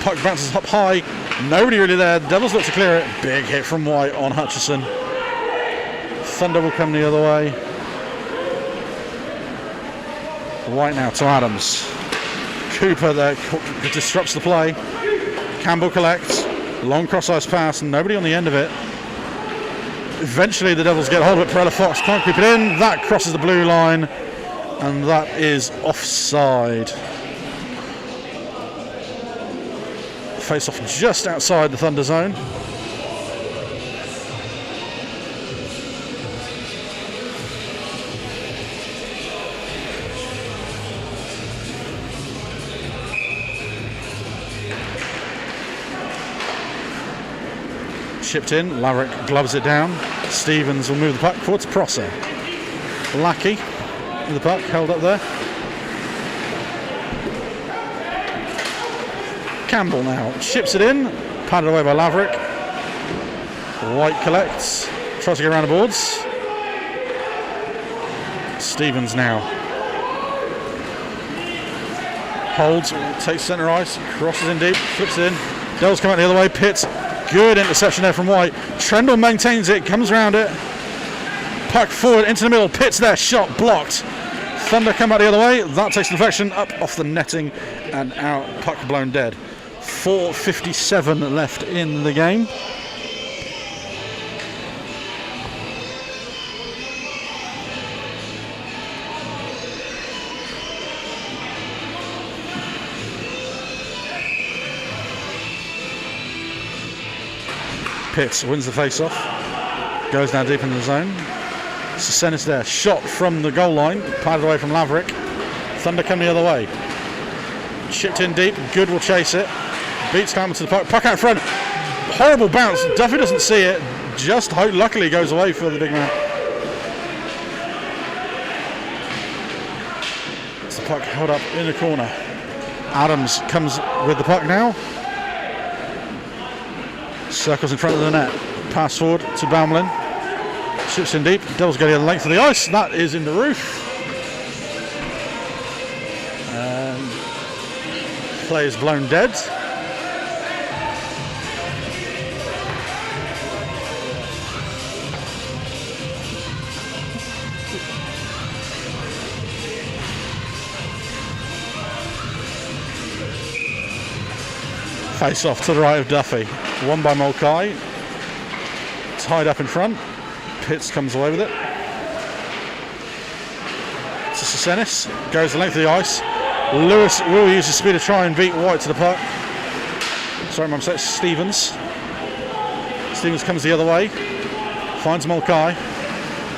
Puck bounces up high. Nobody really there. Devils look to clear it. Big hit from White on Hutchison. Thunder will come the other way. White now to Adams. Cooper there disrupts the play. Campbell collects. Long cross-ice pass. Nobody on the end of it. Eventually the Devils get hold of it. Perella Fox can't keep it in. That crosses the blue line. And that is offside. Face off just outside the Thunder zone. Chipped in, Laverick gloves it down. Stevens will move the puck forward to Prosser. Lackey with the puck held up there. Campbell now chips it in, padded away by Laverick. White collects, tries to get around the boards. Stevens now holds, takes centre ice, crosses in deep, flips it in. Devils come out the other way. Pitts, good interception there from White. Trendle maintains it, comes around it. Puck forward into the middle. Pitts there, shot blocked. Thunder come out the other way. That takes the deflection up off the netting and out. Puck blown dead. 4:57 left in the game. Pitts wins the face-off. Goes down deep in the zone. Sesenis there. Shot from the goal line. Padded away from Laverick. Thunder come the other way. Chipped in deep. Good will chase it. Beats Campbell to the puck. Puck out in front. Horrible bounce. Duffy doesn't see it. Just luckily goes away for the big man. It's the puck held up in the corner. Adams comes with the puck now. Circles in front of the net. Pass forward to Baumlin. Chips in deep. Devils go the other length of the ice. That is in the roof. And play is blown dead. Face off to the right of Duffy. Won by Mulcahy. Tied up in front. Pitts comes away with it. To Sesenis. Goes the length of the ice. Lewis will use his speed to try and beat White to the puck. Sorry, my mistake. Stevens. Stevens comes the other way. Finds Mulcahy.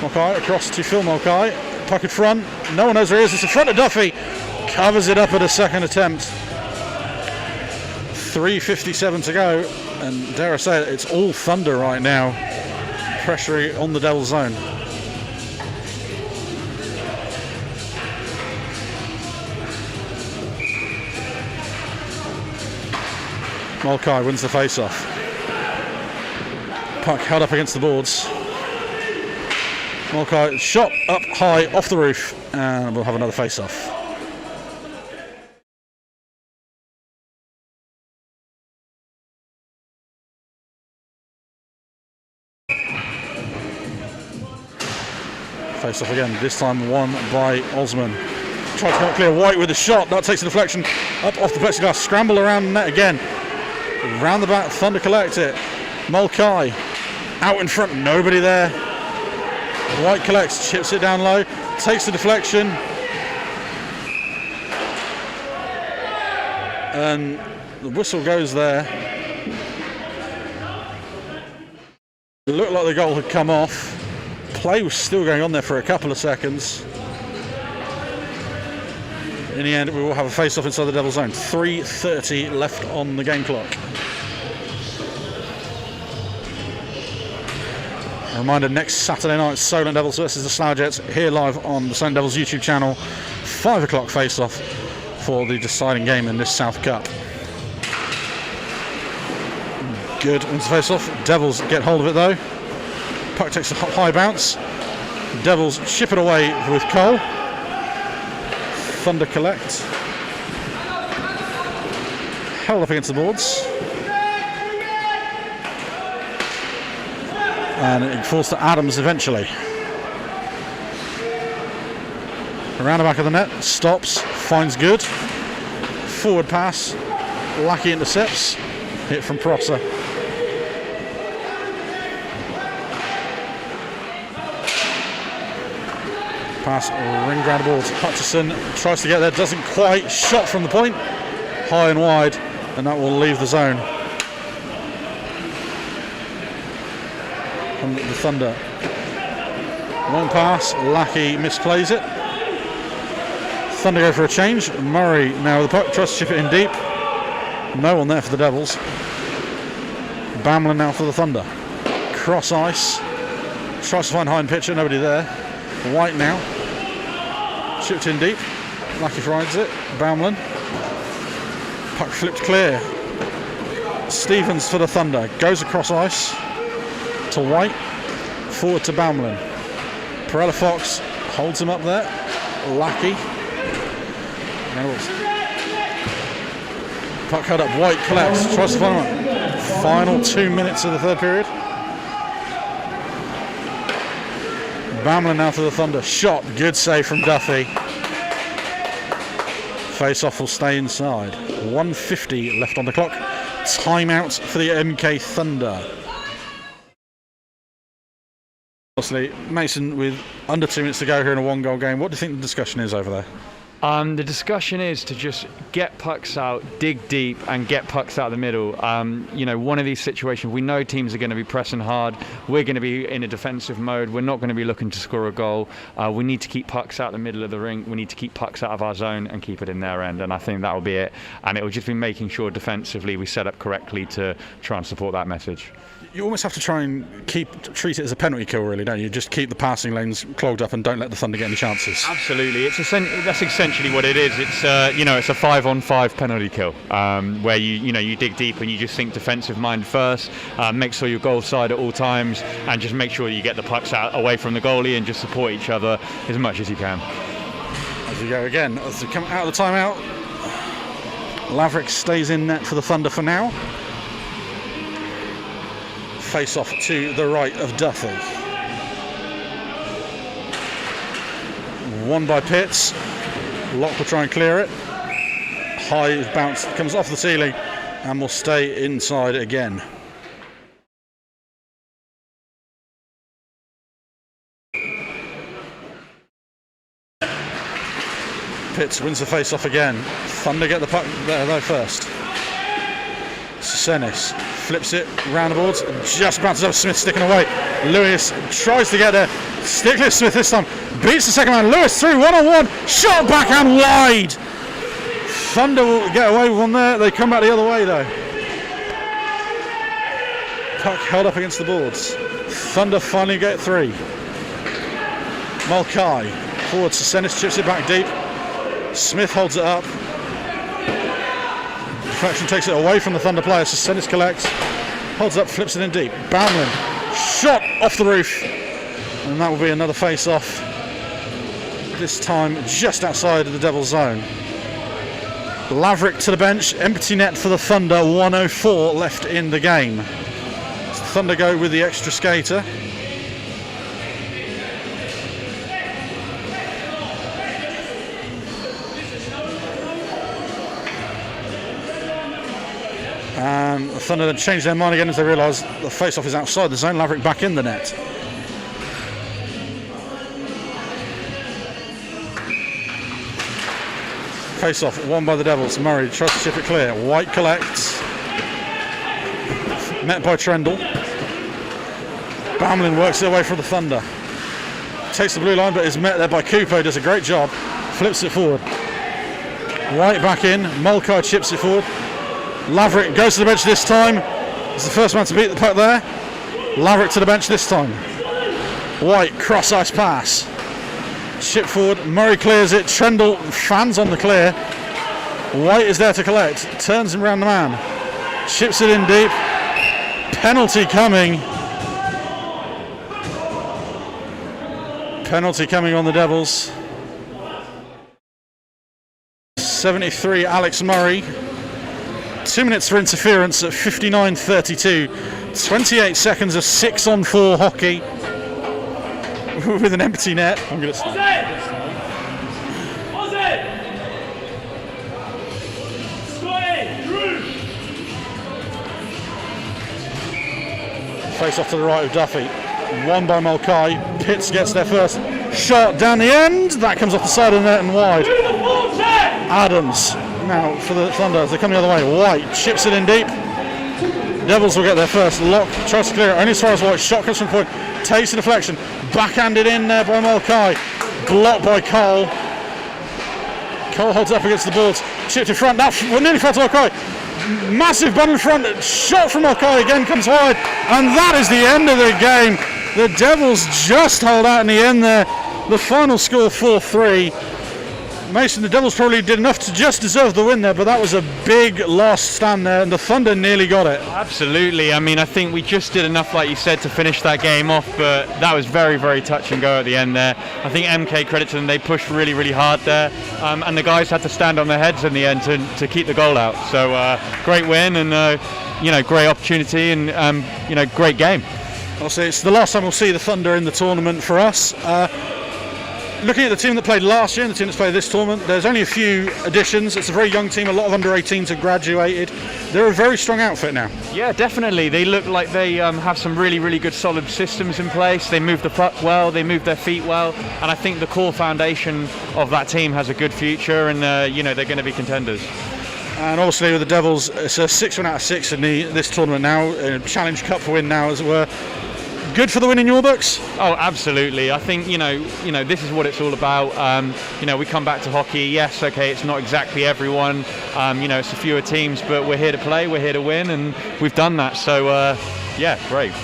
Mulcahy across to Phil Mulcahy. Puck in front. No one knows where he is. It's in front of Duffy. Covers it up at a second attempt. 3:57 to go, and dare I say it, it's all Thunder right now. Pressure on the Devils zone. Mulcahy wins the face-off. Puck held up against the boards. Mulcahy shot up high off the roof, and we'll have another face-off. Face off again, this time won by Osman. Tries to come clear. White with a shot, that takes a deflection up off the plexiglass, scramble around the net again. Round the back, Thunder collect it. Mulcahy out in front, nobody there. White collects, chips it down low, takes the deflection. And the whistle goes there. It looked like the goal had come off. Play was still going on there for a couple of seconds. In the end, we will have a face-off inside the Devils zone. 3:30 left on the game clock. A reminder, next Saturday night, Solent Devils versus the Slough Jets, here live on the Solent Devils YouTube channel. 5 o'clock face-off for the deciding game in this South Cup. Good wins the face-off. Devils get hold of it though. Puck takes a high bounce. Devils chip it away with Cole. Thunder collect. held up against the boards. And it falls to Adams eventually. Around the back of the net, stops, finds good. Forward pass, Lackey intercepts. Hit from Prosser. Pass, ring ground balls. Hutchison tries to get there, doesn't quite. Shot from the point, high and wide, and that will leave the zone. From the Thunder. Long pass, Lackey misplays it. Thunder go for a change. Murray now with the puck, tries to chip it in deep. No one there for the Devils. Bamlin now for the Thunder. Cross ice. Tries to find high pitcher, nobody there. White now. Chipped in deep. Lackey rides it. Bamlin. Puck flipped clear. Stevens for the Thunder. Goes across ice to White. Forward to Bamlin. Perella Fox holds him up there. Lackey. Puck held up. White collects. Tries to find him. Final 2 minutes of the third period. Bamlin now to the Thunder. Shot. Good save from Duffy. Face-off will stay inside. 1:50 left on the clock. Timeout for the MK Thunder. Obviously, Mason, with under 2 minutes to go here in a one-goal game, what do you think the discussion is over there? The discussion is to just get pucks out, dig deep, and get pucks out of the middle. You know, one of these situations, we know teams are going to be pressing hard. We're going to be in a defensive mode. We're not going to be looking to score a goal. We need to keep pucks out the middle of the rink. We need to keep pucks out of our zone and keep it in their end. And I think that will be it. And it will just be making sure defensively we set up correctly to try and support that message. You almost have to try and treat it as a penalty kill, really, don't you? Just keep the passing lanes clogged up and don't let the Thunder get any chances. Absolutely, that's essentially what it is. It's you know, it's a 5-on-5 penalty kill where you dig deep and you just think defensive mind first. Make sure you're goal side at all times, and just make sure you get the pucks out away from the goalie and just support each other as much as you can. As we go again, as we come out of the timeout, Laverick stays in net for the Thunder for now. Face off to the right of Duffy. Won by Pitts. Locke will try and clear it. High bounce comes off the ceiling and will stay inside again. Pitts wins the face off again. Thunder get the puck there though first. Senis flips it round the boards, just bounces up. Smith sticking away. Lewis tries to get there. Stickless Smith this time beats the second man. Lewis through 1-on-1, shot backhand wide. Thunder will get away with one there. They come back the other way though. Puck held up against the boards. Thunder finally get three. Mulcahy forward to Senis, chips it back deep. Smith holds it up. Deflection takes it away from the Thunder player, so Senis collects, holds up, flips it in deep. Bamlin, shot off the roof, and that will be another face-off. This time just outside of the Devils' zone. Laverick to the bench, empty net for the Thunder. 1:04 left in the game. So Thunder go with the extra skater. And the Thunder then change their mind again as they realise the face-off is outside the zone. Laverick back in the net. Face-off won by the Devils. Murray tries to chip it clear. White collects. Met by Trendle. Bamlin works it away from the Thunder. Takes the blue line but is met there by Kupo. Does a great job. Flips it forward. White back in. Mulcahy chips it forward. Laverick goes to the bench this time. He's the first man to beat the puck there. Laverick to the bench this time. White cross ice pass. Chip forward. Murray clears it. Trendle fans on the clear. White is there to collect. Turns him round the man. Chips it in deep. Penalty coming. Penalty coming on the Devils. 73 Alex Murray. 2 minutes for interference at 59:32. 28 seconds of 6-on-4 hockey with an empty net. I'm going to start. Face off to the right of Duffy. Won by Mulcahy. Pitts gets their first shot down the end. That comes off the side of the net and wide. Adams now for the Thunder. They're coming the other way. White chips it in deep. Devils will get their first lock. Tries to clear it. Only as far as White. Shot comes from point. Takes the deflection. Backhanded in there by Mulcahy. Blocked by Cole. Cole holds up against the boards. Chipped in front. Now nearly fell to Mulcahy. Massive bun in front. Shot from Mulcahy again comes wide. And that is the end of the game. The Devils just hold out in the end there. The final score 4-3. Mason, the Devils probably did enough to just deserve the win there, but that was a big last stand there, and the Thunder nearly got it. Absolutely. I mean, I think we just did enough, like you said, to finish that game off, but that was very, very touch and go at the end there. I think MK, credit to them, they pushed really, really hard there, and the guys had to stand on their heads in the end to keep the goal out. So great win, and great opportunity, and great game. Obviously, it's the last time we'll see the Thunder in the tournament for us. Looking at the team that played last year and the team that's played this tournament, there's only a few additions. It's a very young team, a lot of under-18s have graduated. They're a very strong outfit now. Yeah, definitely. They look like they have some really, really good solid systems in place. They move the puck well, they move their feet well, and I think the core foundation of that team has a good future, and they're going to be contenders. And obviously with the Devils, it's a 6 win out of 6 in this tournament now, a Challenge Cup win now, as it were. Good for the win in your books? Oh, absolutely. I think this is what it's all about. We come back to hockey. Yes, okay, it's not exactly everyone. It's a fewer teams, but we're here to play. We're here to win, and we've done that. So, great.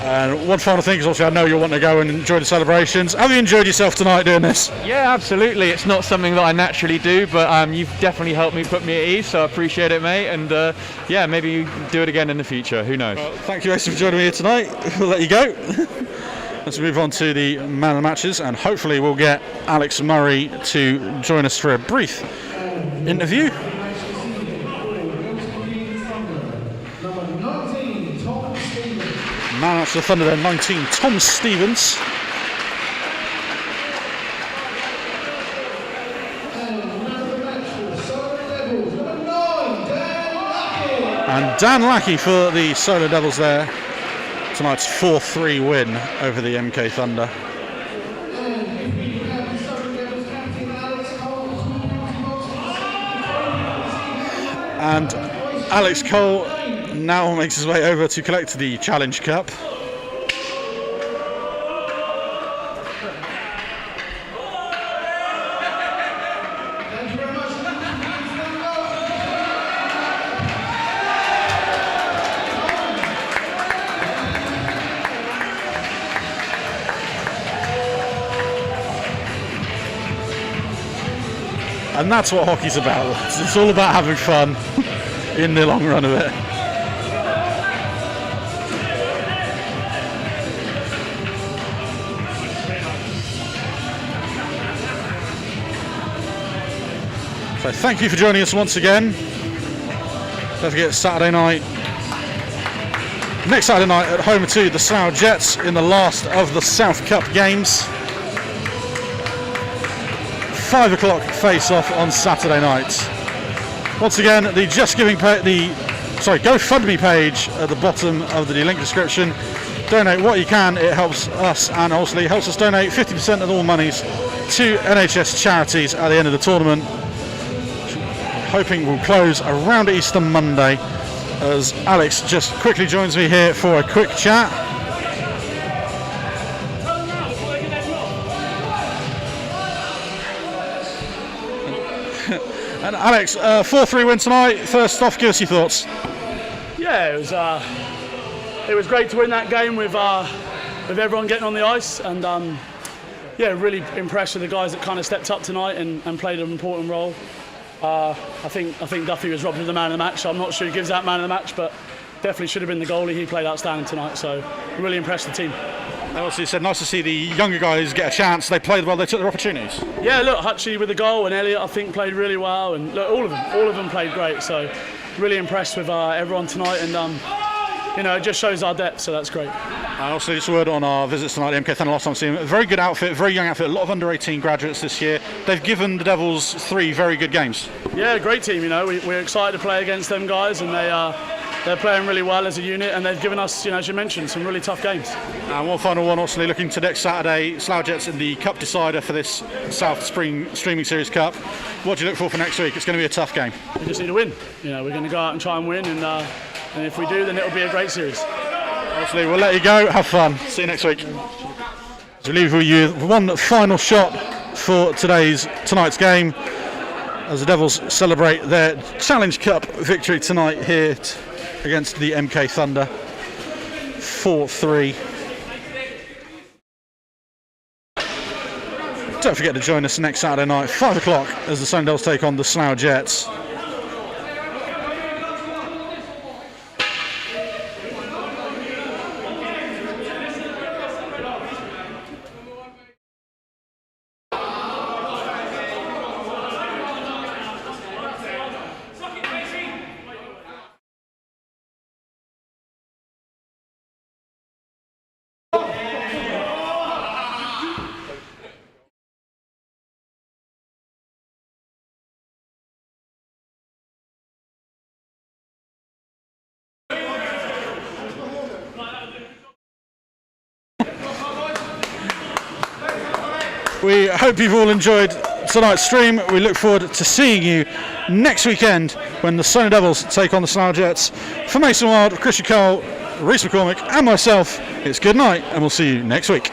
And one final thing, because obviously I know you'll want to go and enjoy the celebrations. Have you enjoyed yourself tonight doing this? Yeah, absolutely. It's not something that I naturally do, but you've definitely helped me put me at ease, so I appreciate it, mate. And maybe you do it again in the future. Who knows? Well, thank you, Mason, for joining me here tonight. We'll let you go. Let's move on to the man of the matches, and hopefully we'll get Alex Murray to join us for a brief interview. Man out to the Thunder there, 19, Tom Stevens. And Dan Lackey for the Solent Devils there. Tonight's 4-3 win over the MK Thunder. And Alex Cole now makes his way over to collect the Challenge Cup. And that's what hockey's about. It's all about having fun in the long run of it. So thank you for joining us once again. Don't forget Saturday night. Next Saturday night at home to the Slough Jets in the last of the South Cup games. 5 o'clock face-off on Saturday night. Once again, the GoFundMe page at the bottom of the link description. Donate what you can. It helps us, and obviously helps us donate 50% of all monies to NHS charities at the end of the tournament. Hoping we'll close around Easter Monday, as Alex just quickly joins me here for a quick chat. And Alex, 4-3 win tonight. First off, give us your thoughts. Yeah, it was great to win that game with everyone getting on the ice, and really impressed with the guys that kind of stepped up tonight and played an important role. I think Duffy was robbed of the man of the match, so I'm not sure who gives that man of the match, but definitely should have been the goalie. He played outstanding tonight, so really impressed the team. Also, you said nice to see the younger guys get a chance. They played well, they took their opportunities. Yeah, look, Hutchie with the goal, and Elliot I think played really well, and look, all of them played great. So really impressed with everyone tonight, and you know, it just shows our depth, so that's great. And also just a word on our visits tonight, the MK Thunder last time seen. A very good outfit, very young outfit, a lot of under-18 graduates this year. They've given the Devils 3 very good games. Yeah, great team, you know, we're excited to play against them guys, and they're playing really well as a unit, and they've given us, you know, as you mentioned, some really tough games. And one final one, also looking to next Saturday, Slough Jets in the Cup decider for this South Spring Streaming Series Cup. What do you look for next week? It's going to be a tough game. We just need to win. You know, we're going to go out and try and win, and if we do, then it'll be a great series. Obviously, we'll let you go. Have fun. See you next week. As we leave with you, one final shot for tonight's game, as the Devils celebrate their Challenge Cup victory tonight here against the MK Thunder, 4-3. Don't forget to join us next Saturday night, 5 o'clock, as the Solent Devils take on the Slough Jets. We hope you've all enjoyed tonight's stream. We look forward to seeing you next weekend when the Solent Devils take on the Slough Jets. For Mason Wild, Christian Cole, Reece McCormick and myself, it's good night, and we'll see you next week.